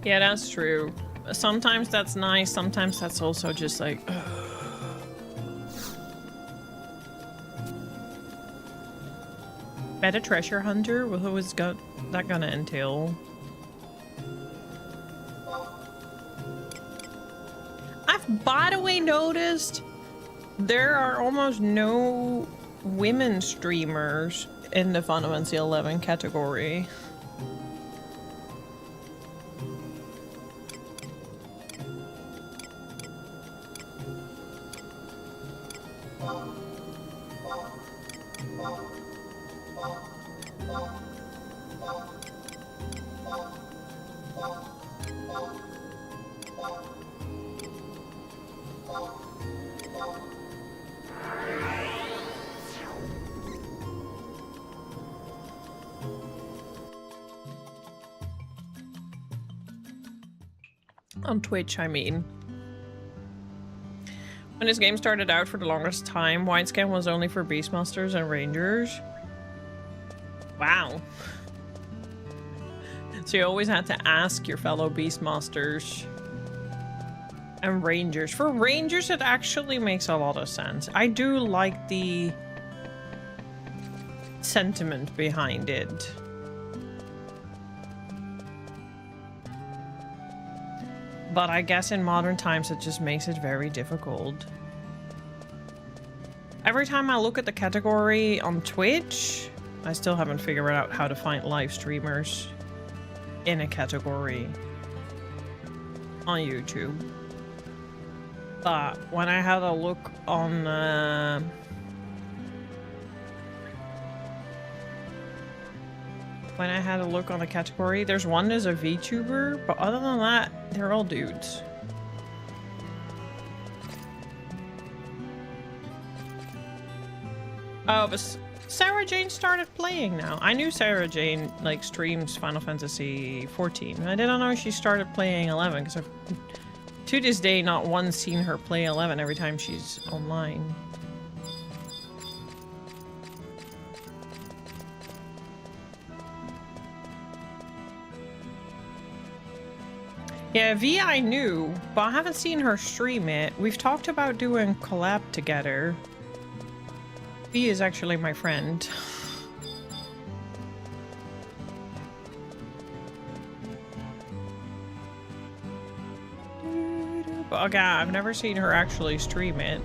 Yeah, that's true. Sometimes that's nice, sometimes that's also just like... Better treasure hunter? What was that gonna entail? I've, by the way, noticed there are almost no women streamers in the FFXIV category. On Twitch, I mean. When this game started out, for the longest time, widescan was only for Beastmasters and Rangers. Wow. So you always had to ask your fellow Beastmasters and Rangers. For Rangers, it actually makes a lot of sense. I do like the sentiment behind it. But I guess in modern times, it just makes it very difficult. Every time I look at the category on Twitch, I still haven't figured out how to find live streamers in a category on YouTube. But when I had a look on when I had a look on the category, there's one as a VTuber, but other than that, they're all dudes. Oh, but Sarah Jane started playing now. I knew Sarah Jane like streams Final Fantasy 14. I didn't know she started playing 11 because I've to this day not once seen her play 11 every time she's online. Yeah, V I knew, but I haven't seen her stream it. We've talked about doing collab together. V is actually my friend. But again, I've never seen her actually stream it.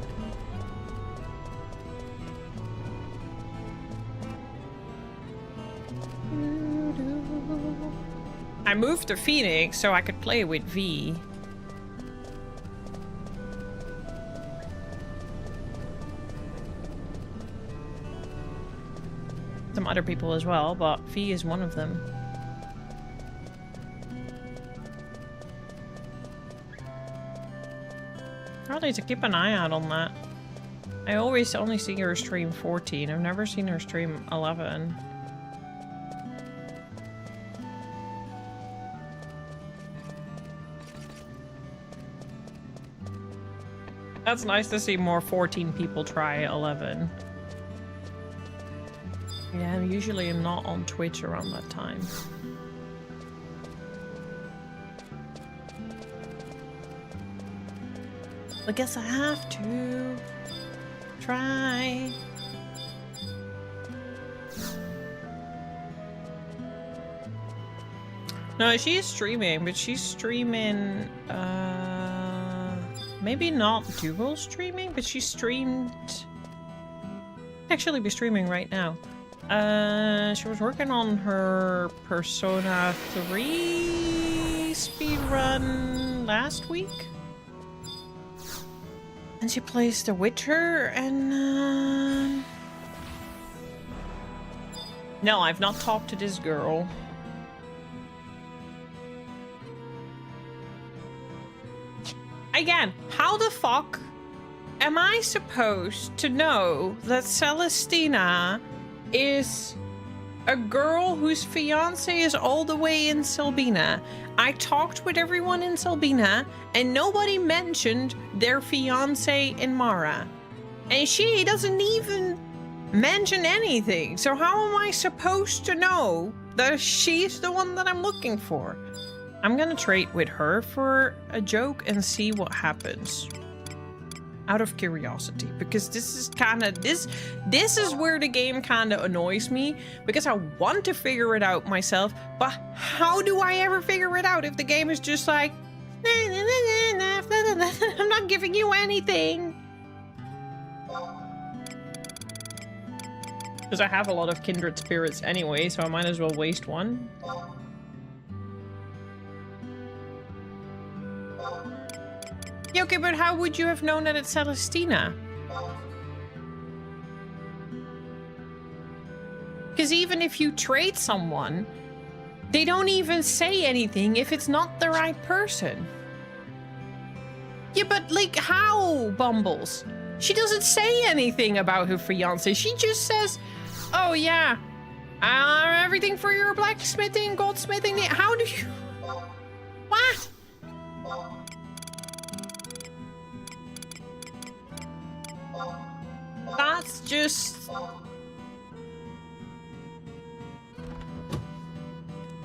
I moved to Phoenix so I could play with V. Some other people as well, but V is one of them. I'll need to keep an eye out on that. I always only see her stream 14. I've never seen her stream 11. That's nice to see more 14 people try 11. Yeah, usually I'm not on Twitch around that time. I guess I have to try. No, she's streaming, but she's streaming, maybe not dual streaming, but she streamed... Actually be streaming right now. She was working on her Persona 3 speedrun last week. And she plays The Witcher and... No, I've not talked to this girl. Again, how the fuck am I supposed to know that Celestina is a girl whose fiance is all the way in Selbina? I talked with everyone in Selbina and nobody mentioned their fiance in Mara. And she doesn't even mention anything. So how am I supposed to know that she's the one that I'm looking for? I'm gonna trade with her for a joke and see what happens. Out of curiosity, because this is kind of this is where the game kind of annoys me, because I want to figure it out myself, but how do I ever figure it out if the game is just like I'm not giving you anything? Because I have a lot of kindred spirits anyway, so I might as well waste one. Yeah, okay, but how would you have known that it's Celestina? Because even if you trade someone, they don't even say anything if it's not the right person. Yeah, but like how, Bumbles? She doesn't say anything about her fiance. She just says, oh yeah, everything for your blacksmithing, goldsmithing. How do you... What? That's just...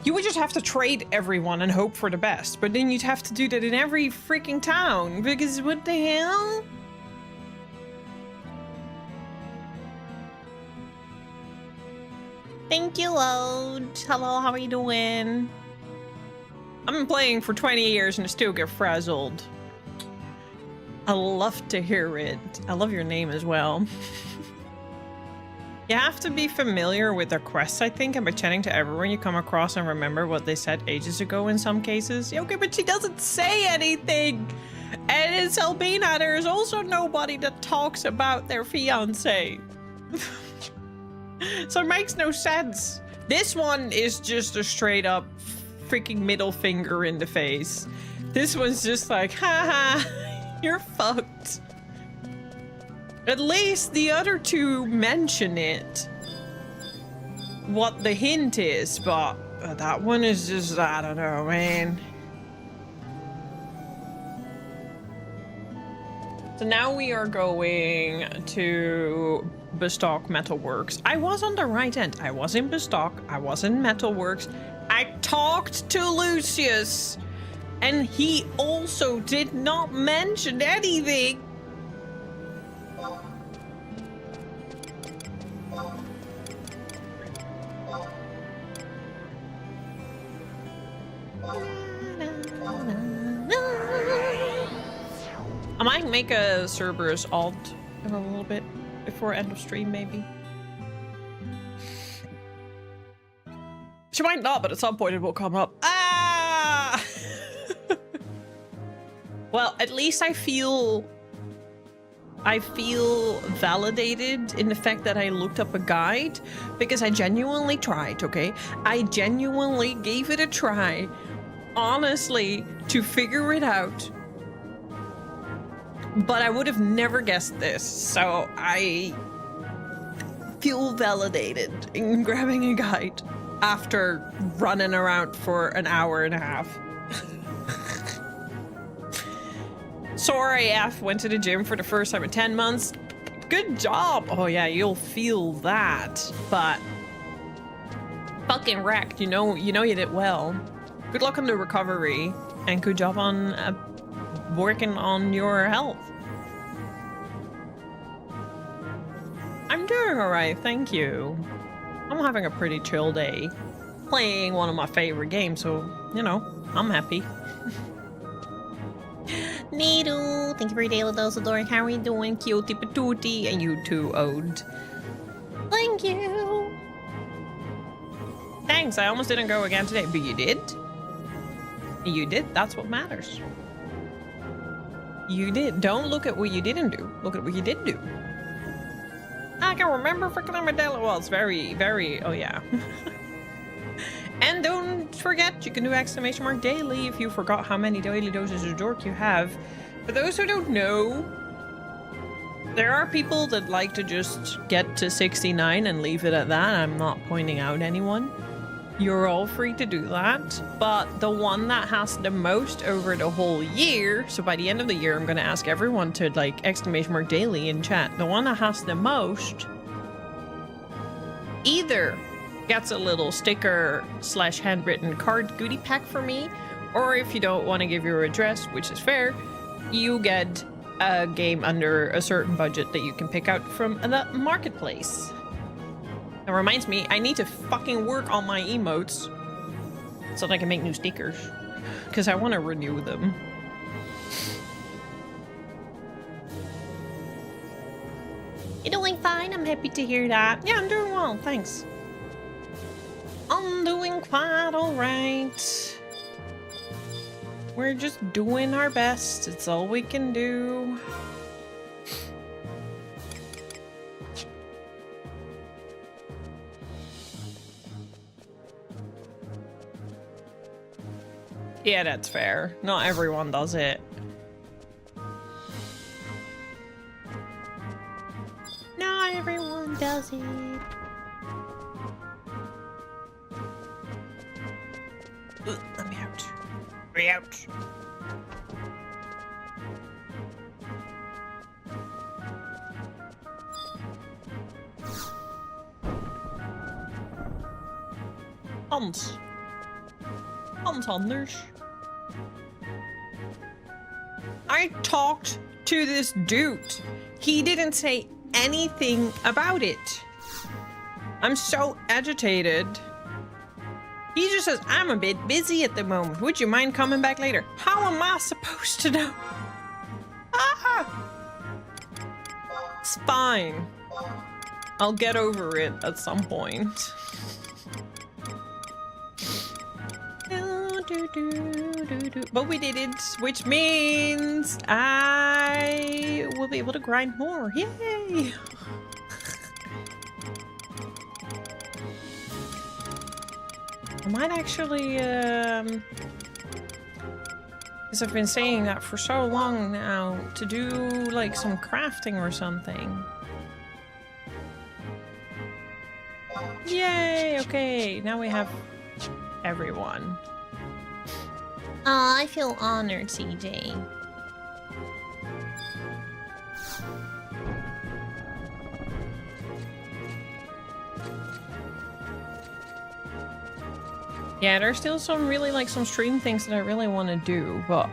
You would just have to trade everyone and hope for the best, but then you'd have to do that in every freaking town, because what the hell? Thank you, Load. Hello, how are you doing? I've been playing for 20 years and I still get frazzled. I love to hear it. I love your name as well. You have to be familiar with their quests, I think, and by chatting to everyone you come across and remember what they said ages ago in some cases. Yeah, okay, but she doesn't say anything! And in Selbina, there is also nobody that talks about their fiancé. So it makes no sense. This one is just a straight up freaking middle finger in the face. This one's just like, haha, you're fucked. At least the other two mention it. What the hint is, but that one is just, I don't know, man. So now we are going to Bestock Metalworks. I was on the right end. I was in Bestock. I was in Metalworks. I talked to Lucius, and he also did not mention anything. I might make a Cerberus alt in a little bit before end of stream, maybe. She might not, but at some point it will come up. Ah! Well, at least I feel validated in the fact that I looked up a guide, because I genuinely tried, okay? I genuinely gave it a try, honestly, to figure it out. But I would have never guessed this, so I feel validated in grabbing a guide after running around for an hour and a half. Sorry, F went to the gym for the first time in 10 months. Good job. Oh yeah, you'll feel that, but fucking wrecked. You know you did well. Good luck on the recovery, and good job on working on your health. I'm doing alright, thank you. I'm having a pretty chill day. Playing one of my favorite games, so, you know, I'm happy. Needle, thank you for your daily dose of Dory. How are you doing? Cutie patootie, and you too, Ode. Thank you. Thanks, I almost didn't go again today, but you did. You did, that's what matters. You did. Don't look at what you didn't do. Look at what you did do. I can remember freaking Armadillo. Well, it's very, very, oh yeah. And don't forget, you can do exclamation mark daily if you forgot how many daily doses of dork you have. For those who don't know, there are people that like to just get to 69 and leave it at that. I'm not pointing out anyone. You're all free to do that, but the one that has the most over the whole year, so by the end of the year, I'm going to ask everyone to like exclamation mark daily in chat. The one that has the most either gets a little sticker / handwritten card goodie pack for me, or if you don't want to give your address, which is fair, you get a game under a certain budget that you can pick out from the marketplace. That reminds me, I need to fucking work on my emotes so that I can make new stickers, because I want to renew them. You're doing fine, I'm happy to hear that. Yeah, I'm doing well, thanks. I'm doing quite alright. We're just doing our best, it's all we can do. Yeah, that's fair. Not everyone does it. Not everyone does it. Let me out. Let me out. Hans. Anders. I talked to this dude. He didn't say anything about it. I'm so agitated. He just says, I'm a bit busy at the moment. Would you mind coming back later? How am I supposed to know? Ah! It's fine. I'll get over it at some point. But we did it, which means I will be able to grind more. Yay! I might actually, because I've been saying that for so long now, to do like some crafting or something. Yay! Okay, now we have everyone. I feel honored, CJ. Yeah, there's still some really some stream things that I really want to do, but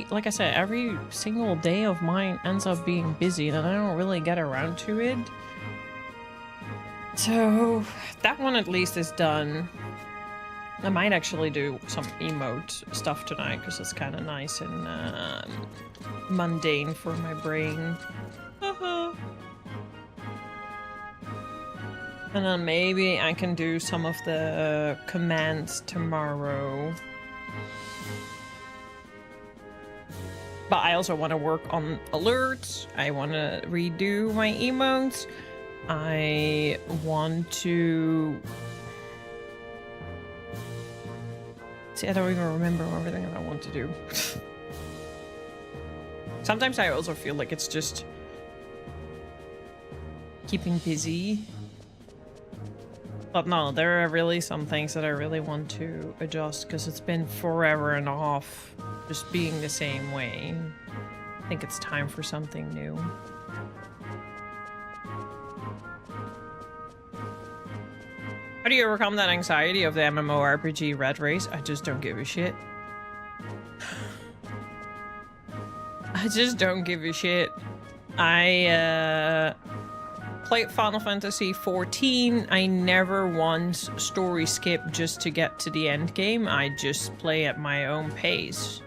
like I said, every single day of mine ends up being busy and I don't really get around to it. So that one at least is done. I might actually do some emote stuff tonight because it's kind of nice and mundane for my brain. And then maybe I can do some of the commands tomorrow. But I also want to work on alerts. I want to redo my emotes. I want to... See, I don't even remember everything that I want to do. Sometimes I also feel like it's just keeping busy. But no, there are really some things that I really want to adjust because it's been forever and off just being the same way. I think it's time for something new. How do you overcome that anxiety of the MMORPG rat race? I just don't give a shit. I just don't give a shit. I played Final Fantasy XIV. I never once story skip just to get to the end game. I just play at my own pace.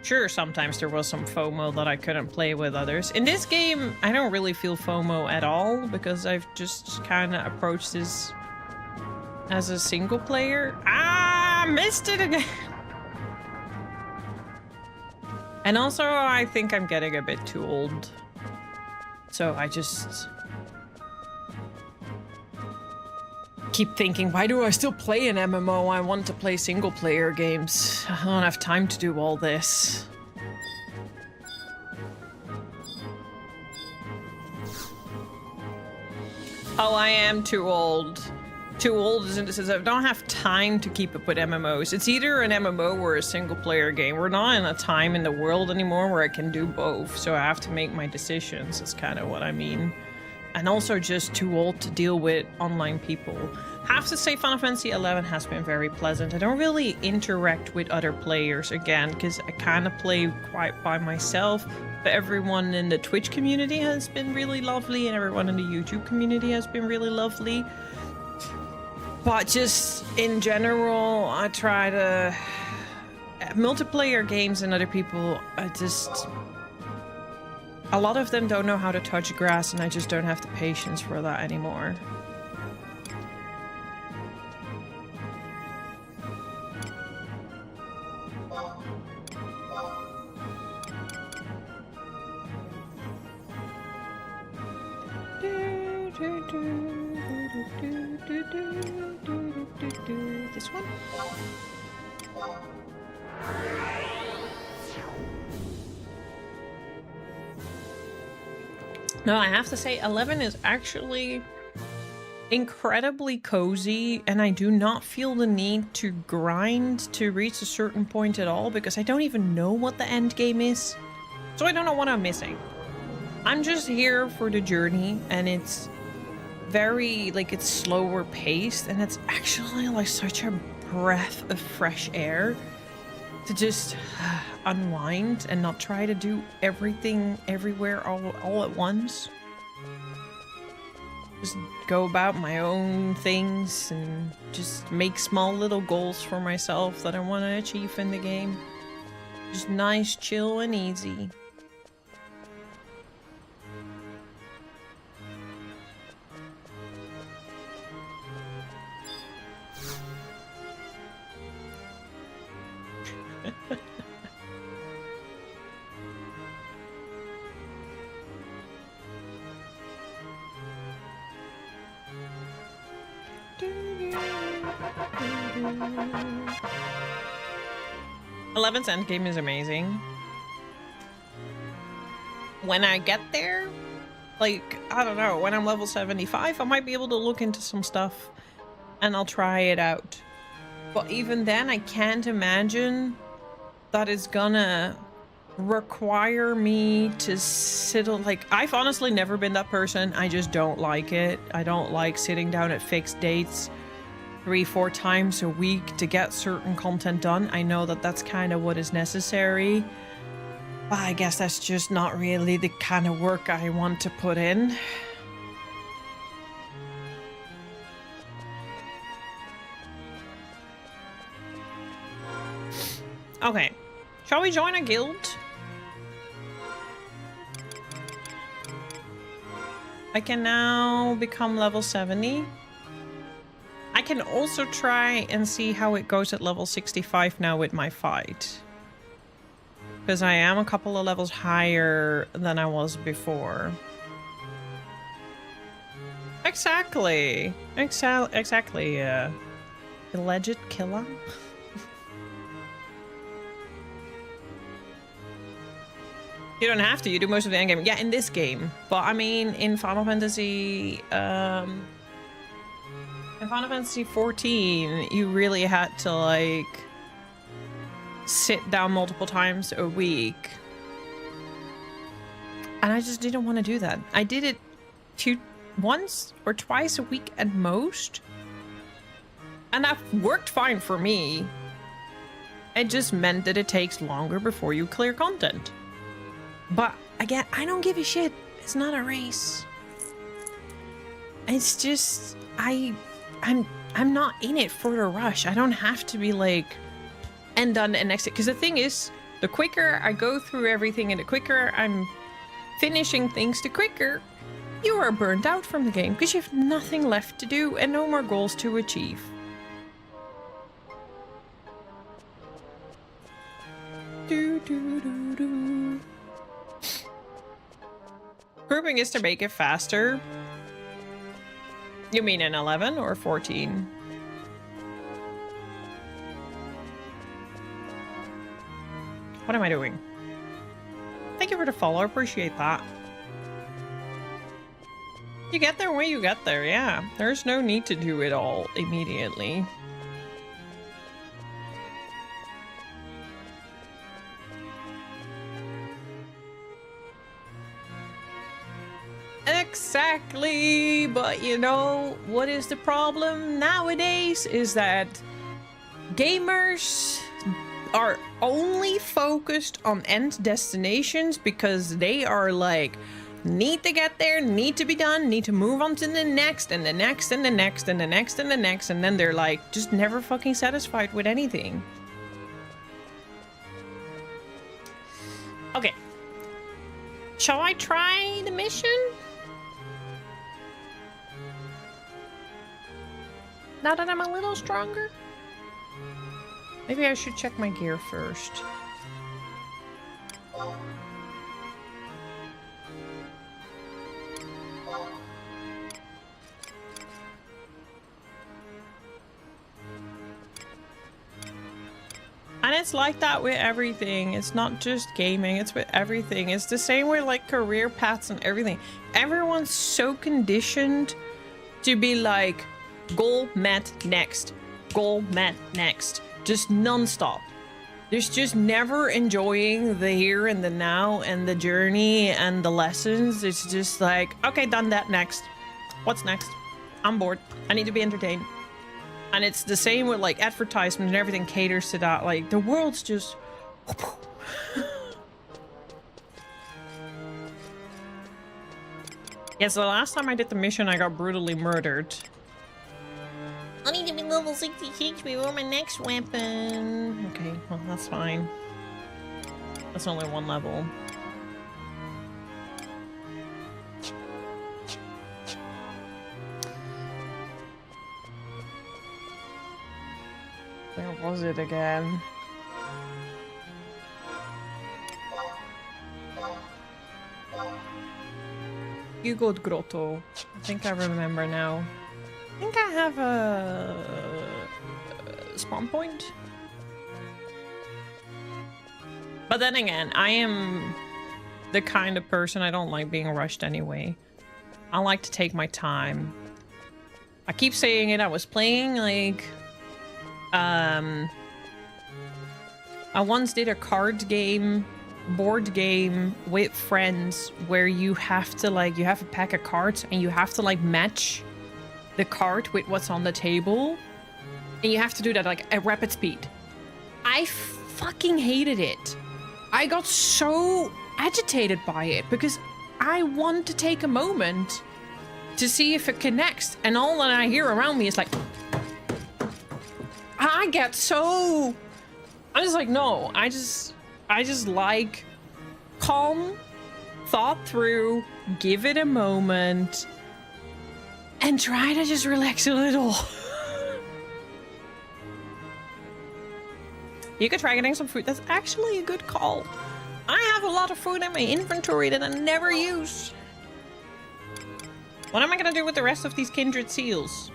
Sure, sometimes there was some FOMO that I couldn't play with others. In this game, I don't really feel FOMO at all because I've just kind of approached this as a single player. Ah, missed it again. And also, I think I'm getting a bit too old. So I just keep thinking, why do I still play an MMO? I want to play single player games. I don't have time to do all this. Oh, I am too old. Too old is in the sense I don't have time to keep up with MMOs. It's either an MMO or a single player game. We're not in a time in the world anymore where I can do both, so I have to make my decisions. That's kind of what I mean. And also just too old to deal with online people. Have to say Final Fantasy XI has been very pleasant. I don't really interact with other players again, because I kind of play quite by myself. But everyone in the Twitch community has been really lovely, and everyone in the YouTube community has been really lovely. But just in general, I try to... multiplayer games and other people, I just... a lot of them don't know how to touch grass, and I just don't have the patience for that anymore. This one? No, I have to say 11 is actually incredibly cozy, and I do not feel the need to grind to reach a certain point at all because I don't even know what the end game is. So I don't know what I'm missing. I'm just here for the journey, and it's very, like, it's slower paced, and it's actually like such a breath of fresh air to just unwind and not try to do everything everywhere all at once. Just go about my own things and just make small little goals for myself that I want to achieve in the game. Just nice, chill, and easy. Eleven's endgame is amazing. When I get there, like, I don't know, when I'm level 75, I might be able to look into some stuff and I'll try it out. But even then, I can't imagine that it's gonna require me to sit on, like, I've honestly never been that person. I just don't like it. I don't like sitting down at fixed dates 3-4 times a week to get certain content done. I know that that's kind of what is necessary, but I guess that's just not really the kind of work I want to put in. Okay, shall we join a guild? I can now become level 70. I can also try and see how it goes at level 65 now with my fight. Because I am a couple of levels higher than I was before. Exactly. Exactly. Alleged killer. You don't have to. You do most of the endgame. Yeah, in this game. But I mean, in Final Fantasy... in Final Fantasy XIV, you really had to, like, sit down multiple times a week. And I just didn't want to do that. I did it once or twice a week at most. And that worked fine for me. It just meant that it takes longer before you clear content. But, again, I don't give a shit. It's not a race. It's just... I'm not in it for the rush. I don't have to be like and done and next. Because the thing is, the quicker I go through everything and the quicker I'm finishing things, the quicker you are burnt out from the game because you have nothing left to do and no more goals to achieve. Grouping is to make it faster. You mean in 11 or 14? What am I doing? Thank you for the follow. I appreciate that. You get there when you get there, yeah. There's no need to do it all immediately. Exactly, but you know, what is the problem nowadays is that gamers are only focused on end destinations because they are like, need to get there, need to be done, need to move on to the next and the next and the next and the next and the next, and then they're like just never fucking satisfied with anything. Okay. Shall I try the mission? Now that I'm a little stronger? Maybe I should check my gear first. And it's like that with everything. It's not just gaming, it's with everything. It's the same with like career paths and everything. Everyone's so conditioned to be like, goal met next, goal met next, just non-stop. There's just never enjoying the here and the now and the journey and the lessons. It's just like, okay, done that, next. What's next? I'm bored. I need to be entertained. And it's the same with like advertisement and everything caters to that. Like the world's just... Yeah, so the last time I did the mission, I got brutally murdered. I need to be level 66 before my next weapon. Okay, well, that's fine. That's only one level. Where was it again? Hugo Grotto. I think I remember now. I think I have a spawn point. But then again, I am the kind of person, I don't like being rushed anyway. I like to take my time. I keep saying it, I was playing like... I once did a card game, board game with friends where you have to like, you have a pack of cards and you have to like match the card with what's on the table. And you have to do that like at rapid speed. I fucking hated it. I got so agitated by it because I want to take a moment to see if it connects. And all that I hear around me is like... I get so... I'm just like, no, I just like calm, thought through, give it a moment, and try to just relax a little. You could try getting some food. That's actually a good call. I have a lot of food in my inventory that I never use. What am I gonna do with the rest of these kindred seals?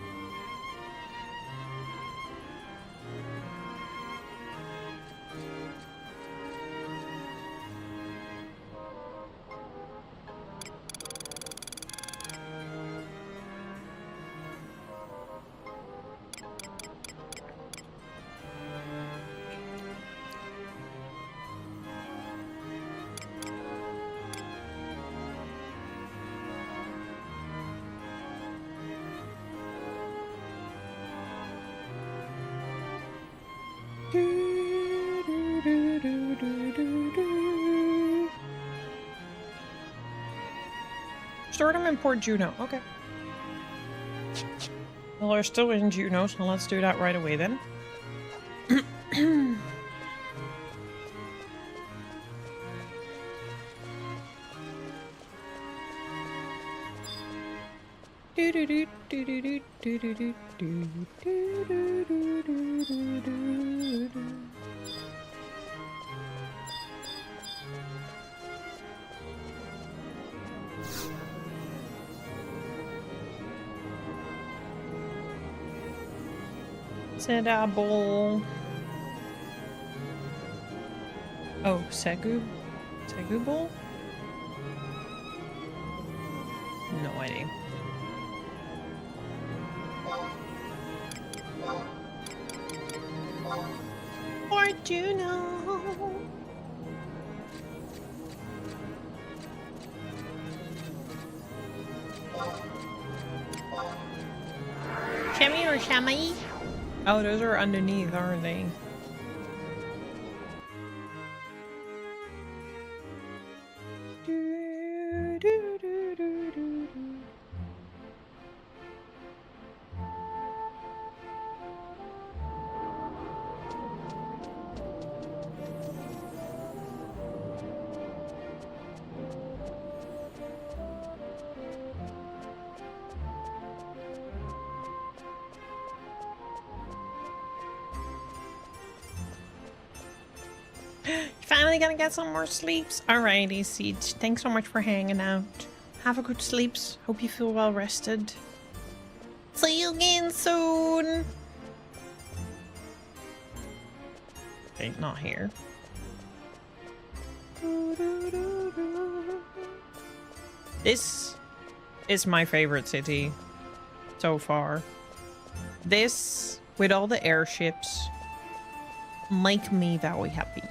Stored them in Port Juno. Okay. Well, they're still in Juno, so let's do that right away then. Sedable. Oh, Segu Bowl? No idea. Or Juno. Shami or Shamai? Oh, those are underneath, aren't they? Finally gonna get some more sleeps. Alrighty, Siege. Thanks so much for hanging out. Have a good sleeps. Hope you feel well rested. See you again soon. Okay, not here. This is my favorite city so far. This, with all the airships, make me very happy.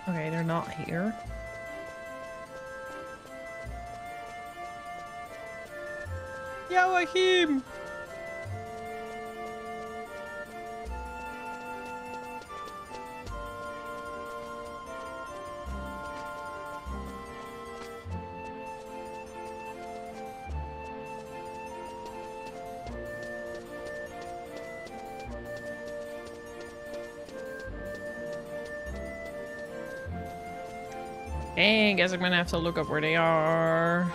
Okay, they're not here. Yawahim! Dang, guess I'm gonna have to look up where they are.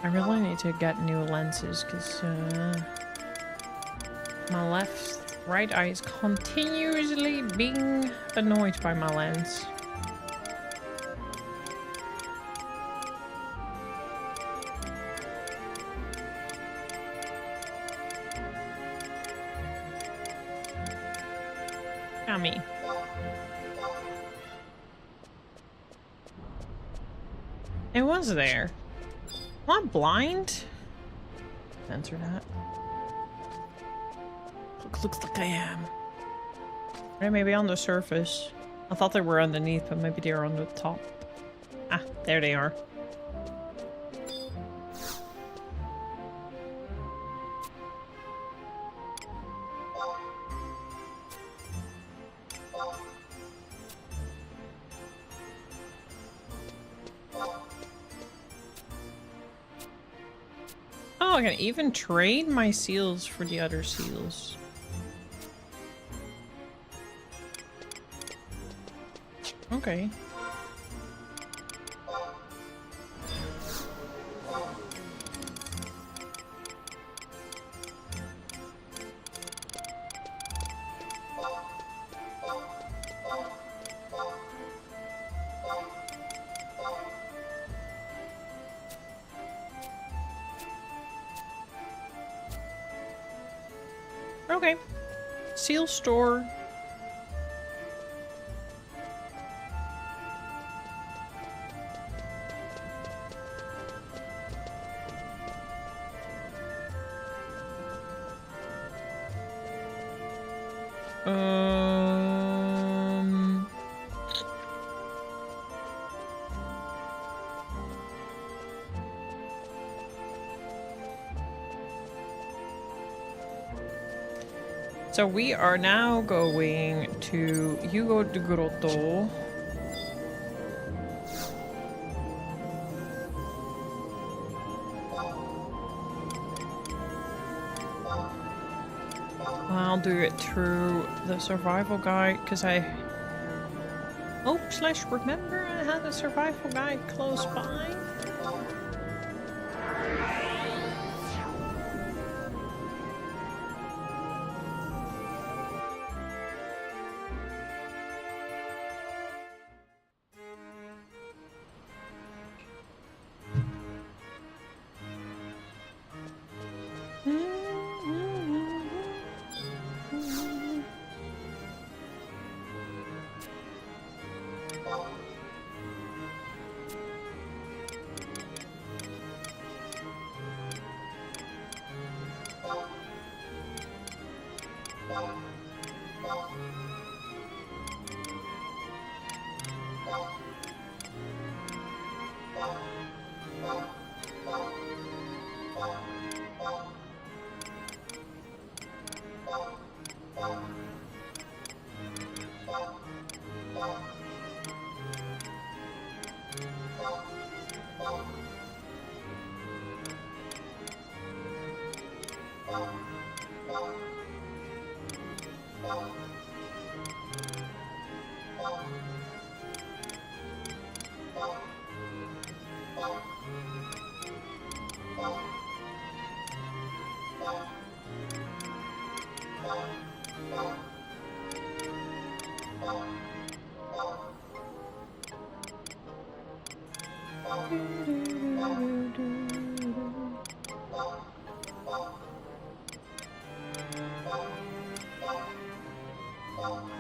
I really need to get new lenses because my right eye is continuously being annoyed by my lens. Me. It was there. Am I blind? Answer that. Looks like I am. Or maybe on the surface. I thought they were underneath, but maybe they are on the top. Ah, there they are. I can even trade my seals for the other seals. Okay. Okay. Seal store. So we are now going to Hugo de Grotto. I'll do it through the survival guide because I remember I had a survival guide close by.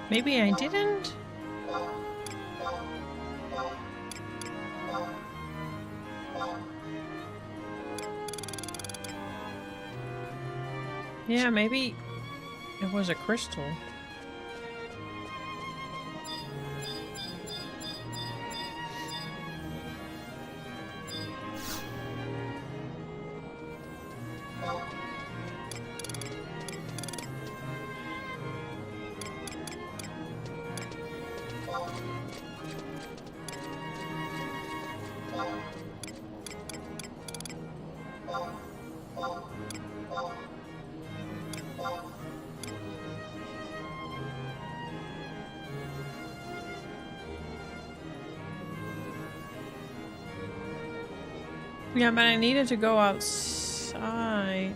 Maybe I didn't? Yeah, maybe it was a crystal. Yeah, but I needed to go outside.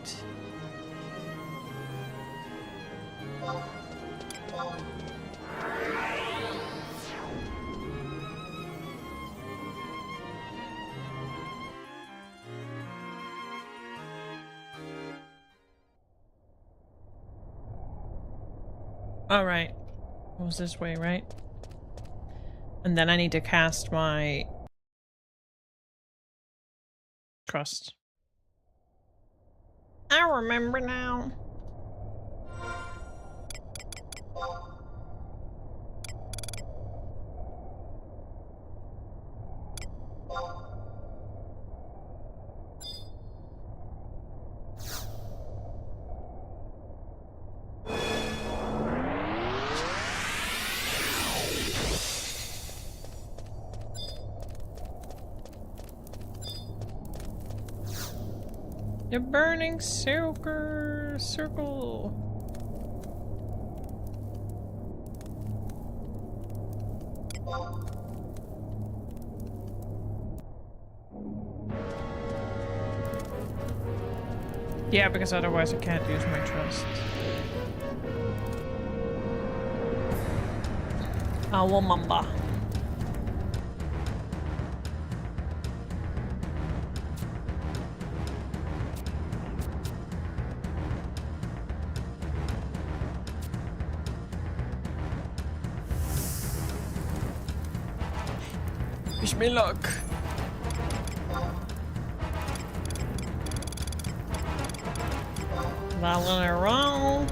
All right. It was this way, right? And then I need to cast my trust. I remember now. The burning circle. Yeah, because otherwise I can't use my trust. Awamamba. Wish me luck. Rolling around.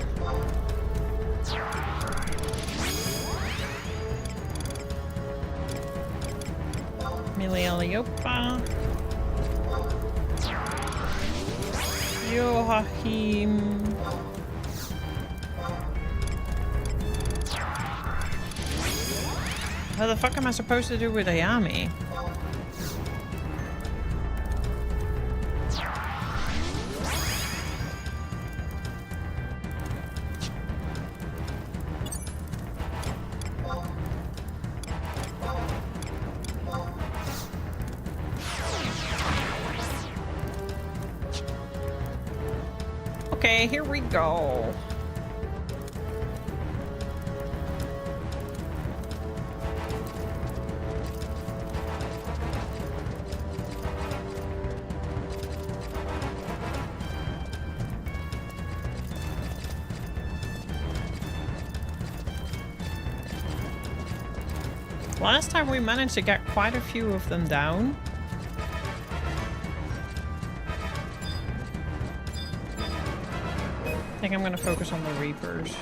Miliopa. Yohahim. How the fuck am I supposed to do with Ayami? Okay, here we go. Last time we managed to get quite a few of them down. I think I'm gonna focus on the Reapers.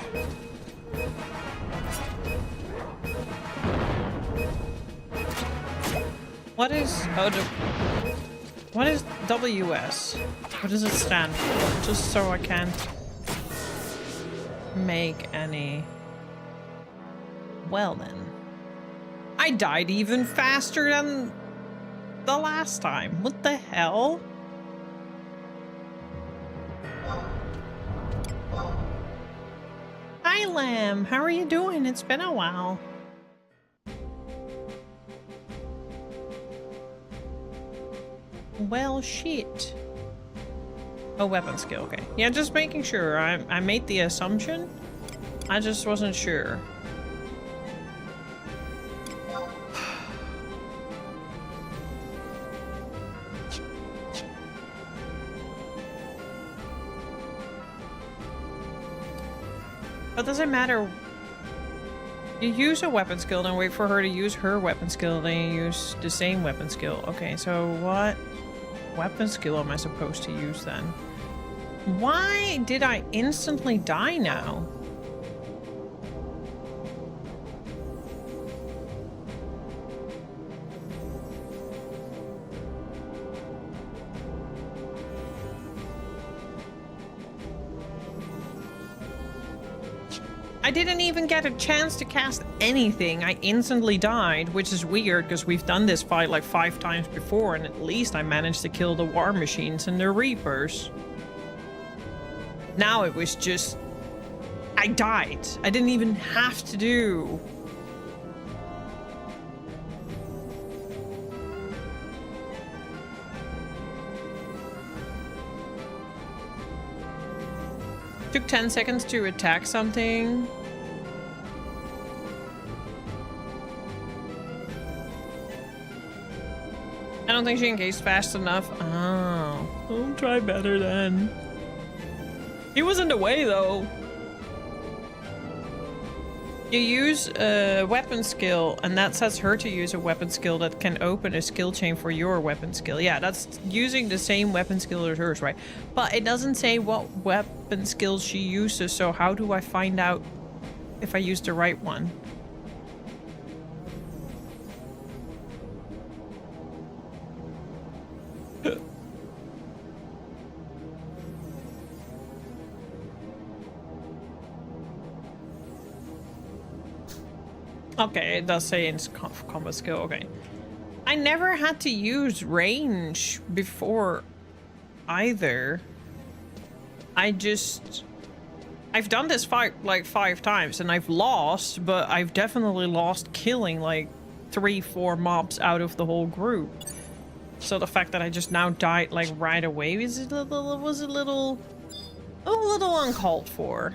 What is what is WS? What does it stand for? Just so I can't make any. Well then. I died even faster than the last time. What the hell? Hi, Lamb. How are you doing? It's been a while. Well, shit. Oh, weapon skill. Okay. Yeah, just making sure. I made the assumption. I just wasn't sure. But does it matter You use a weapon skill, then wait for her to use her weapon skill, then you use the same weapon skill. Okay, so what weapon skill am I supposed to use then? Why did I instantly die now? I didn't even get a chance to cast anything. I instantly died, which is weird because we've done this fight like 5 times before, and at least I managed to kill the war machines and the reapers. Now it was just... I died. I didn't even have to do... Took 10 seconds to attack something. I don't think she engaged fast enough. Oh. I'll try better then. He was in the way though. You use a weapon skill, and that sets her to use a weapon skill that can open a skill chain for your weapon skill. Yeah, that's using the same weapon skill as hers, right? But it doesn't say what weapon skills she uses, so how do I find out if I use the right one? Okay, it does say in combat skill, okay. I never had to use range before either. I've done this fight like 5 times and I've lost, but I've definitely lost killing like 3-4 mobs out of the whole group. So the fact that I just now died like right away was a little uncalled for.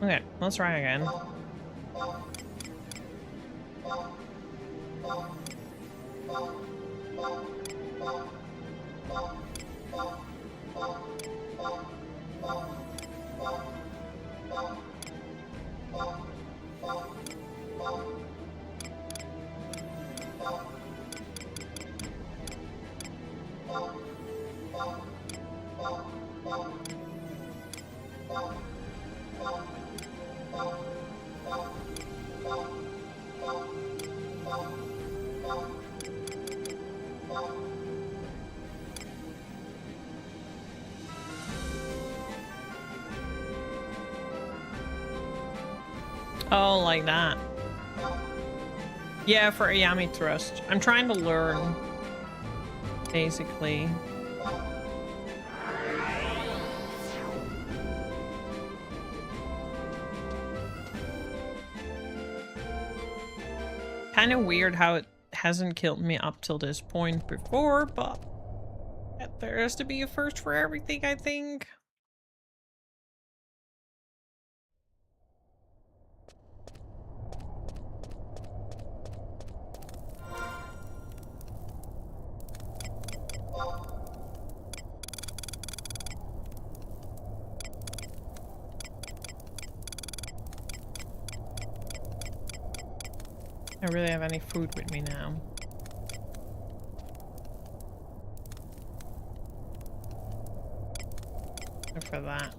Okay, let's try again. Oh, like that. Yeah, for Ayami Thrust. I'm trying to learn, basically. Kind of weird how it hasn't killed me up till this point before, but there has to be a first for everything, I think. I really have any food with me now. Except for that.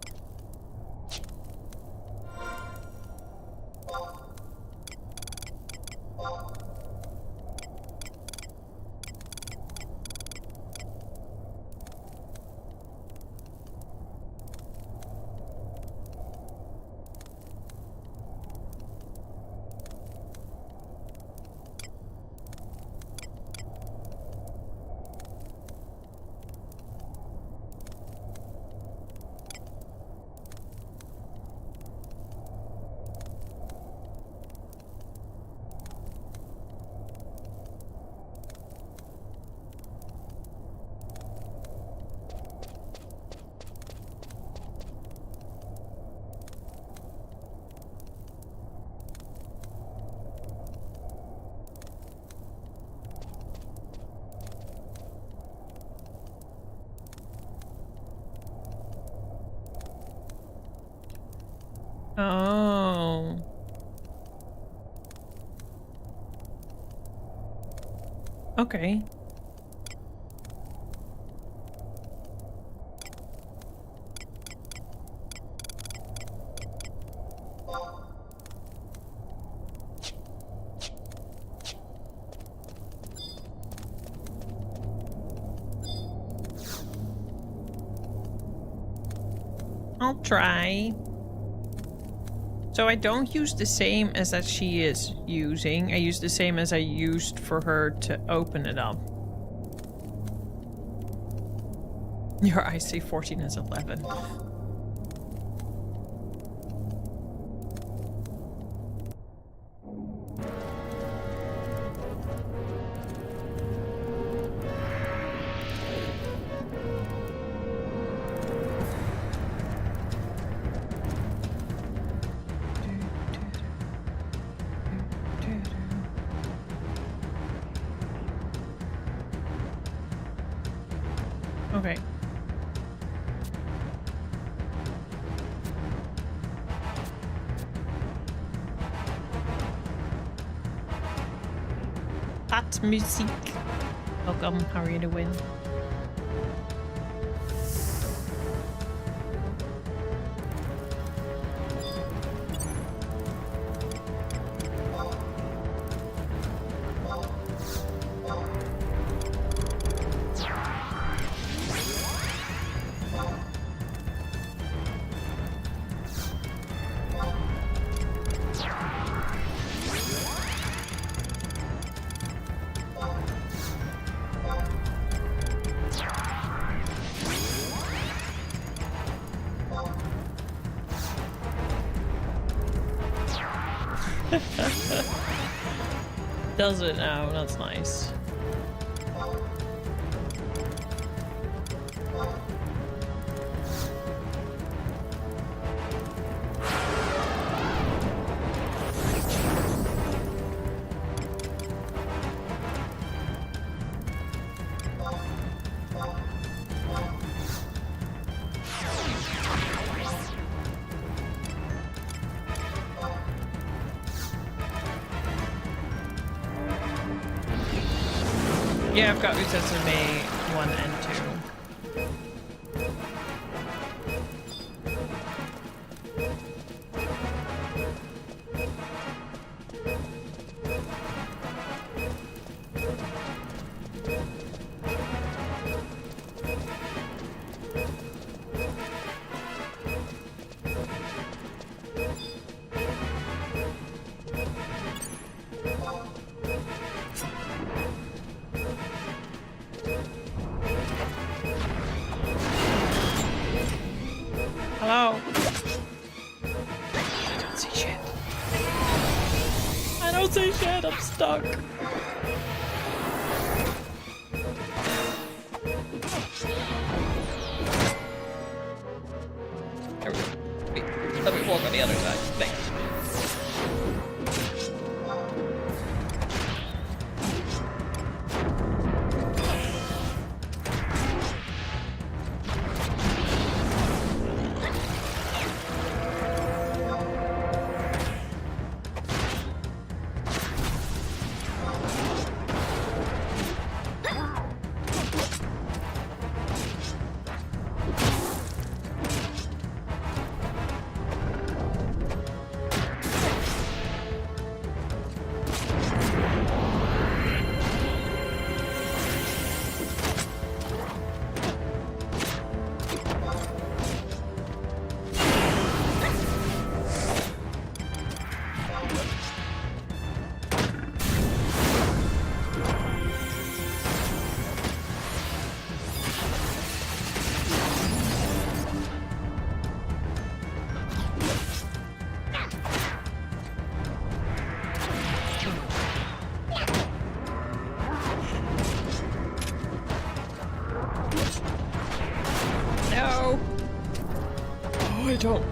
Oh. Okay. I'll try. So I don't use the same as that she is using. I use the same as I used for her to open it up. Your IC14 is 11. Okay. Hot music. Welcome, how are you doing? Does it now? That's nice. Yeah, I've got Utetsume 1 and 2. Hello? I don't see shit. I don't see shit, I'm stuck. There we go. Wait, let me walk on the other side. Thanks. No! Oh, I don't.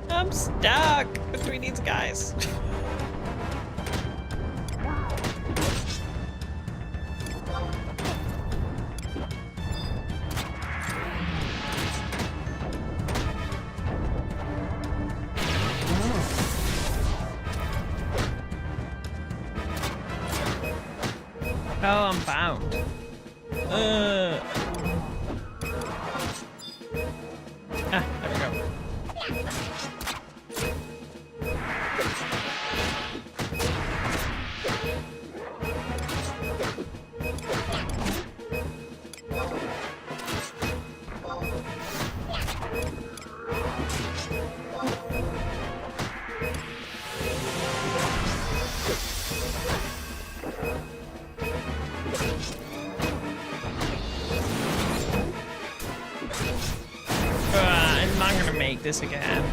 I'm stuck between these guys. Oh, I'm bound. Ah, there we go. I'm not gonna make this again.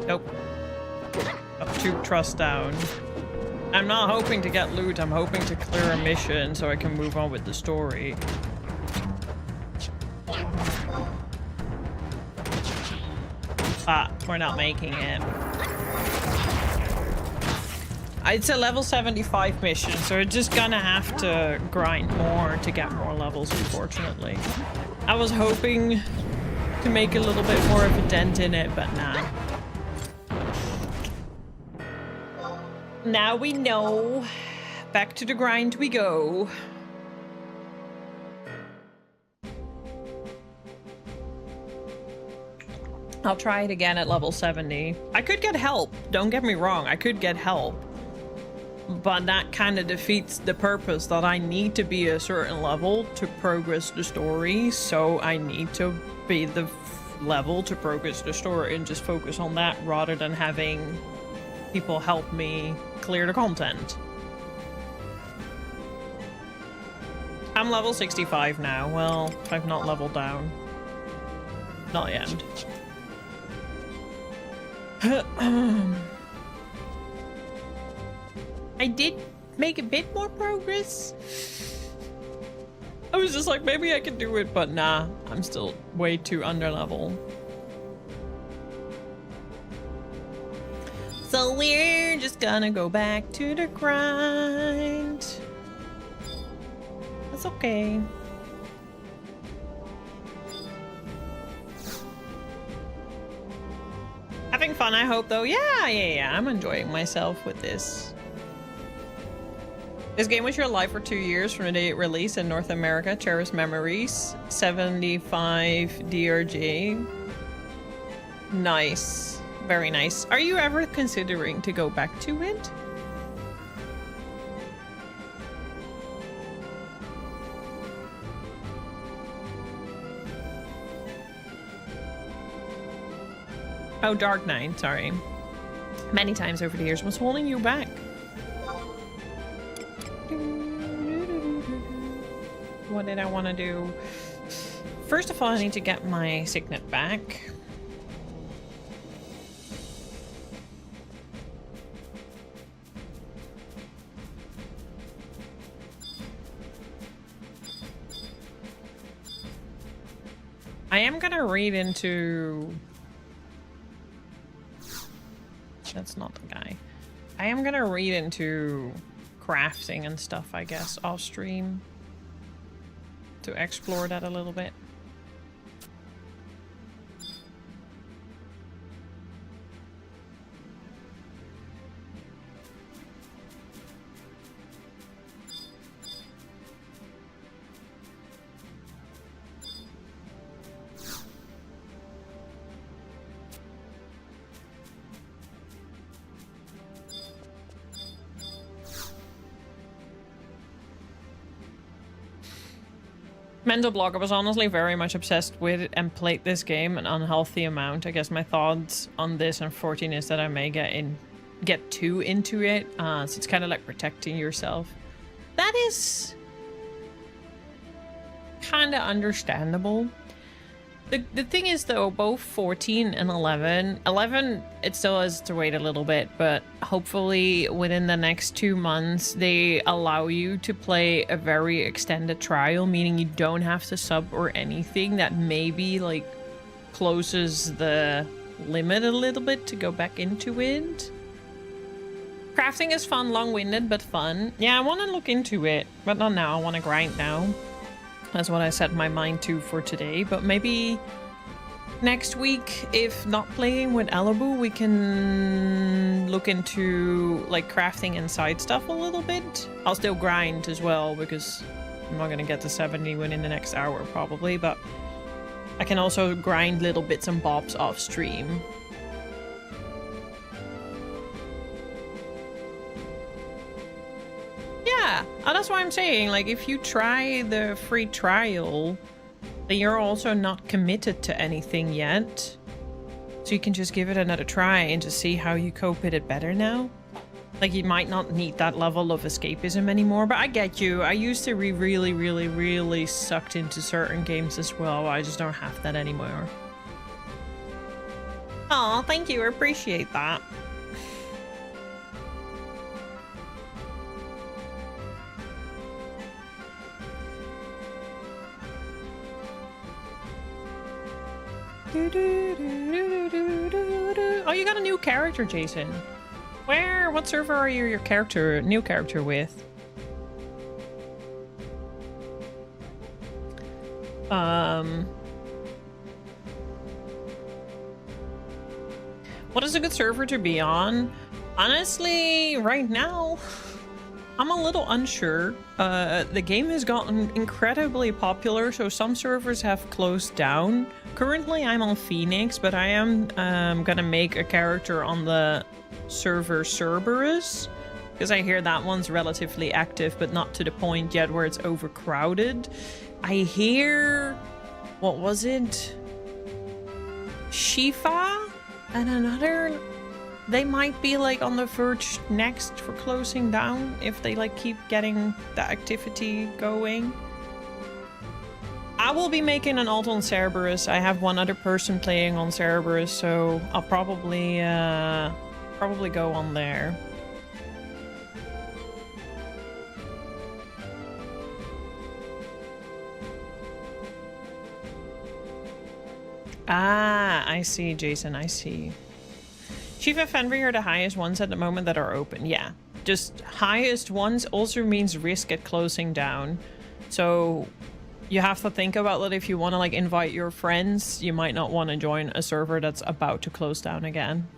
Nope. Up 2 trust down. I'm not hoping to get loot, I'm hoping to clear a mission so I can move on with the story. Ah, we're not making it. It's a level 75 mission, so we're just gonna have to grind more to get more levels, unfortunately. I was hoping to make a little bit more of a dent in it, but nah. Now we know. Back to the grind we go. I'll try it again at level 70. I could get help. Don't get me wrong. I could get help. But that kind of defeats the purpose that I need to be a certain level to progress the story. So I need to be the level to progress the story and just focus on that rather than having people help me clear the content. I'm level 65 now. Well, I've not leveled down. Not yet. I did make a bit more progress. I was just like, maybe I could do it, but nah, I'm still way too under level. So we're just gonna go back to the grind. That's okay. Having fun, I hope, though. Yeah. I'm enjoying myself with this. This game was your life for 2 years from the day it released in North America. Cherished memories. 75 DRG. Nice. Very nice. Are you ever considering to go back to it? Oh, Dark Knight, sorry. Many times over the years. What's holding you back? What did I want to do? First of all, I need to get my signet back. I am gonna read into... That's not the guy. I am gonna read into crafting and stuff, I guess, off stream to explore that a little bit. Mental block. I was honestly very much obsessed with it and played this game an unhealthy amount. I guess my thoughts on this and 14 is that I may get too into it. So it's kind of like protecting yourself. That is kind of understandable. The thing is, though, both 14 and 11, it still has to wait a little bit, but hopefully within the next 2 months, they allow you to play a very extended trial, meaning you don't have to sub or anything. That maybe, like, closes the limit a little bit to go back into it. Crafting is fun, long-winded, but fun. Yeah, I want to look into it, but not now. I want to grind now. That's what I set my mind to for today. But maybe next week, if not playing with Alibu, we can look into like crafting inside stuff a little bit. I'll still grind as well because I'm not gonna get to 70 within the next hour probably, but I can also grind little bits and bobs off stream. Yeah, that's why I'm saying, like, if you try the free trial, then you're also not committed to anything yet. So you can just give it another try and just see how you cope with it better now. Like, you might not need that level of escapism anymore, but I get you. I used to be really sucked into certain games as well. I just don't have that anymore. Aw, thank you. I appreciate that. Oh, you got a new character, Jason. Where? What server are you your new character with? What is a good server to be on? Honestly, right now, I'm a little unsure. The game has gotten incredibly popular, so some servers have closed down. Currently, I'm on Phoenix, but I am gonna make a character on the server Cerberus, because I hear that one's relatively active, but not to the point yet where it's overcrowded. I hear... what was it? Shifa? And another... they might be like on the verge next for closing down if they like keep getting the activity going. I will be making an alt on Cerberus. I have one other person playing on Cerberus, so I'll probably go on there. Ah, I see, Jason, I see. Chief of Envy are the highest ones at the moment that are open. Yeah, just highest ones also means risk at closing down. So you have to think about that. If you want to like invite your friends, you might not want to join a server that's about to close down again.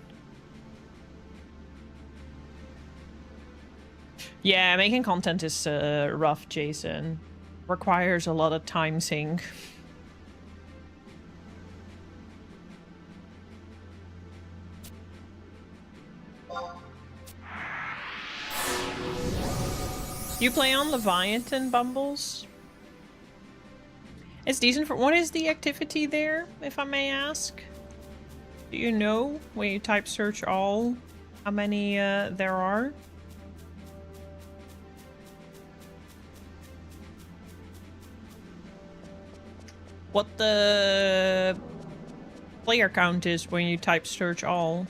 Yeah, making content is rough, Jason. Requires a lot of time sink. You play on Leviathan, Bumbles? It's decent for... what is the activity there, if I may ask? Do you know, when you type search all, how many there are? What the player count is when you type search all?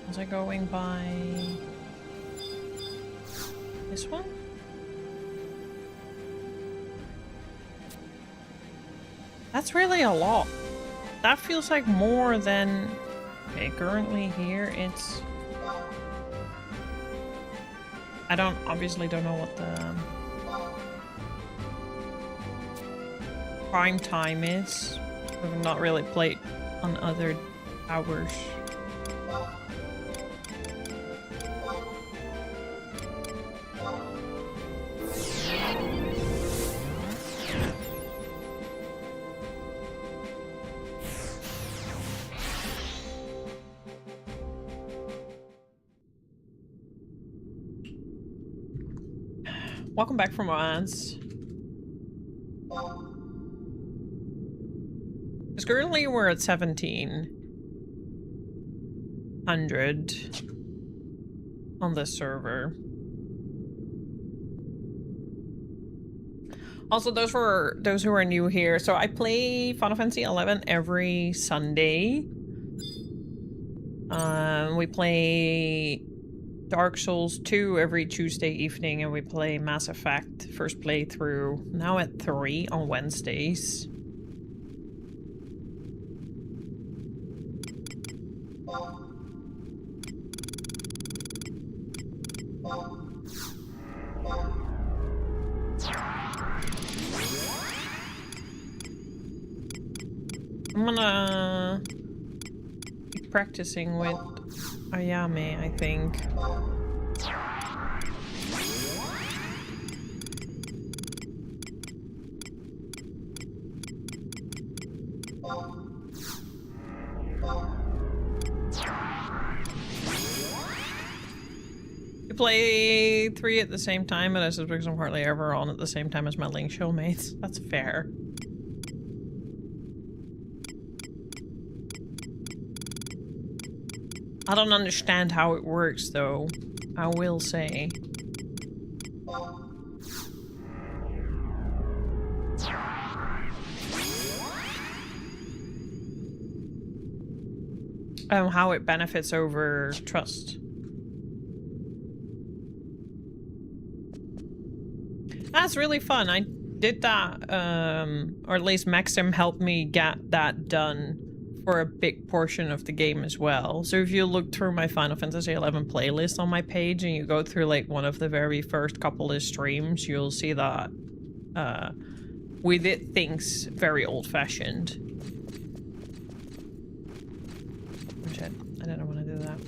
Was I going by this one? That's really a lot. That feels like more than... okay, currently here it's... I obviously don't know what the prime time is. I've not really played on other hours. Welcome back from ads. Because currently we're at 1700 on this server. Also, those for those who are new here, so I play Final Fantasy XI every Sunday. We play Dark Souls 2 every Tuesday evening, and we play Mass Effect first playthrough now at 3 on Wednesdays. I'm gonna keep practicing with Ayame, I think. You play 3 at the same time, and this is because I'm hardly ever on at the same time as my Link show mates. That's fair. I don't understand how it works, though. I will say. How it benefits over trust. That's really fun. I did that, or at least Maxim helped me get that done for a big portion of the game as well. So if you look through my Final Fantasy XI playlist on my page and you go through like one of the very first couple of streams, you'll see that we did things very old-fashioned. Oh shit, I didn't want to do that.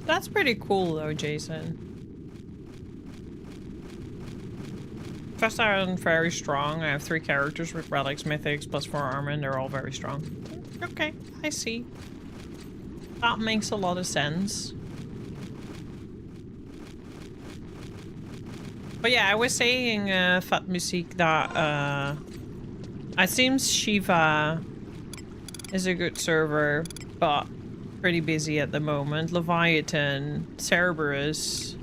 That's pretty cool though, Jason. First I'm very strong. I have 3 characters with relics, mythics, plus 4 armor, and they're all very strong. Okay, I see. That makes a lot of sense. But yeah, I was saying, Fat Musique, that it seems Shiva is a good server, but pretty busy at the moment. Leviathan, Cerberus.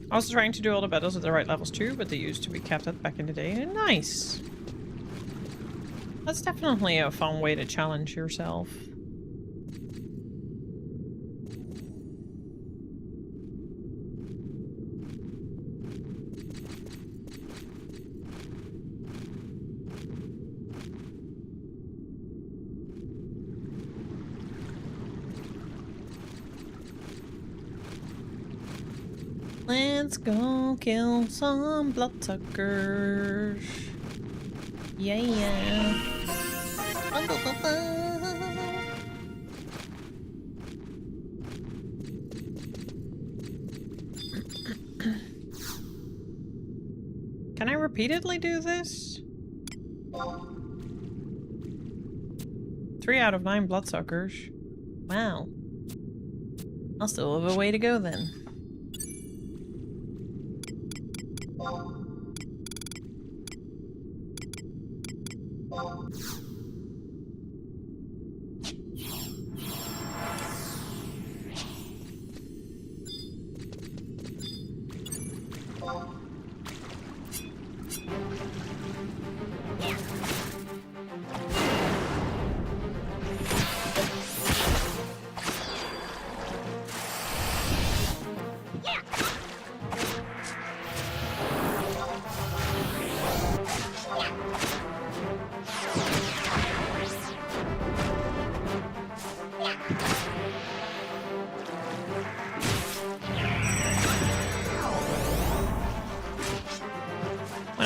I was trying to do all the battles at the right levels too, but they used to be capped at back in the day. Nice! That's definitely a fun way to challenge yourself. Let's go kill some bloodsuckers. Yeah. Can I repeatedly do this? 3 out of 9 bloodsuckers. Wow. I'll still have a way to go then.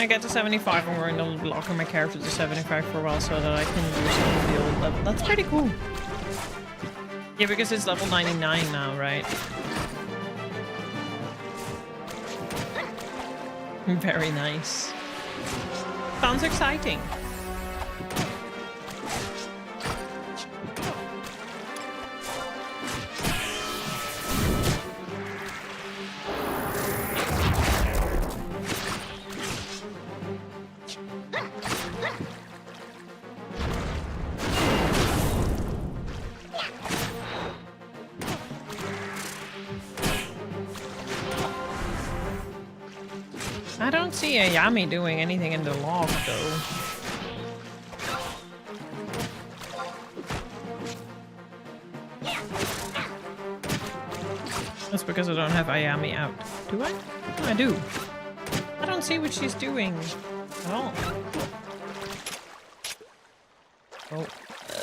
When I get to 75, I'm going to lock my character to 75 for a while so that I can use some of the old level. That's pretty cool. Yeah, because it's level 99 now, right? Very nice. Sounds exciting. I don't see a Yami doing anything in the log, though. That's because I don't have Ayami out. Do I? Oh, I do. I don't see what she's doing at all. Oh,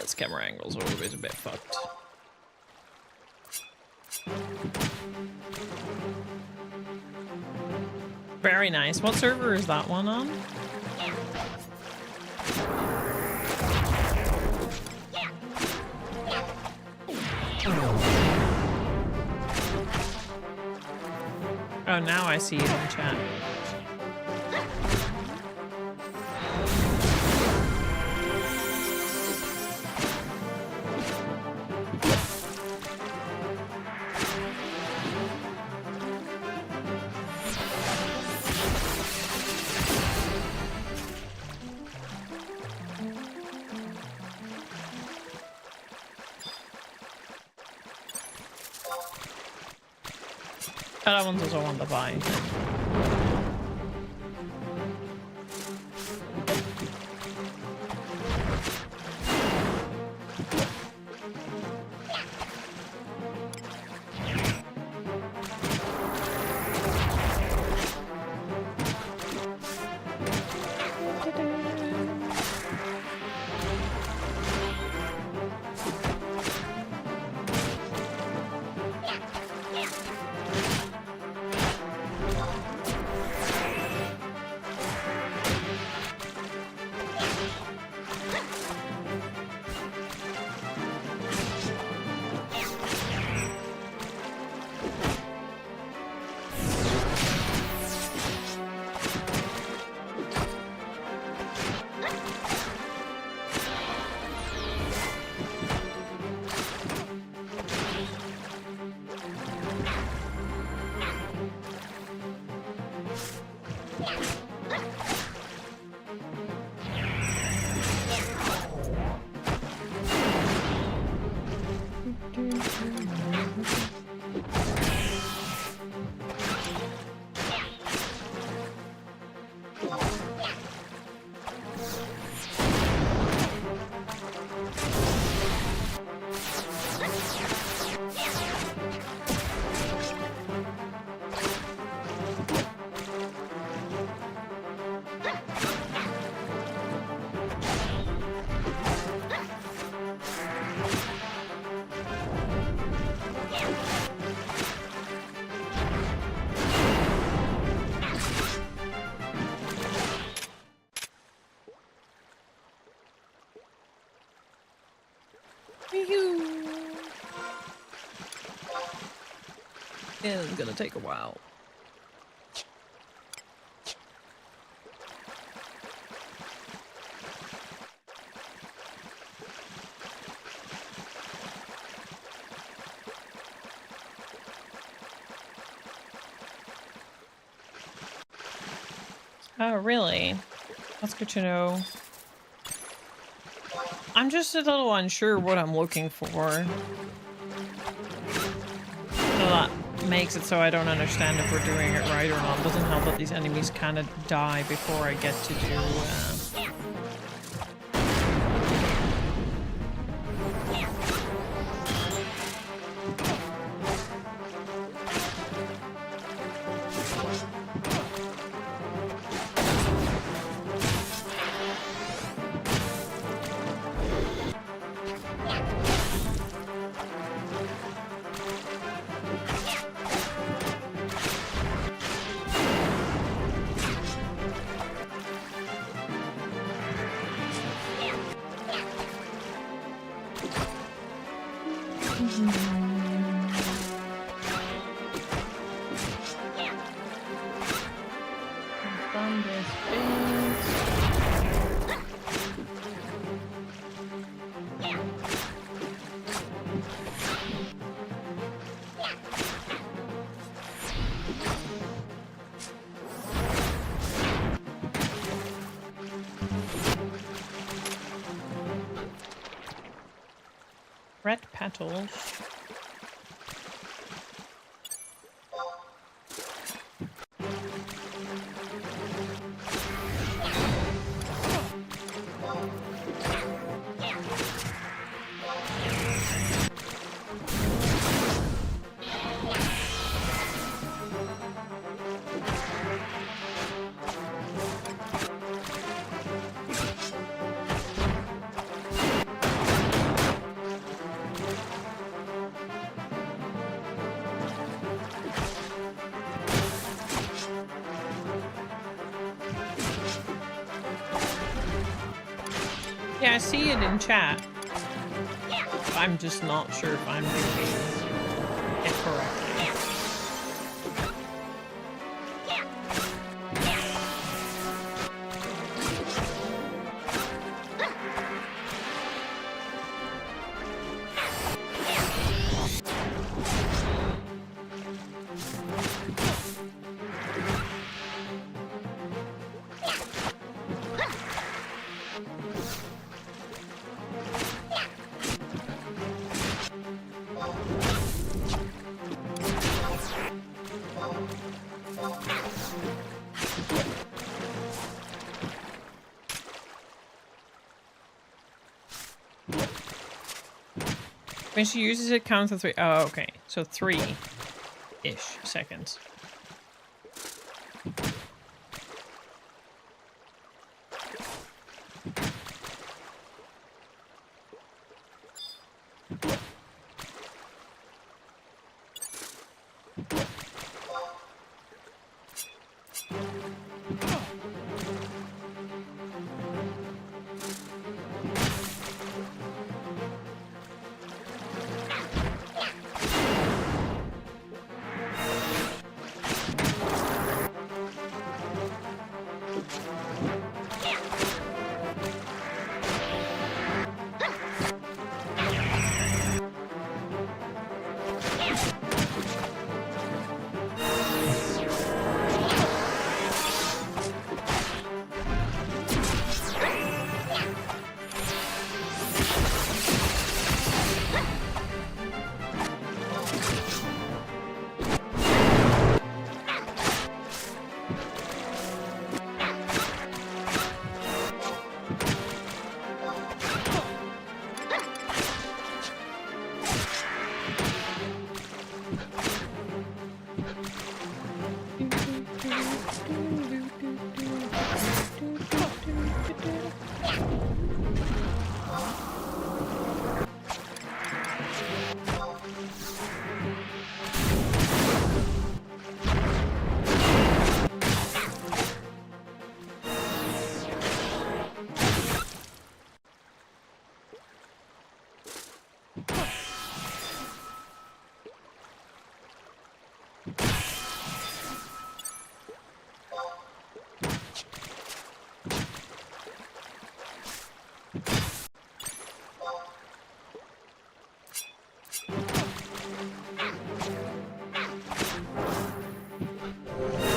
this camera angle's always a bit fucked. Very nice. What server is that one on? Oh, now I see it in chat. That one's also on the vine. It's gonna take a while. Oh, really? That's good to know. I'm just a little unsure what I'm looking for. So that makes it so I don't understand if we're doing it right or not. It doesn't help that these enemies kind of die before I get to do... Red petals. Yeah, I see it in chat. I'm just not sure if I'm doing it correctly. When she uses it, count to 3. Oh, okay. So 3-ish seconds.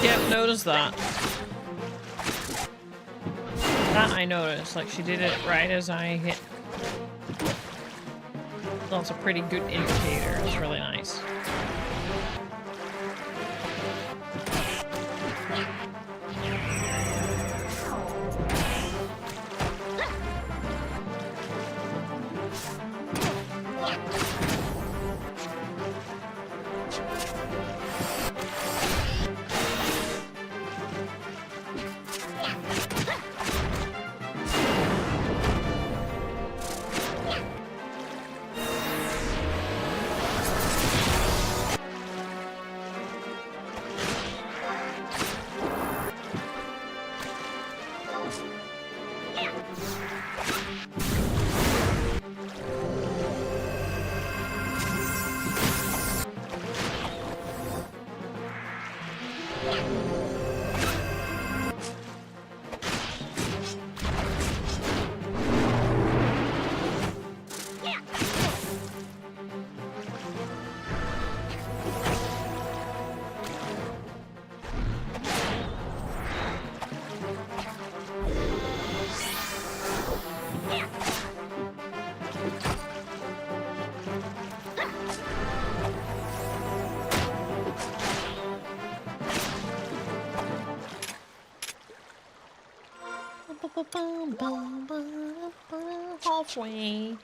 Yep, noticed that. That I noticed. Like, she did it right as I hit. That's a pretty good indicator. It's really nice. Halfway.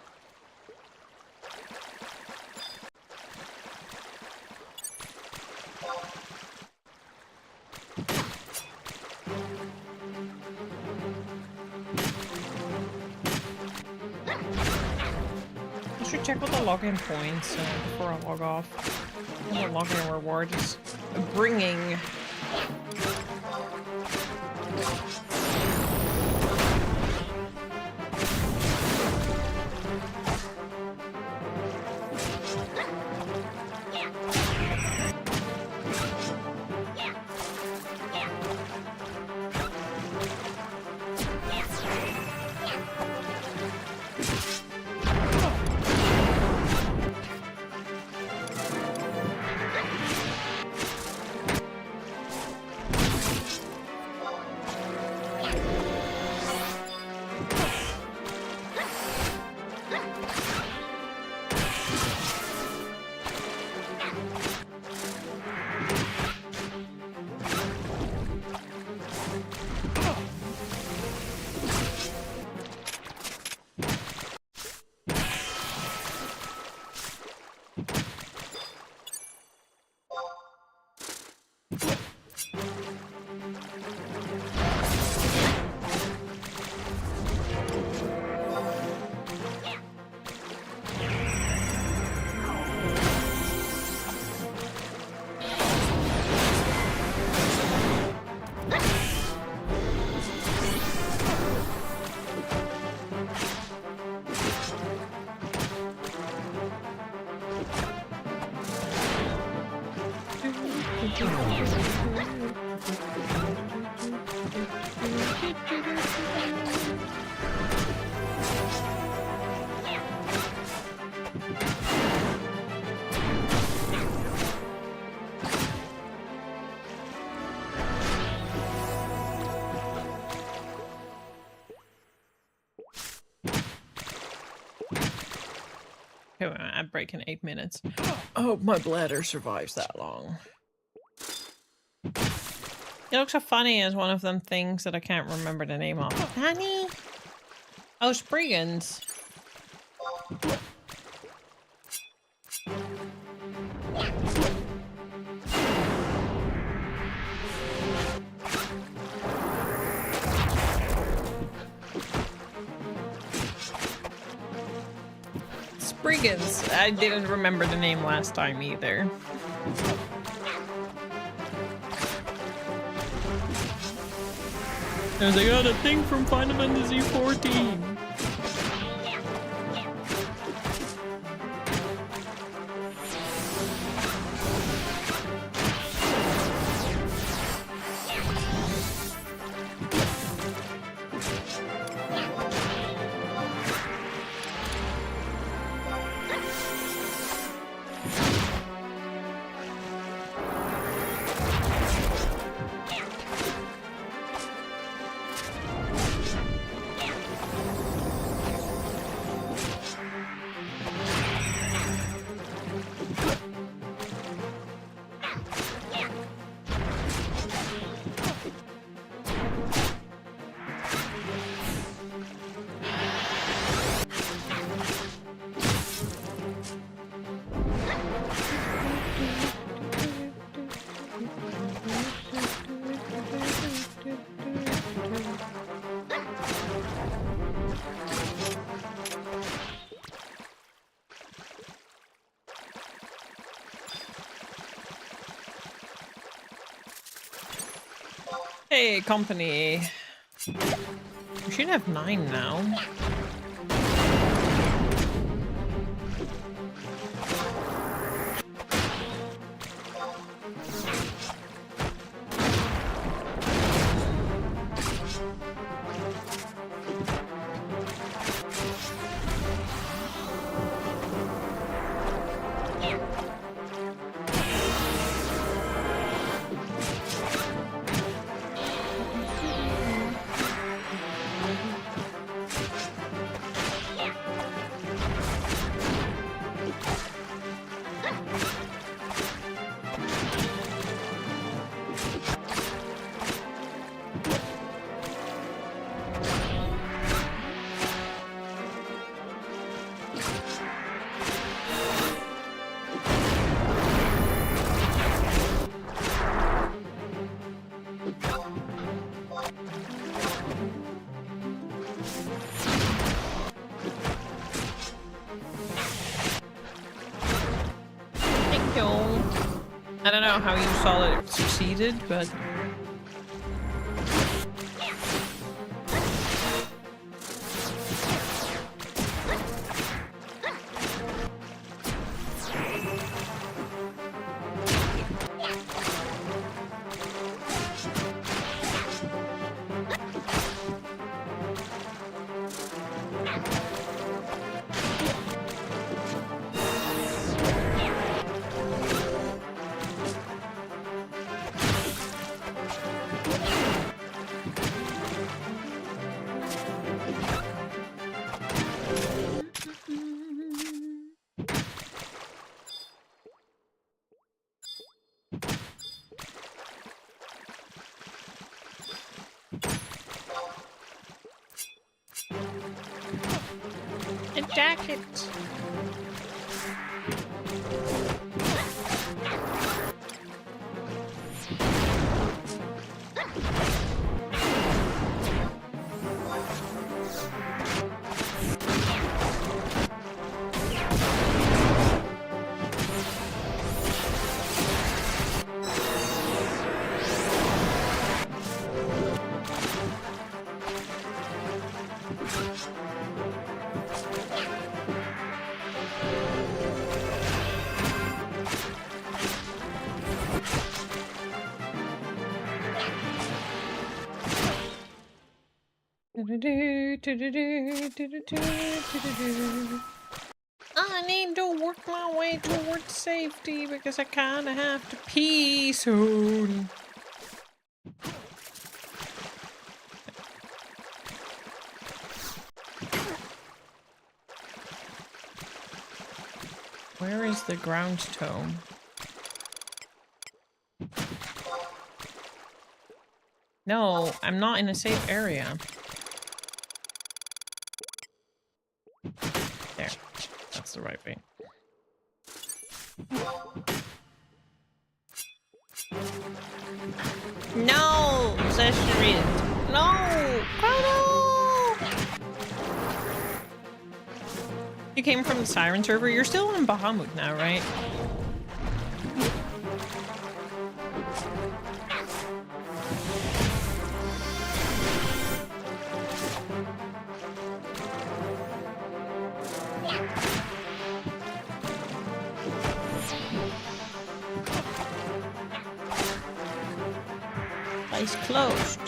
I should check what the login points before I log off. The login reward is bringing. Okay, I'm breaking 8 minutes. Oh, my bladder survives that long. It looks so funny as one of them things that I can't remember the name of. Danny? Oh, Spriggans. Spriggans. I didn't remember the name last time either. I was like, oh, the thing from Final Fantasy XIV. Hey, company. We should have 9 now. Yo. I don't know how you saw that it succeeded, but... A jacket. I need to work my way towards safety because I kinda have to pee soon. Where is the ground tome? No, I'm not in a safe area. There. That's the right way. No! Zeshrid! No! Oh no! You came from the Siren server? You're still on Bahamut now, right? Place closed.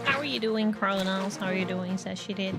How are you doing, Carlinals? How are you doing? Says she did.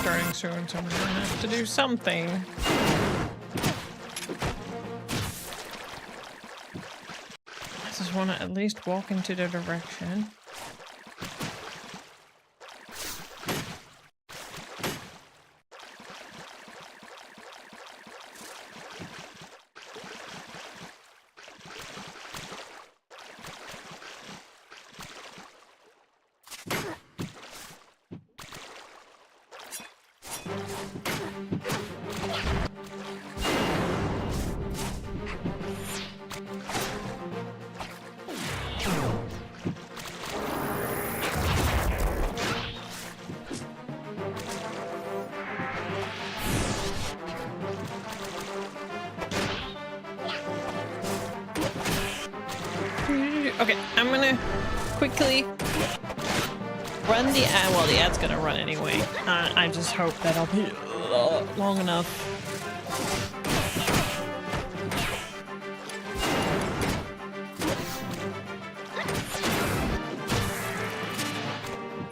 Starting soon, so I'm gonna have to do something. I just want to at least walk into the direction. I'm gonna quickly run the ad. Well, the ad's gonna run anyway. I just hope that I'll be long enough.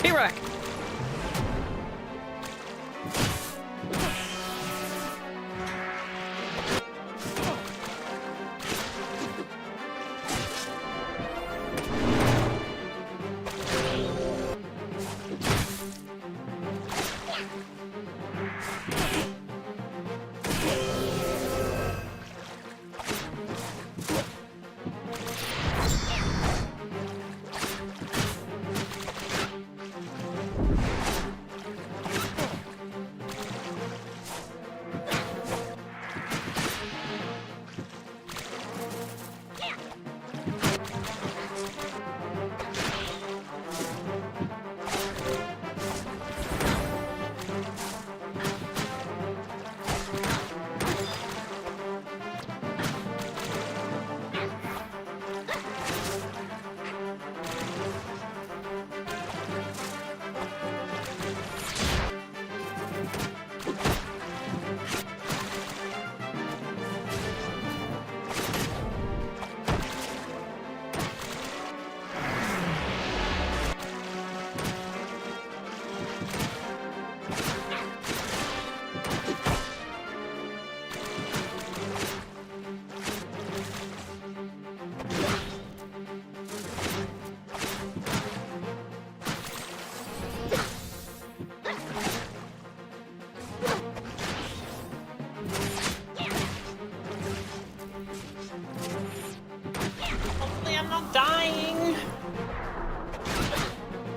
Be right back.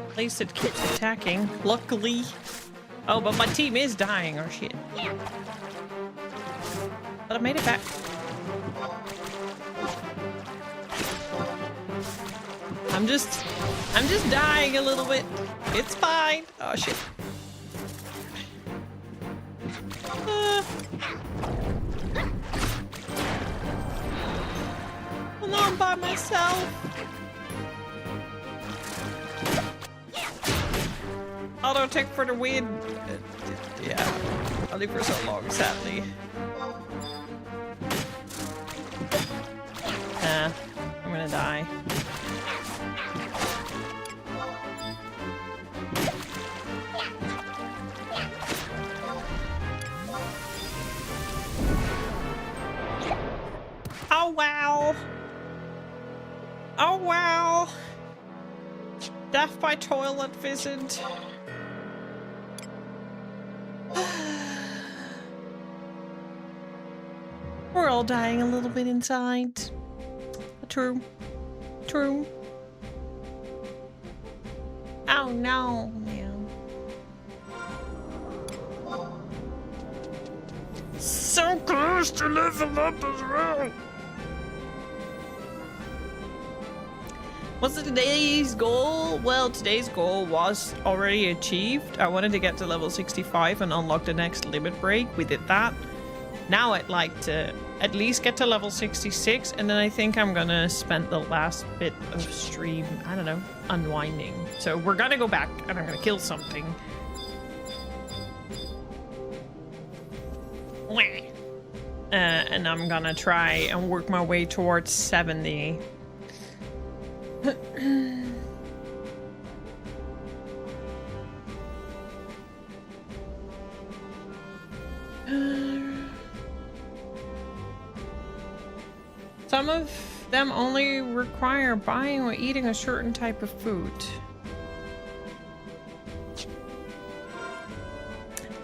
At least it keeps attacking. Luckily. Oh, but my team is dying. Oh shit. But I made it back. I'm just dying a little bit. It's fine. Oh shit. I'm not by myself. Auto tick for the win. Yeah, only for so long, sadly. I'm gonna die. Oh wow! Oh wow! Death by toilet visit. We're all dying a little bit inside. True. True. Oh no, man. So close to level up as well. What's today's goal? Well, today's goal was already achieved. I wanted to get to level 65 and unlock the next limit break. We did that. Now I'd like to at least get to level 66, and then I think I'm gonna spend the last bit of stream, I don't know, unwinding. So we're gonna go back and I'm gonna kill something. And I'm gonna try and work my way towards 70. Some of them only require buying or eating a certain type of food.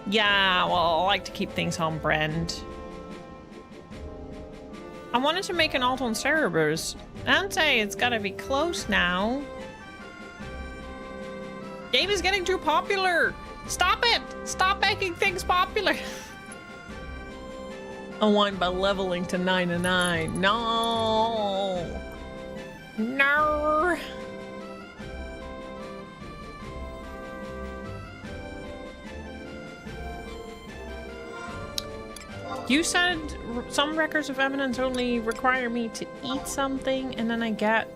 Yeah, well, I like to keep things on brand. I wanted to make an alt on Cerebrus. I'd say it's gotta be close now. Game is getting too popular. Stop it! Stop making things popular. Unwind by leveling to 99. No! No! You said some records of eminence only require me to eat something, and then I get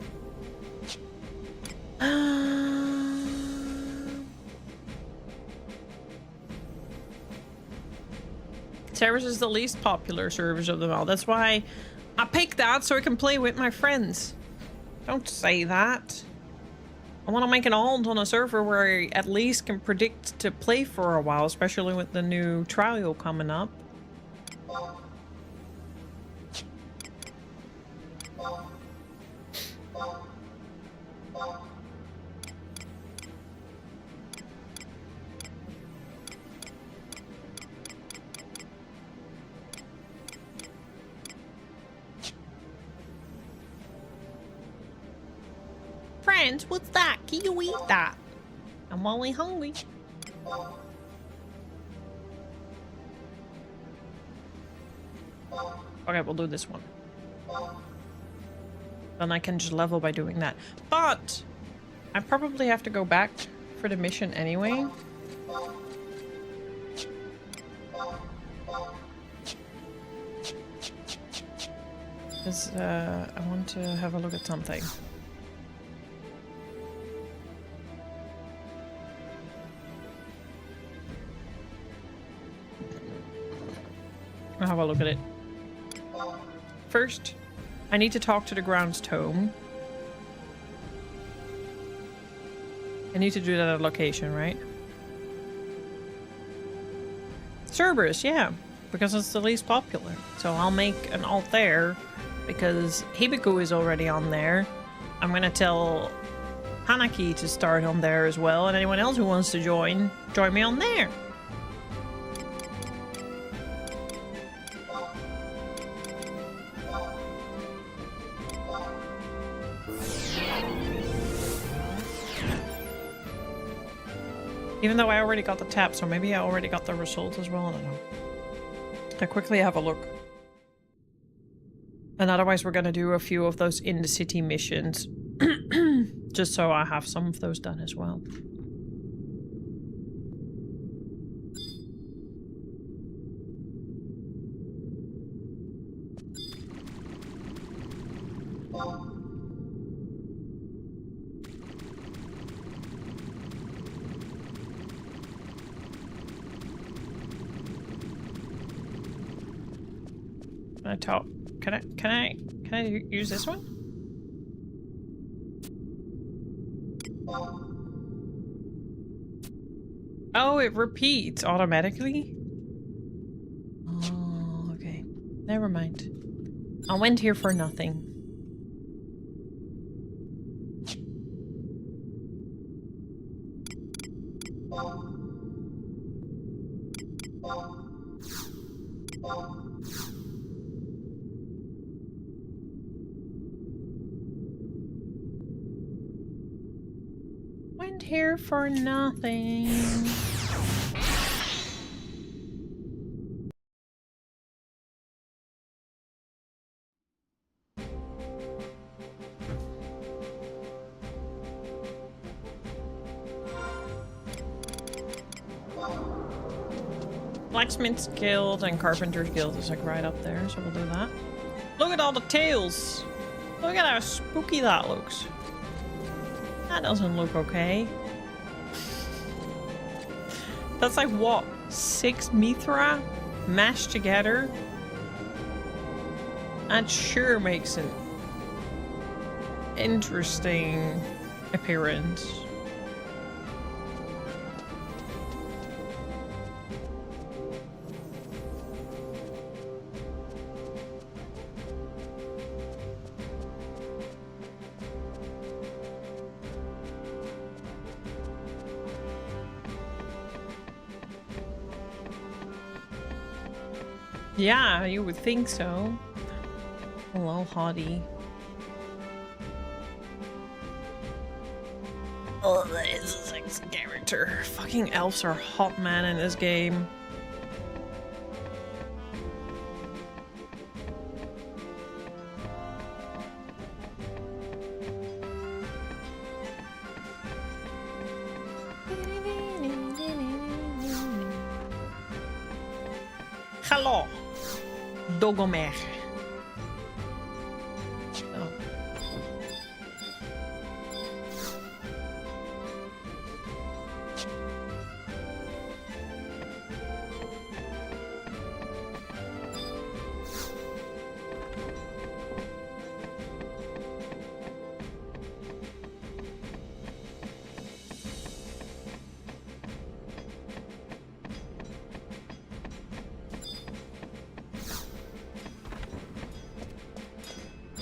Service is the least popular service of them all. That's why I picked that so I can play with my friends. Don't say that. I want to make an alt on a server where I at least can predict to play for a while, especially with the new trial coming up. Friends, what's that? Can you eat that? I'm only hungry. Okay, we'll do this one. Then I can just level by doing that. But I probably have to go back for the mission anyway. Because I want to have a look at something. I'll have a look at it. First, I need to talk to the grounds tome. I need to do that at a location, right? Cerberus, yeah. Because it's the least popular. So I'll make an alt there. Because Hibiko is already on there. I'm gonna tell Hanaki to start on there as well. And anyone else who wants to join me on there. Even though I already got the tap, so maybe I already got the result as well, I don't know. I quickly have a look. And otherwise we're gonna do a few of those in the city missions. Just so I have some of those done as well. Can I use this one? Oh, it repeats automatically? Oh, okay. Never mind. I went here for nothing. Went here for nothing. Blacksmith's Guild and Carpenter's Guild is like right up there, so we'll do that. Look at all the tails! Look at how spooky that looks. That doesn't look okay. That's like what? 6 Mithra mashed together? That sure makes an interesting appearance. Yeah, you would think so. Hello, hottie. Oh, that is a sexy character. Fucking elves are hot, man, in this game. Hello, Dogomer. Oh.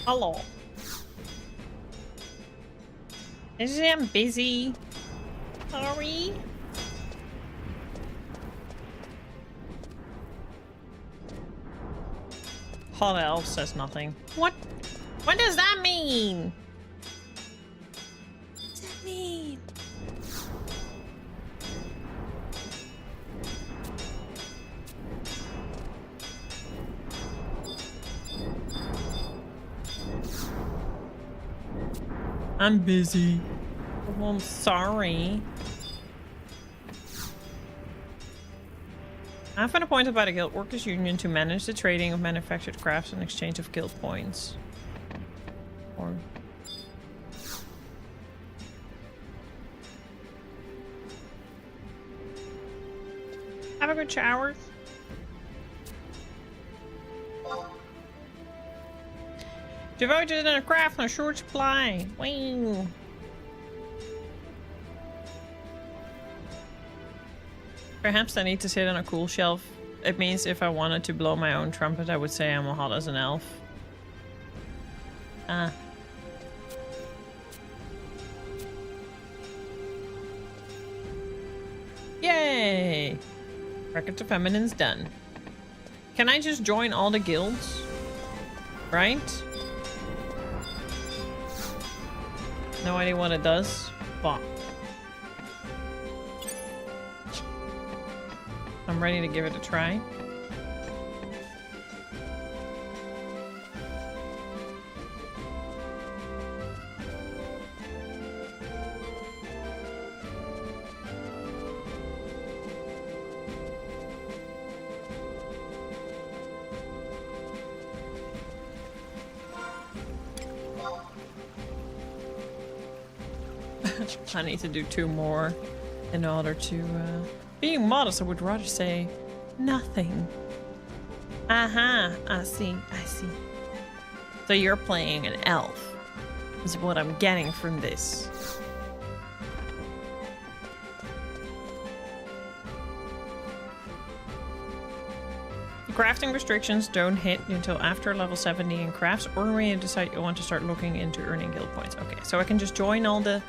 Hello. I'm busy. Sorry. Hot elf says nothing. What? What does that mean? What does that mean? I'm busy. Oh, I'm sorry. I've been appointed by the Guild Workers Union to manage the trading of manufactured crafts in exchange of guild points. Or... Have a good shower. Devoted in a craft on a short supply. Wow. Perhaps I need to sit on a cool shelf. It means if I wanted to blow my own trumpet, I would say I'm hot as an elf. Ah. Yay! Record to Feminine's done. Can I just join all the guilds? Right? No idea what it does, but I'm ready to give it a try. I need to do 2 more in order to, being modest, I would rather say nothing. Aha, I see. So you're playing an elf, is what I'm getting from this. The crafting restrictions don't hit until after level 70 in crafts, or when you decide you want to start looking into earning guild points. Okay, so I can just join all the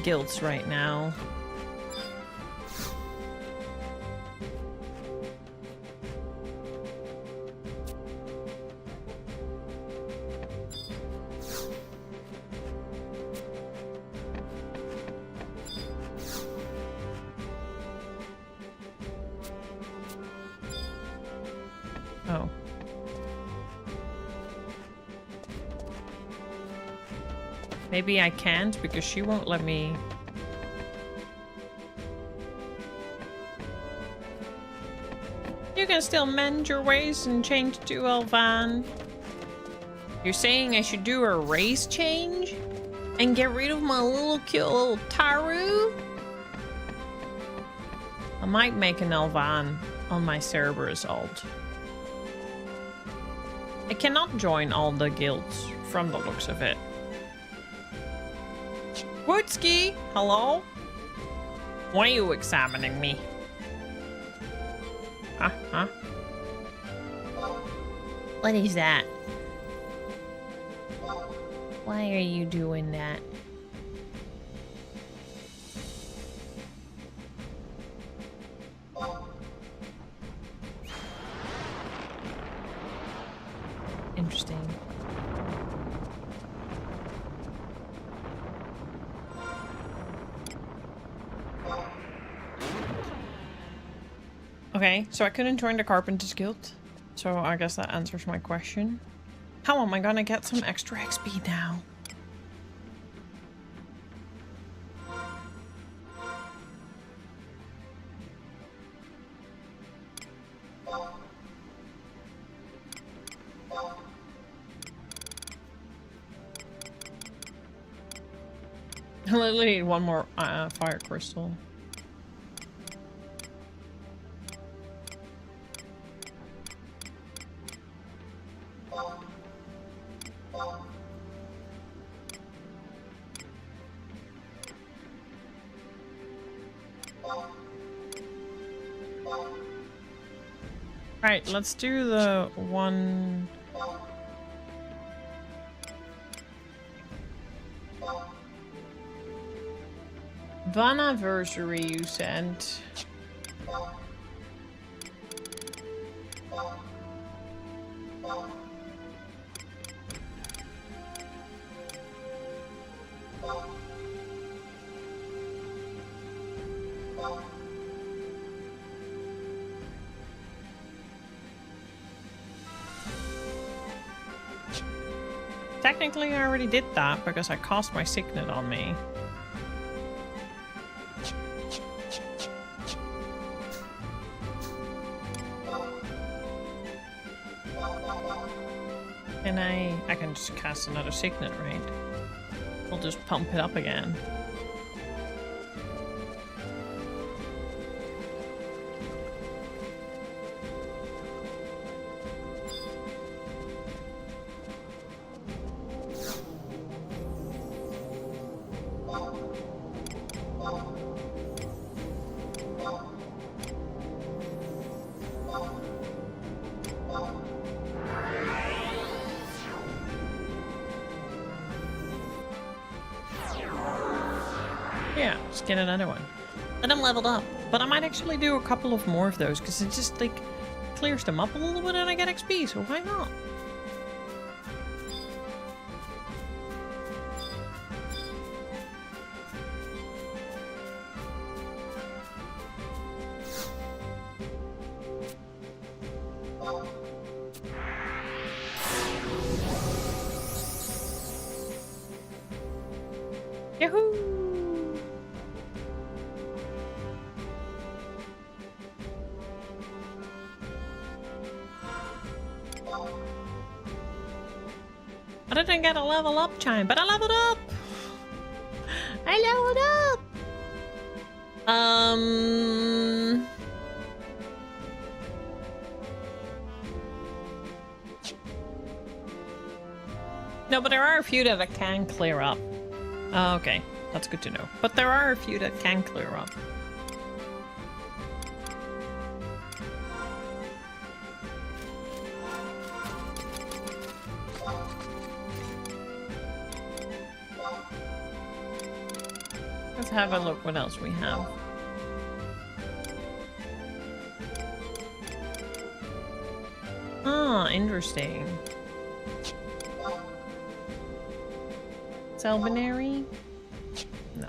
guilds right now. Oh. Maybe I can't because she won't let me. You can still mend your ways and change to Elvan. You're saying I should do a race change? And get rid of my little cute little Taru? I might make an Elvan on my Cerberus alt. I cannot join all the guilds from the looks of it. Woodski, hello? Why are you examining me? Huh? What is that? Why are you doing that? Interesting. Okay, so I couldn't join the Carpenter's Guild, so I guess that answers my question. How am I gonna get some extra XP now? I literally need 1 more fire crystal. Alright, let's do the one... Vana'Versary, you sent. Technically, I already did that because I cast my signet on me. And I can just cast another signet, right? I'll just pump it up again. Yeah, just get another one. And I'm leveled up. But I might actually do a couple of more of those because it just like clears them up a little bit and I get XP, so why not? Yahoo! I didn't get a level up chime, but I leveled up! I leveled up! No, but there are a few that I can clear up. Oh, okay, that's good to know. But there are a few that can clear up. Let's have a look what else we have. Ah, interesting. Selbinary? No.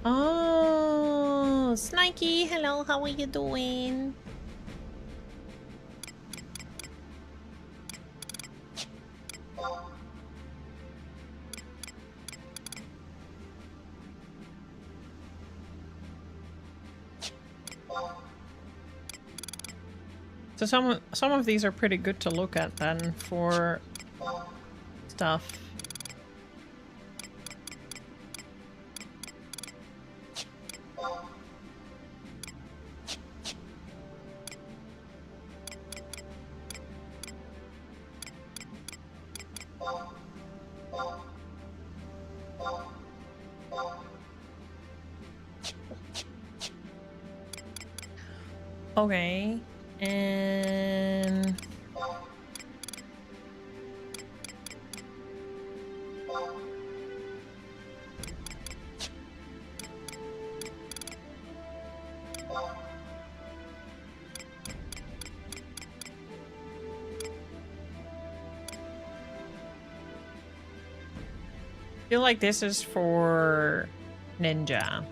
Oh, Snikey, hello, how are you doing? So some of these are pretty good to look at then for stuff. Okay. And I feel like this is for ninja.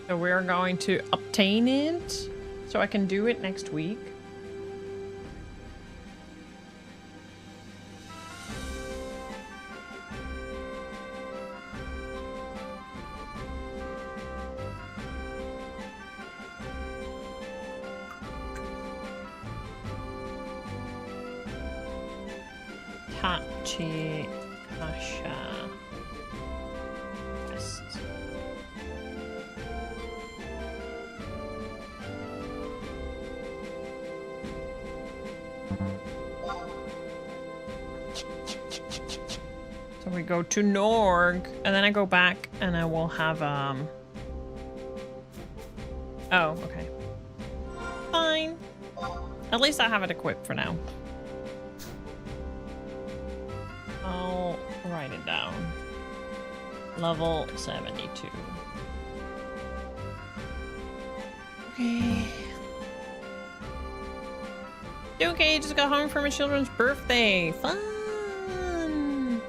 So we're going to obtain it, so I can do it next week. Tachi Kasha. Best. So we go to Norg, and then I go back, and I will have Oh, okay. Fine. At least I have it equipped for now. I'll write it down. Level 72. Okay. Okay, just got home from my children's birthday. Fun!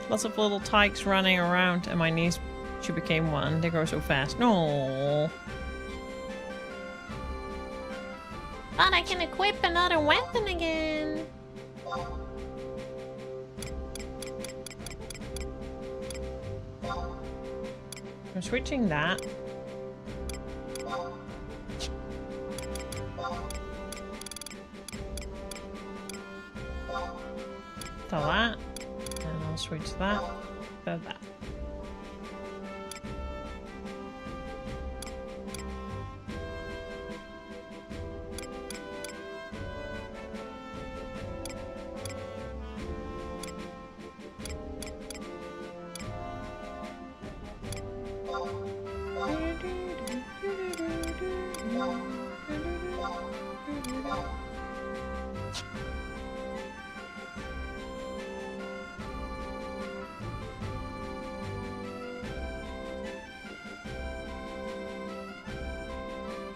Lots of little tykes running around, and my niece, she became one. They grow so fast. No. But I can equip another weapon again. I'm switching that. To that. And I'll switch that to that.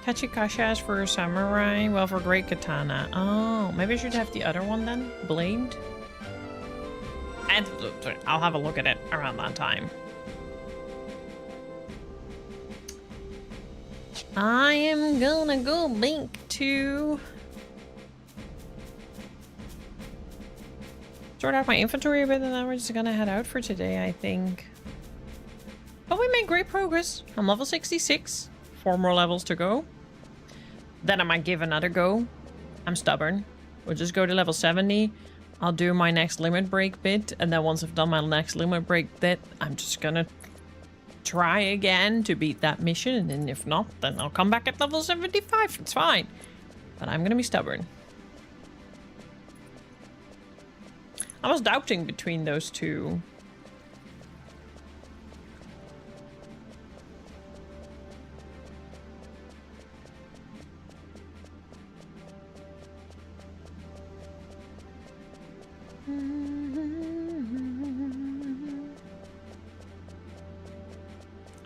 Kachikasha is for a samurai, well, for great katana. Oh, maybe I should have the other one then? Blade? And I'll have a look at it around that time. I am gonna go link to sort out my inventory a bit, and then we're just gonna head out for today, I think. But we made great progress. I'm level 66. 4 more levels to go. Then I might give another go. I'm stubborn. We'll just go to level 70. I'll do my next limit break bit, and then once I've done my next limit break bit, I'm just gonna try again to beat that mission, and then if not, then I'll come back at level 75. It's fine. But I'm gonna be stubborn. I was doubting between those two.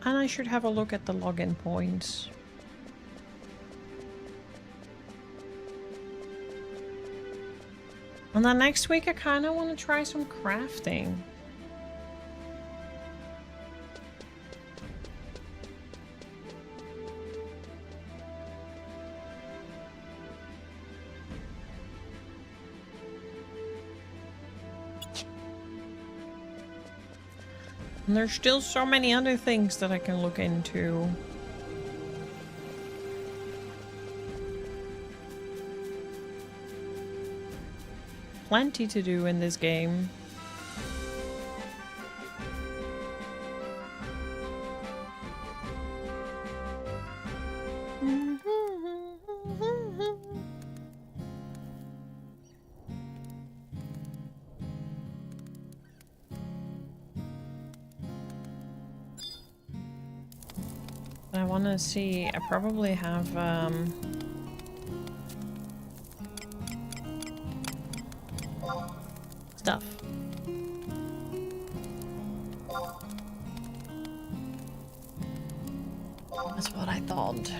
And I should have a look at the login points. And then next week I kind of want to try some crafting. And there's still so many other things that I can look into. Plenty to do in this game. I want to see, I probably have, stuff. That's what I thought.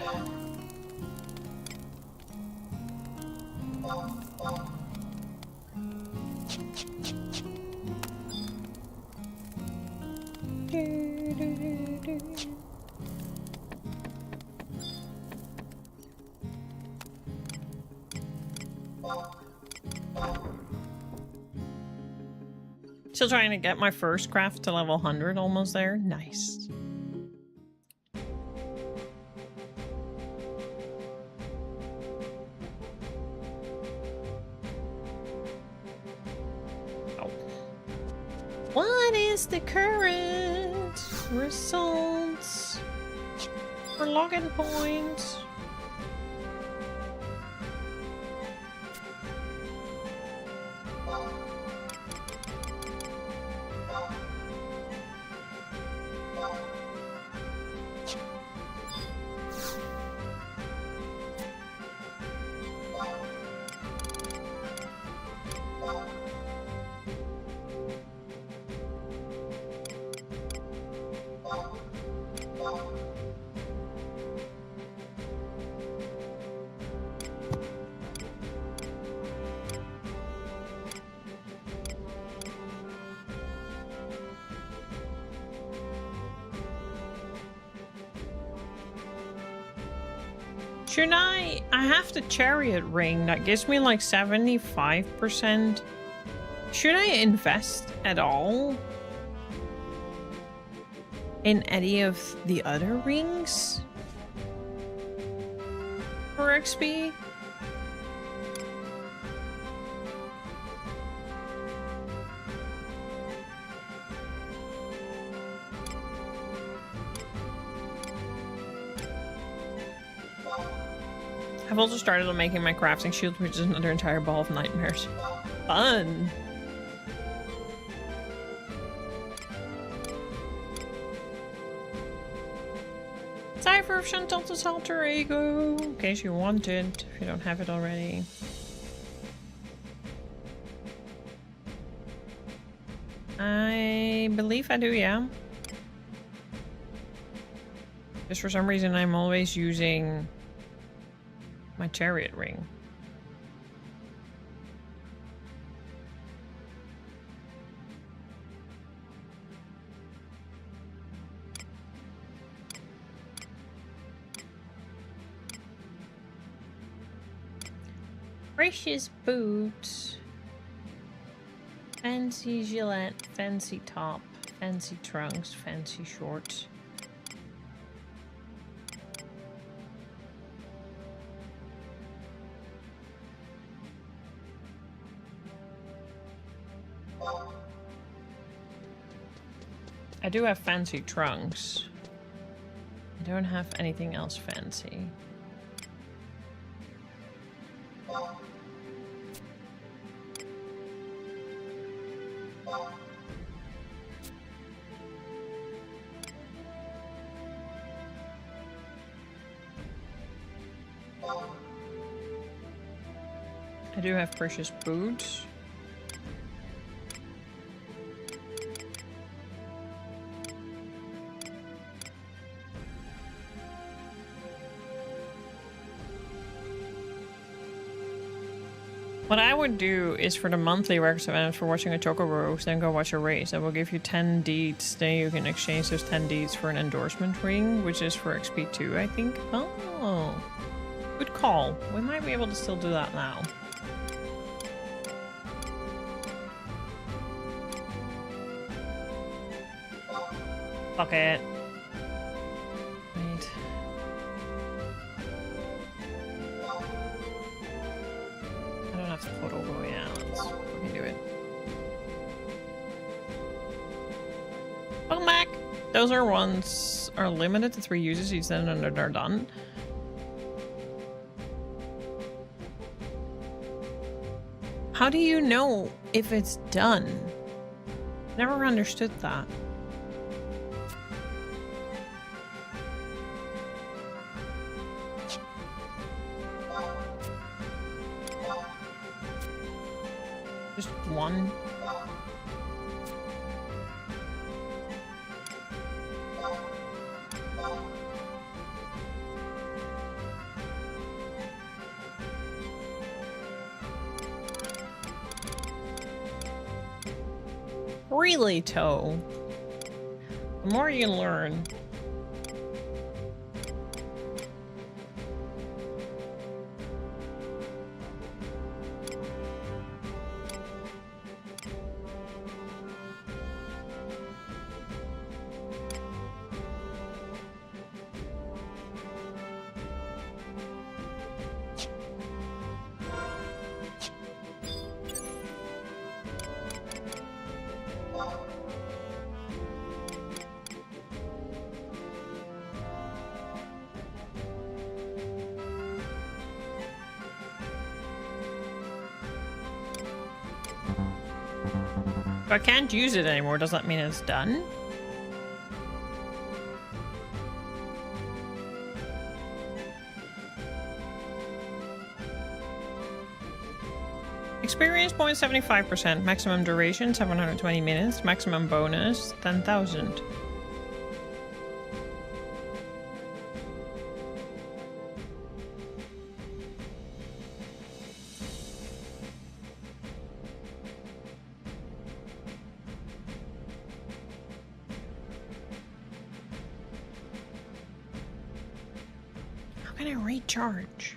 Still trying to get my first craft to level 100, almost there. Nice. Oh. What is the current results for login points? Should I have the chariot ring that gives me like 75%. Should I invest at all in any of the other rings for XP? I've also started on making my crafting shield, which is another entire ball of nightmares. Fun! Cipher of Chantal's alter ego, in case you want it, if you don't have it already. I believe I do, yeah. Just for some reason I'm always using my chariot ring. Precious boots. Fancy gilet, fancy top, fancy trunks, fancy shorts. I do have fancy trunks. I don't have anything else fancy. I do have precious boots. What I would do is for the monthly records event for watching a Choco Roast, then go watch a race. I will give you 10 deeds, then you can exchange those 10 deeds for an endorsement ring, which is for XP2, I think. Oh, good call. We might be able to still do that now. Fuck it. Wait. I don't have to put all the way out. We can do it. Welcome back. Those are ones are limited to 3 uses each, then and they're done. How do you know if it's done? Never understood that. Just one. Really, Toe? The more you learn. If I can't use it anymore, does that mean it's done? Experience points 75%, maximum duration 720 minutes, maximum bonus 10,000. can I recharge?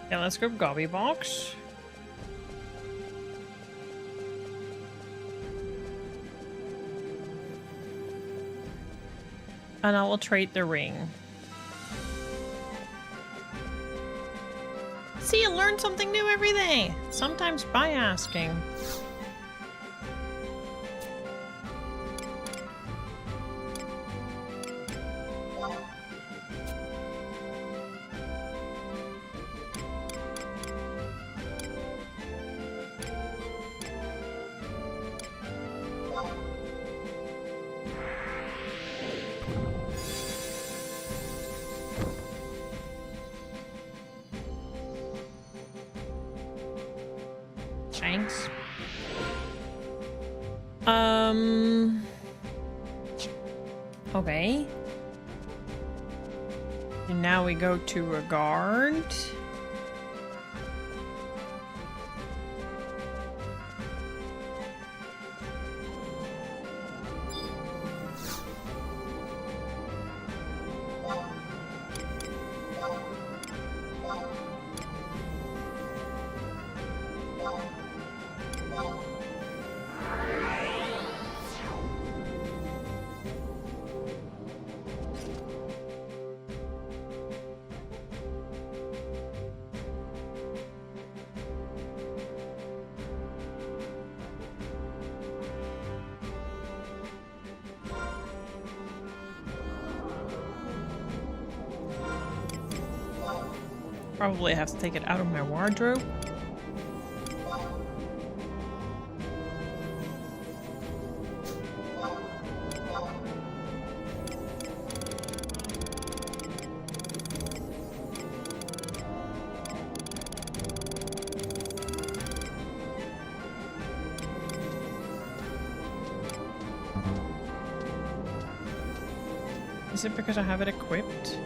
Yeah, let's go Gobby Box. And I will trade the ring. See, you learn something new every day. Sometimes by asking. Thanks. Okay. And now we go to a guard. Probably have to take it out of my wardrobe. Is it because I have it equipped?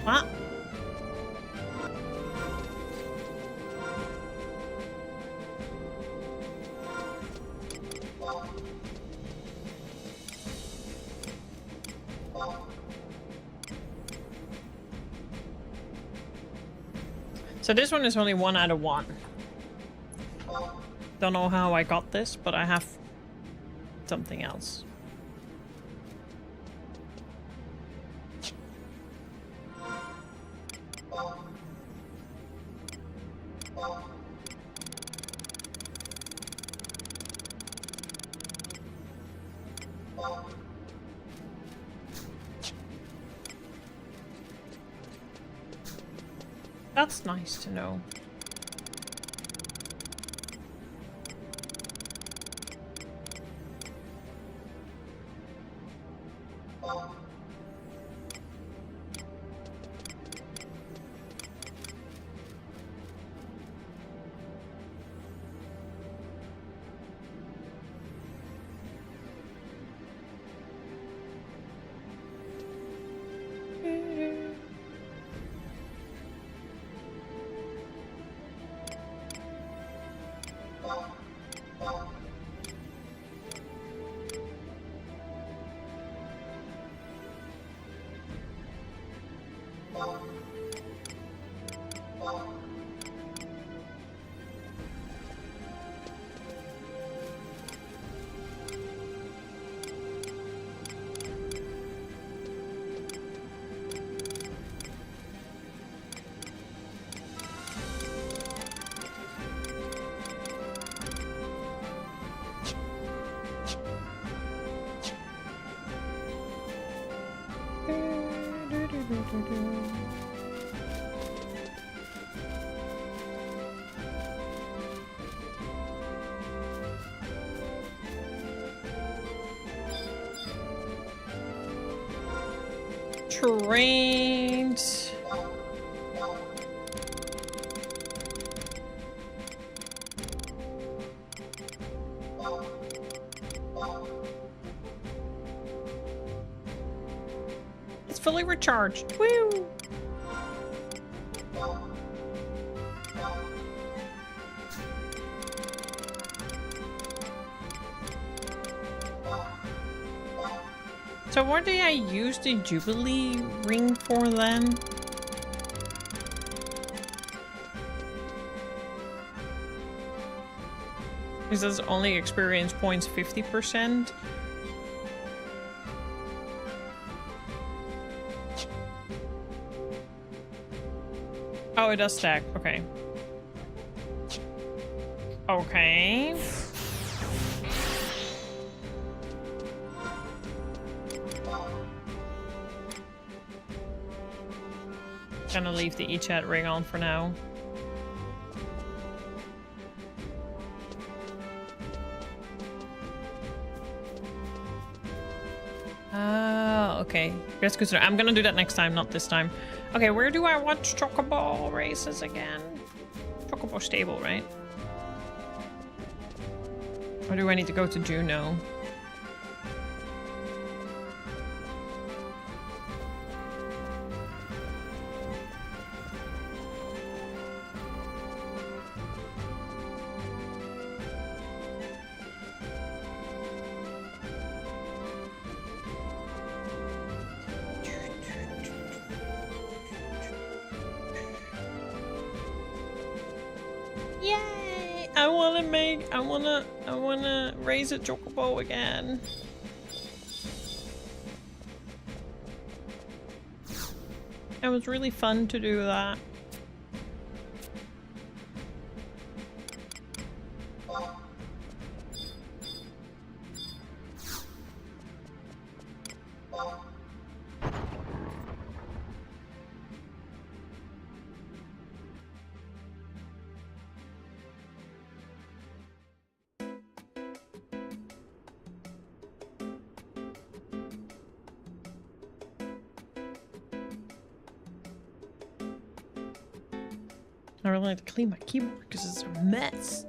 What? So this one is only 1 out of 1. Don't know how I got this, but I have something else. That's nice to know. Trained. It's fully recharged. Woo! So what did I use the Jubilee ring for then? Because that's only experience points 50%. Oh, it does stack. Okay. Okay. Gonna leave the e-chat ring on for now. Okay. That's good to know. I'm gonna do that next time, not this time. Okay, where do I watch Chocobo races again? Chocobo stable, right? Or do I need to go to Juno? Yay! I wanna raise a Chocobo again. It was really fun to do that. I really like to clean my keyboard because it's a mess.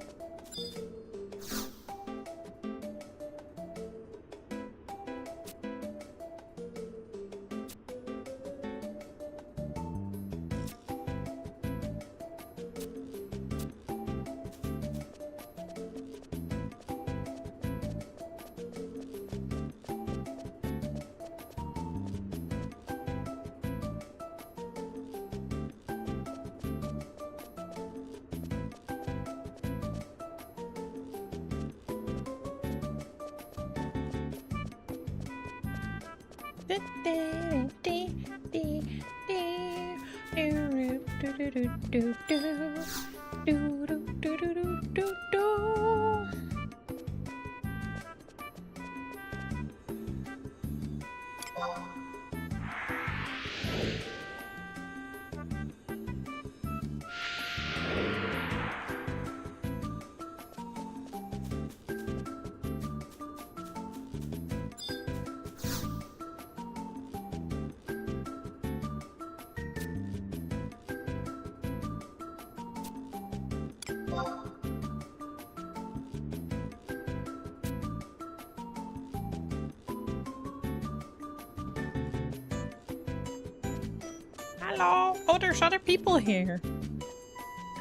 Hello! Oh, there's other people here.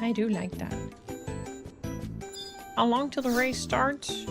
I do like that. How long till the race starts?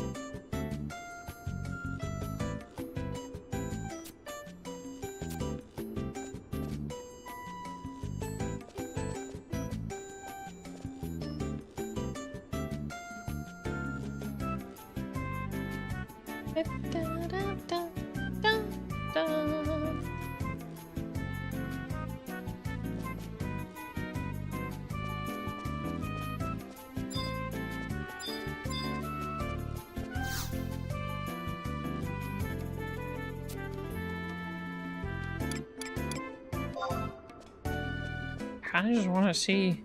kind of just want to see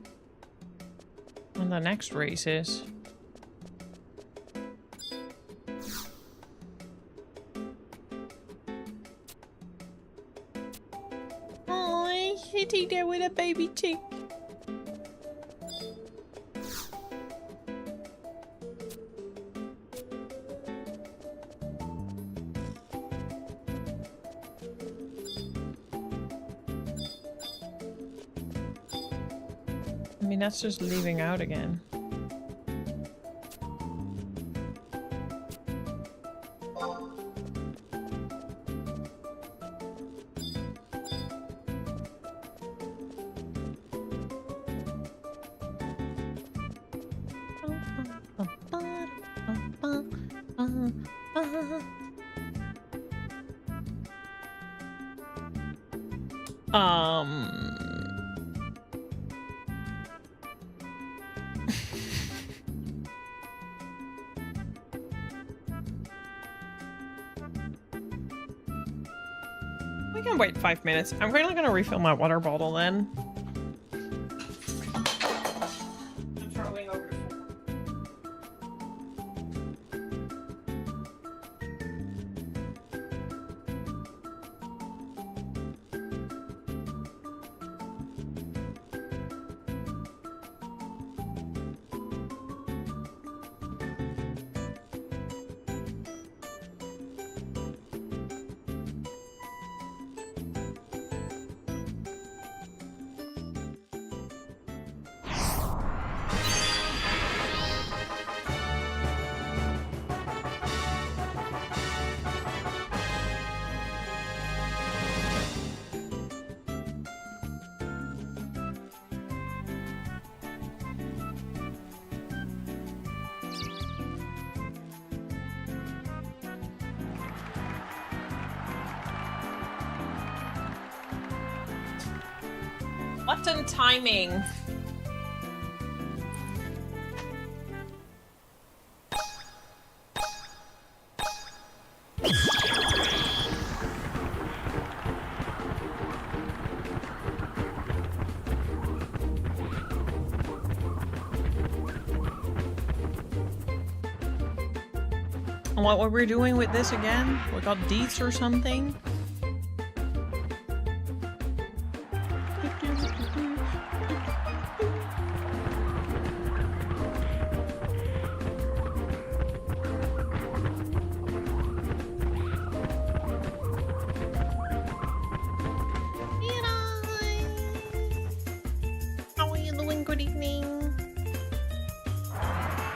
when the next race is. Oh, sitting there with a baby chick. I mean, that's just leaving out again. We can wait 5 minutes. I'm really gonna refill my water bottle then. I'm throwing over the floor. Button timing. And what were we doing with this again? We got deets or something?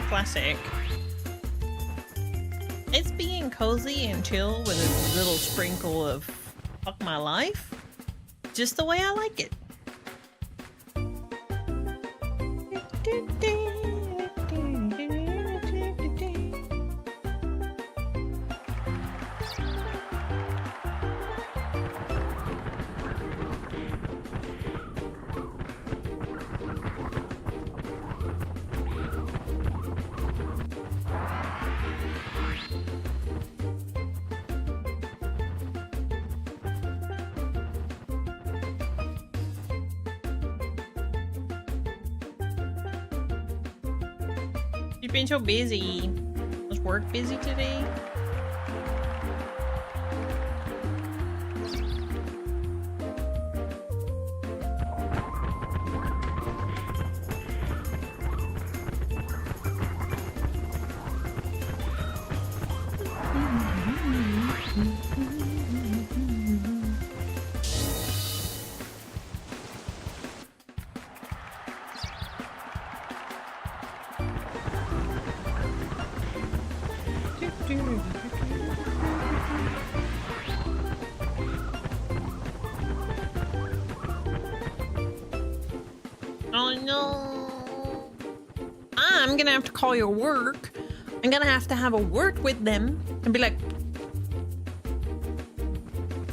Classic. It's being cozy and chill with a little sprinkle of fuck my life. Just the way I like it. You've been so busy. Was work busy today? Oh no. I'm gonna have to call your work. I'm gonna have to have a word with them and be like,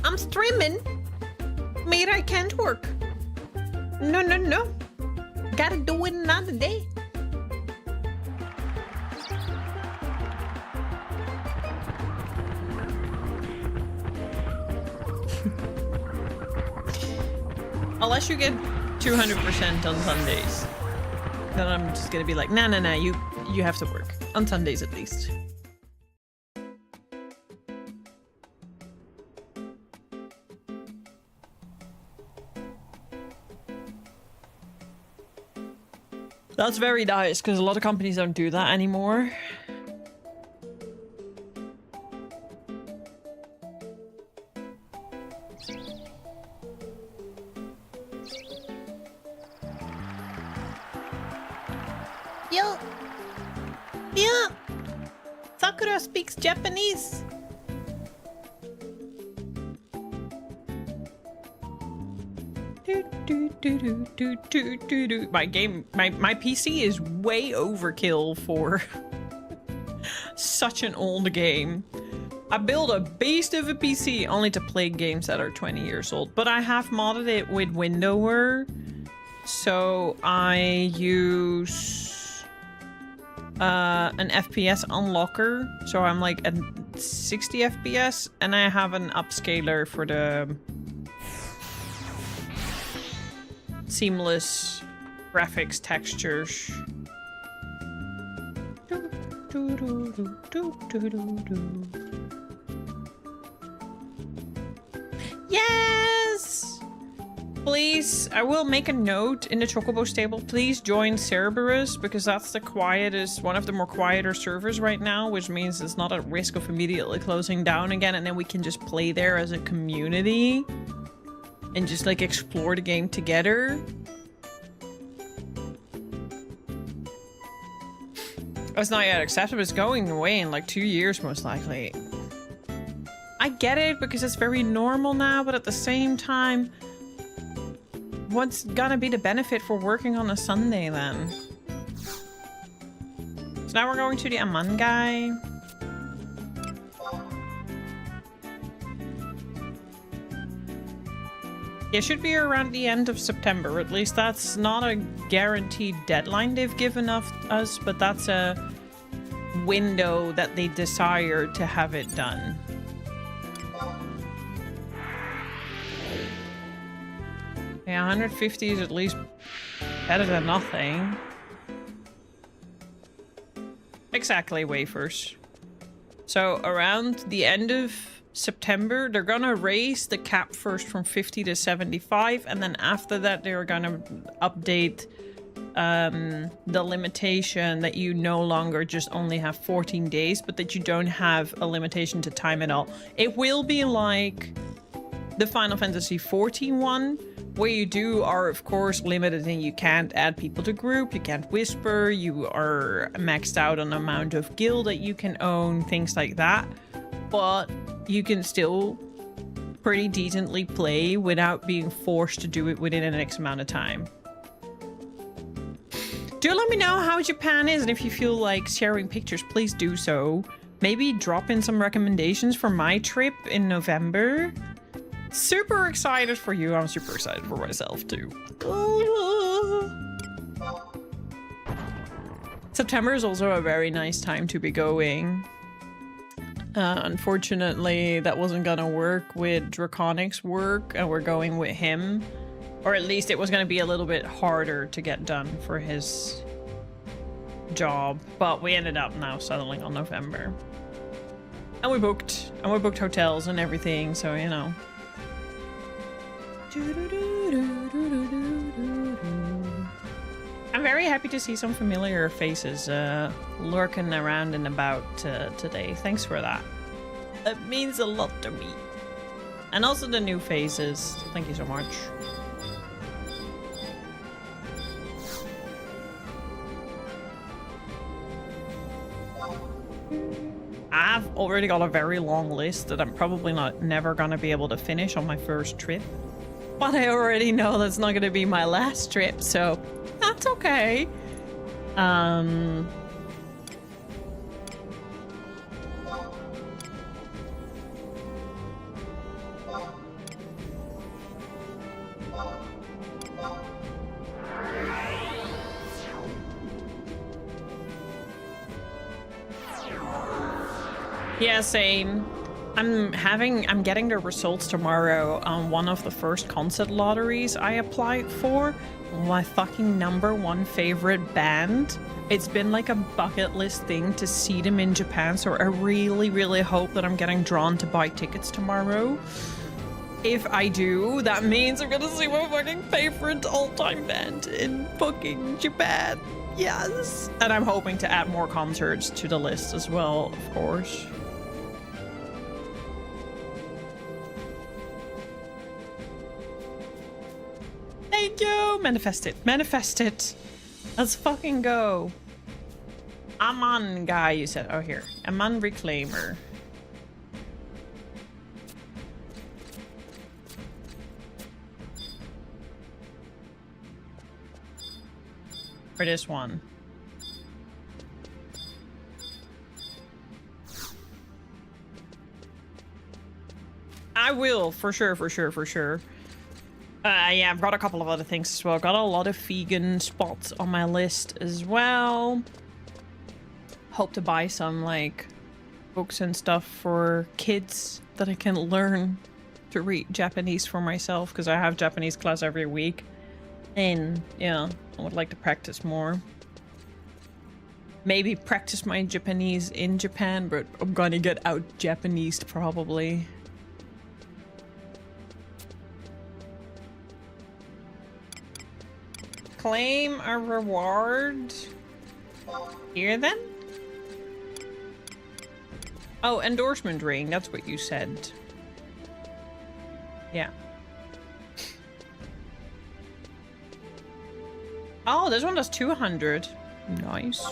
I'm streaming. Maybe I can't work. No. Gotta do it another day. Unless you get 200% on Sundays. Then I'm just gonna be like, nah, you have to work. On Sundays at least. That's very nice, because a lot of companies don't do that anymore. Yeah. Sakura speaks Japanese. My PC is way overkill for such an old game. I built a beast of a PC only to play games that are 20 years old, but I have modded it with Windower, so I use an FPS unlocker, so I'm like at 60 FPS, and I have an upscaler for the seamless graphics textures. Yes! Please, I will make a note in the Chocobo stable. Please join Cerberus, because that's the quietest, one of the more quieter servers right now, which means it's not at risk of immediately closing down again, and then we can just play there as a community and just like explore the game together. It's not yet accepted, but it's going away in like 2 years most likely. I get it because it's very normal now, but at the same time, what's gonna be the benefit for working on a Sunday then? So now we're going to the Aman guy. It should be around the end of September. At least that's not a guaranteed deadline they've given us, but that's a window that they desire to have it done. Yeah, 150 is at least better than nothing. Exactly, wafers. So around the end of September, they're gonna raise the cap first from 50 to 75, and then after that they're gonna update the limitation that you no longer just only have 14 days, but that you don't have a limitation to time at all. It will be like the Final Fantasy XIV one, where you are of course limited and you can't add people to group, you can't whisper, you are maxed out on the amount of guild that you can own, things like that. But you can still pretty decently play without being forced to do it within an X amount of time. Do let me know how Japan is, and if you feel like sharing pictures, please do so. Maybe drop in some recommendations for my trip in November. Super excited for you. I'm super excited for myself too. September is also a very nice time to be going. Unfortunately, that wasn't gonna work with Draconic's work, and we're going with him. Or at least it was gonna be a little bit harder to get done for his job. But we ended up now settling on November. And we booked hotels and everything, so you know. I'm very happy to see some familiar faces lurking around and about today. Thanks for that. It means a lot to me. And also the new faces. Thank you so much. I've already got a very long list that I'm probably never gonna be able to finish on my first trip. But I already know that's not gonna be my last trip, so that's okay. Yeah, same. I'm getting the results tomorrow on one of the first concert lotteries I applied for. My fucking #1 favorite band. It's been like a bucket list thing to see them in Japan, so I really, really hope that I'm getting drawn to buy tickets tomorrow. If I do, that means I'm gonna see my fucking favorite all-time band in fucking Japan. Yes! And I'm hoping to add more concerts to the list as well, of course. Thank you! Manifest it. Manifest it. Let's fucking go. Aman guy, you said. Oh, here. Aman Reclaimer. For this one. I will, for sure, for sure, for sure. Yeah, I've got a couple of other things as well. Got a lot of vegan spots on my list as well. Hope to buy some, like, books and stuff for kids that I can learn to read Japanese for myself, because I have Japanese class every week. And, yeah, I would like to practice more. Maybe practice my Japanese in Japan, but I'm gonna get out Japanesed probably. Claim a reward. Here then? Oh, endorsement ring. That's what you said. Yeah. Oh, this one does 200. Nice.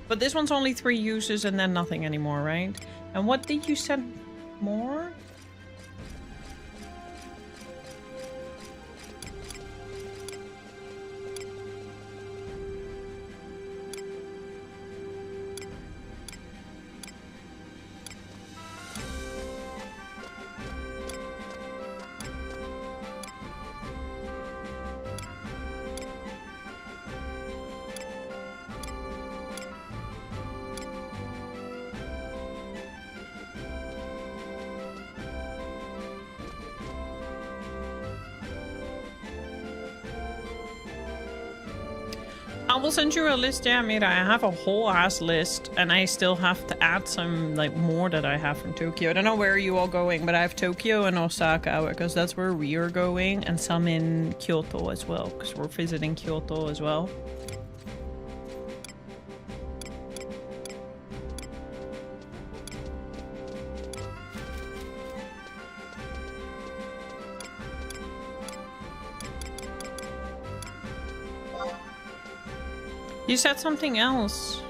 But this one's only 3 uses and then nothing anymore, right? And what did you send more? I will send you a list, yeah, Mira. I have a whole ass list, and I still have to add some, like, more that I have from Tokyo. I don't know where you all going, but I have Tokyo and Osaka, because that's where we are going, and some in Kyoto as well, because we're visiting Kyoto as well. You said something else.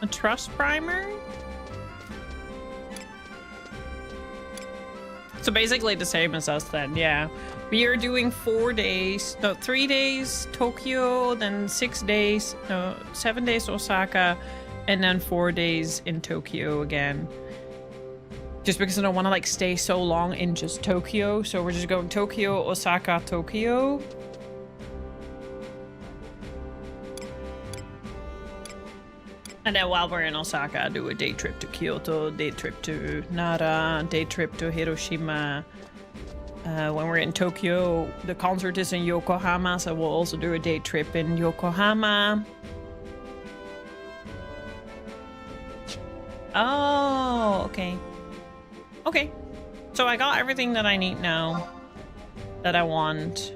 A trust primer? So basically the same as us then, yeah. We are doing 4 days, no, 3 days Tokyo, then 6 days, no, 7 days Osaka, and then 4 days in Tokyo again. Just because I don't want to like stay so long in just Tokyo. So we're just going Tokyo, Osaka, Tokyo. And then while we're in Osaka, do a day trip to Kyoto, day trip to Nara, day trip to Hiroshima. When we're in Tokyo, the concert is in Yokohama, so we'll also do a day trip in Yokohama. Oh, okay. Okay. So I got everything that I need now. That I want.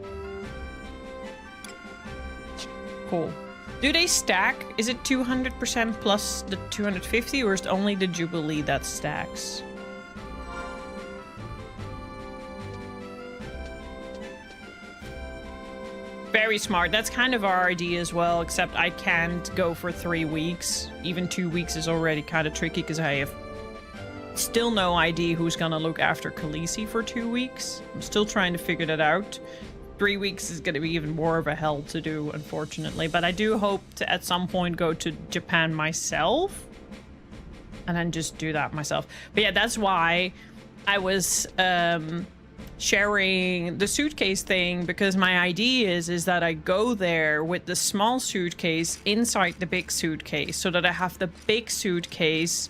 Cool. Do they stack? Is it 200% plus the 250, or is it only the Jubilee that stacks? Very smart. That's kind of our idea as well, except I can't go for 3 weeks. Even 2 weeks is already kind of tricky because I have still no idea who's gonna look after Khaleesi for 2 weeks. I'm still trying to figure that out. 3 weeks is going to be even more of a hell to do, unfortunately. But I do hope to, at some point, go to Japan myself. And then just do that myself. But yeah, that's why I was sharing the suitcase thing. Because my idea is that I go there with the small suitcase inside the big suitcase. So that I have the big suitcase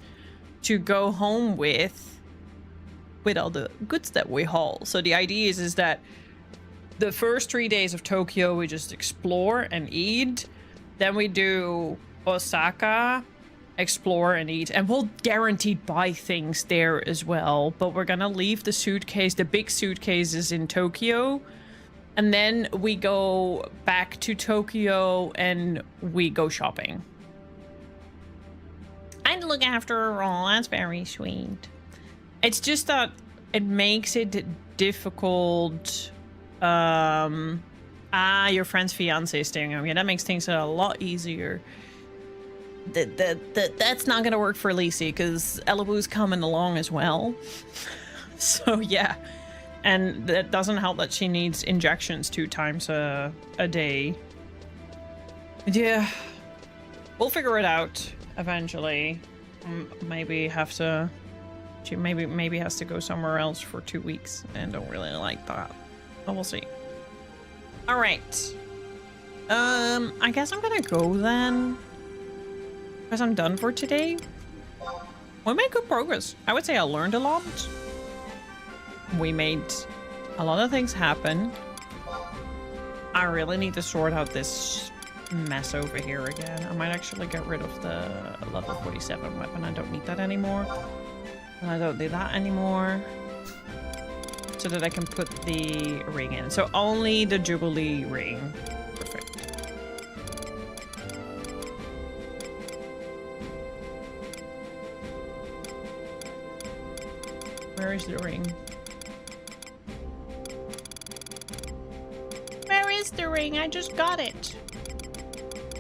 to go home with all the goods that we haul. So the idea is that the first 3 days of Tokyo we just explore and eat. Then we do Osaka, explore and eat, and we'll guaranteed buy things there as well. But we're gonna leave the suitcase, the big suitcases in Tokyo, and then we go back to Tokyo and we go shopping. And look after her all. That's very sweet. It's just that it makes it difficult. Your friend's fiance is staying home. Yeah, that makes things a lot easier. That's not gonna work for Lisi because Ellabu's coming along as well. So yeah, and that doesn't help that she needs injections 2 times a day. Yeah, we'll figure it out eventually. Maybe have to. She maybe has to go somewhere else for 2 weeks, and don't really like that. But we'll see. All right. I guess I'm gonna go then. Because I'm done for today. We made good progress. I would say I learned a lot. We made a lot of things happen. I really need to sort out this mess over here again. I might actually get rid of the level 47 weapon. I don't need that anymore. And I don't need that anymore. So that I can put the ring in. So only the Jubilee ring. Perfect. Where is the ring? Where is the ring? I just got it.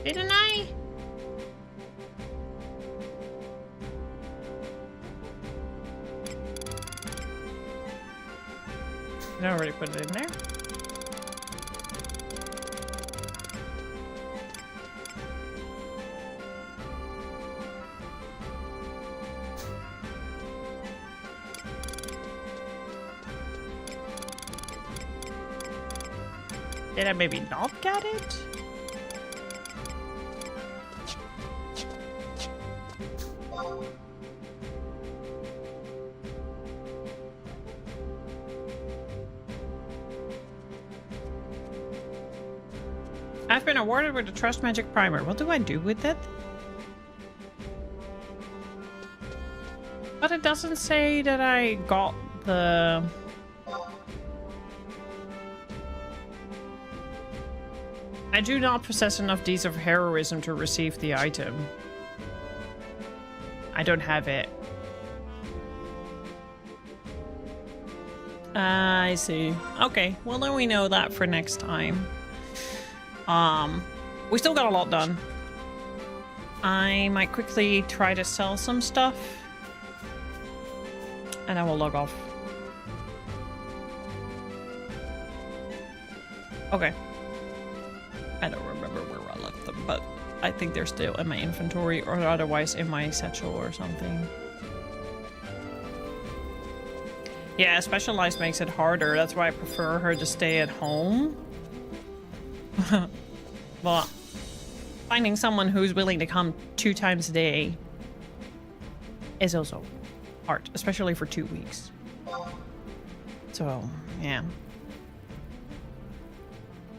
Didn't I? I already put it in there. Did I maybe not get it? I've been awarded with the Trust Magic Primer. What do I do with it? But it doesn't say that I got the... I do not possess enough deeds of heroism to receive the item. I don't have it. I see. Okay, well then we know that for next time. We still got a lot done. I might quickly try to sell some stuff. And I will log off. Okay. I don't remember where I left them, but I think they're still in my inventory or otherwise in my satchel or something. Yeah, Specialized makes it harder. That's why I prefer her to stay at home. But finding someone who's willing to come 2 times a day is also hard, especially for 2 weeks. So, yeah.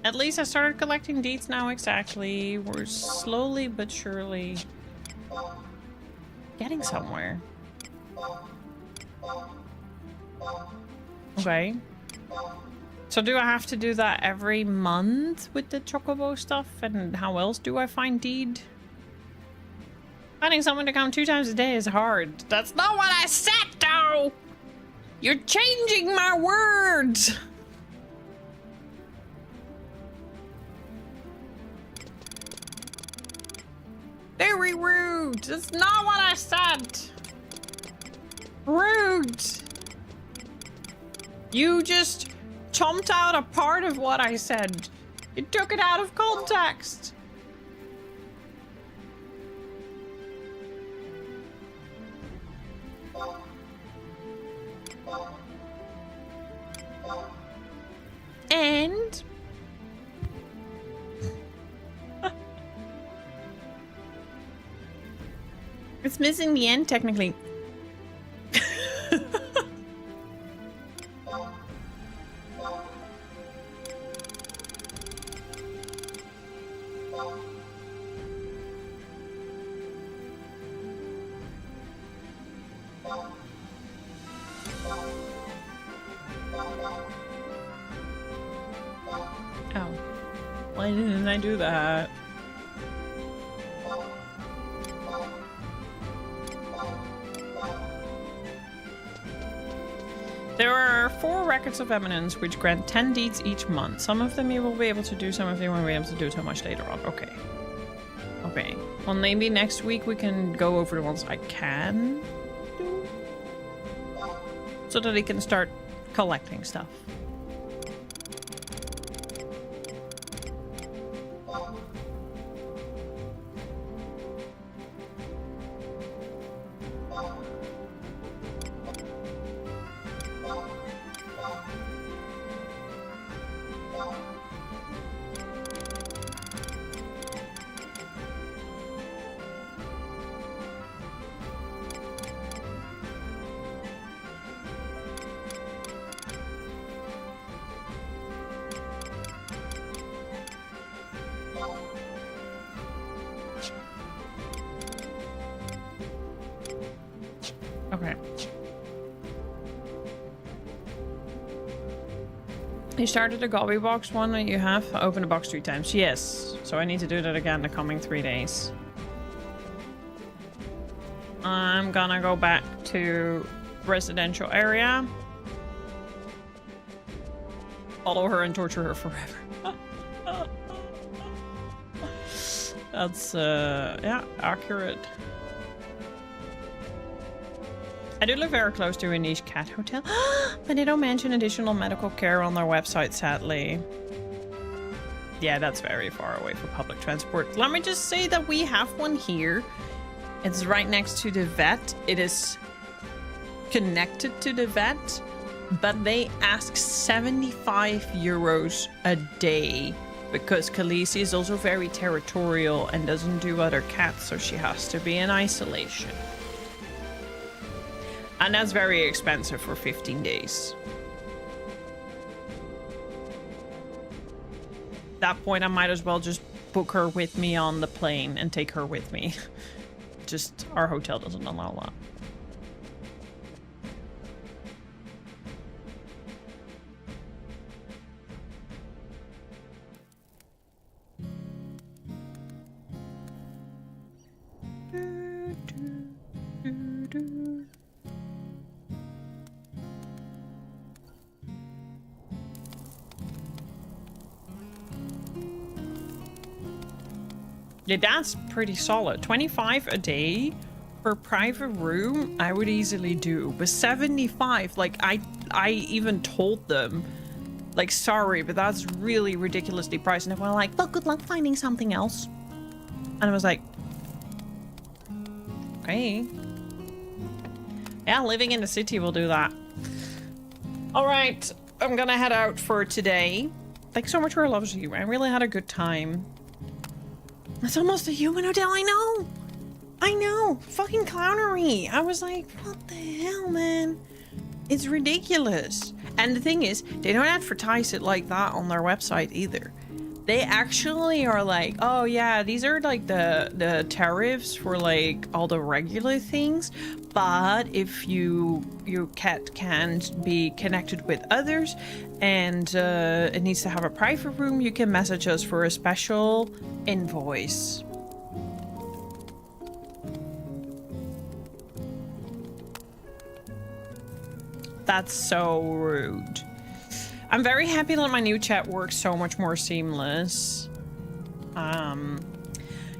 At least I started collecting deeds now, exactly. We're slowly but surely getting somewhere. Okay. So do I have to do that every month with the Chocobo stuff? And how else do I find deed? Finding someone to come 2 times a day is hard. That's not what I said, though! You're changing my words! Very rude! That's not what I said! Rude! You just chomped out a part of what I said. You took it out of context. And it's missing the end technically. Oh. Why didn't I do that? There are 4 records of eminence which grant 10 deeds each month. Some of them you will be able to do, some of them you won't be able to do so much later on. Okay. Okay. Well, maybe next week we can go over the ones I can do. So that I can start collecting stuff. Okay. You started the Gobby box one that you have. Open the box 3 times. Yes. So I need to do that again the coming 3 days. I'm gonna go back to residential area. Follow her and torture her forever. That's, yeah, accurate. I do live very close to a niche cat hotel, but they don't mention additional medical care on their website, sadly. Yeah, that's very far away for public transport. Let me just say that we have one here. It's right next to the vet. It is connected to the vet, but they ask 75 euros a day because Khaleesi is also very territorial and doesn't do other cats, so she has to be in isolation. And that's very expensive for 15 days. At that point, I might as well just book her with me on the plane and take her with me. Just, our hotel doesn't allow that. Yeah, that's pretty solid. 25 a day for private room, I would easily do. But 75, like, I even told them, like, sorry, but that's really ridiculously priced. And they were like, well, good luck finding something else. And I was like, okay. Yeah, living in the city will do that. All right, I'm gonna head out for today. Thanks so much for loves you. I really had a good time. It's almost a human hotel. I know. I know. Fucking clownery. I was like, what the hell, man? It's ridiculous. And the thing is, they don't advertise it like that on their website either. They actually are like, oh yeah, these are like the tariffs for like all the regular things. But if your cat can't be connected with others and it needs to have a private room, you can message us for a special invoice. That's so rude. I'm very happy that my new chat works so much more seamless.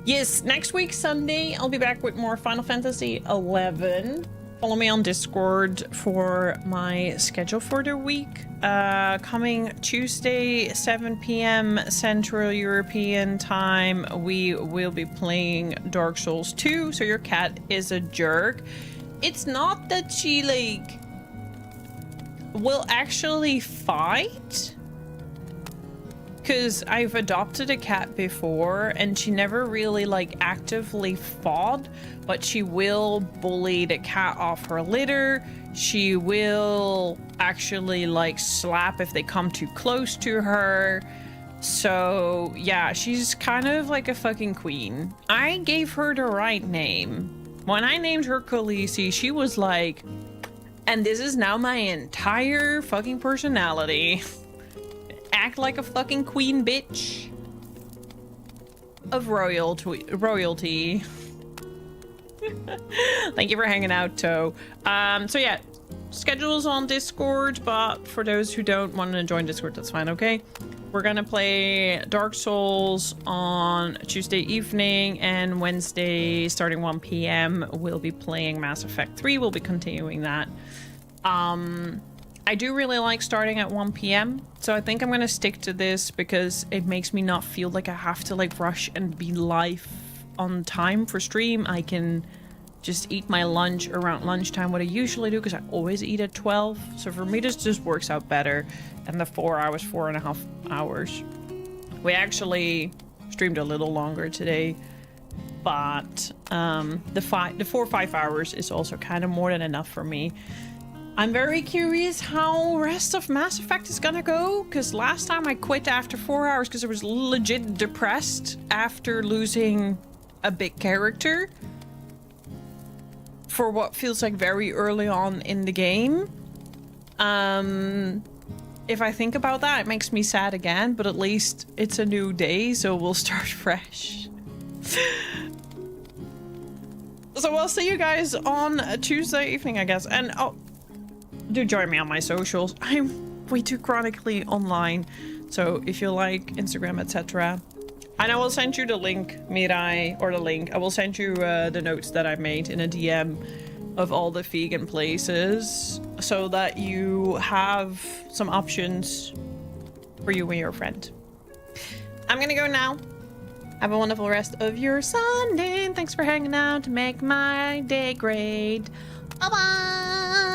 Yes, next week, Sunday, I'll be back with more Final Fantasy XI. Follow me on Discord for my schedule for the week. Coming Tuesday, 7 p.m. Central European Time, we will be playing Dark Souls 2. So your cat is a jerk. It's not that she, like, will actually fight. Because I've adopted a cat before and she never really like actively fought, but she will bully the cat off her litter. She will actually like slap if they come too close to her. So yeah, she's kind of like a fucking queen. I gave her the right name. When I named her Khaleesi, she was like, and this is now my entire fucking personality. Act like a fucking queen bitch of royalty. Thank you for hanging out, Toe. So yeah, schedule's on Discord, but for those who don't want to join Discord, that's fine, okay? We're gonna play Dark Souls on Tuesday evening, and Wednesday starting 1 p.m. we'll be playing Mass Effect 3. We'll be continuing that. I do really like starting at 1 p.m. so I think I'm gonna stick to this because it makes me not feel like I have to like rush and be live on time for stream. I can just eat my lunch around lunchtime, what I usually do, because I always eat at 12. So for me, this just works out better. And the 4.5 hours. We actually streamed a little longer today, but the 4 or 5 hours is also kind of more than enough for me. I'm very curious how rest of Mass Effect is gonna go, because last time I quit after 4 hours because I was legit depressed after losing a big character for what feels like very early on in the game. If I think about that, it makes me sad again, but at least it's a new day, so we'll start fresh. So I'll see you guys on Tuesday evening, I guess. And oh, do join me on my socials. I'm way too chronically online, so if you like Instagram, etc. And I will send you the link, Mirai, or the link. I will send you the notes that I made in a DM of all the vegan places, so that you have some options for you and your friend. I'm gonna go now. Have a wonderful rest of your Sunday, and thanks for hanging out to make my day great. Bye-bye!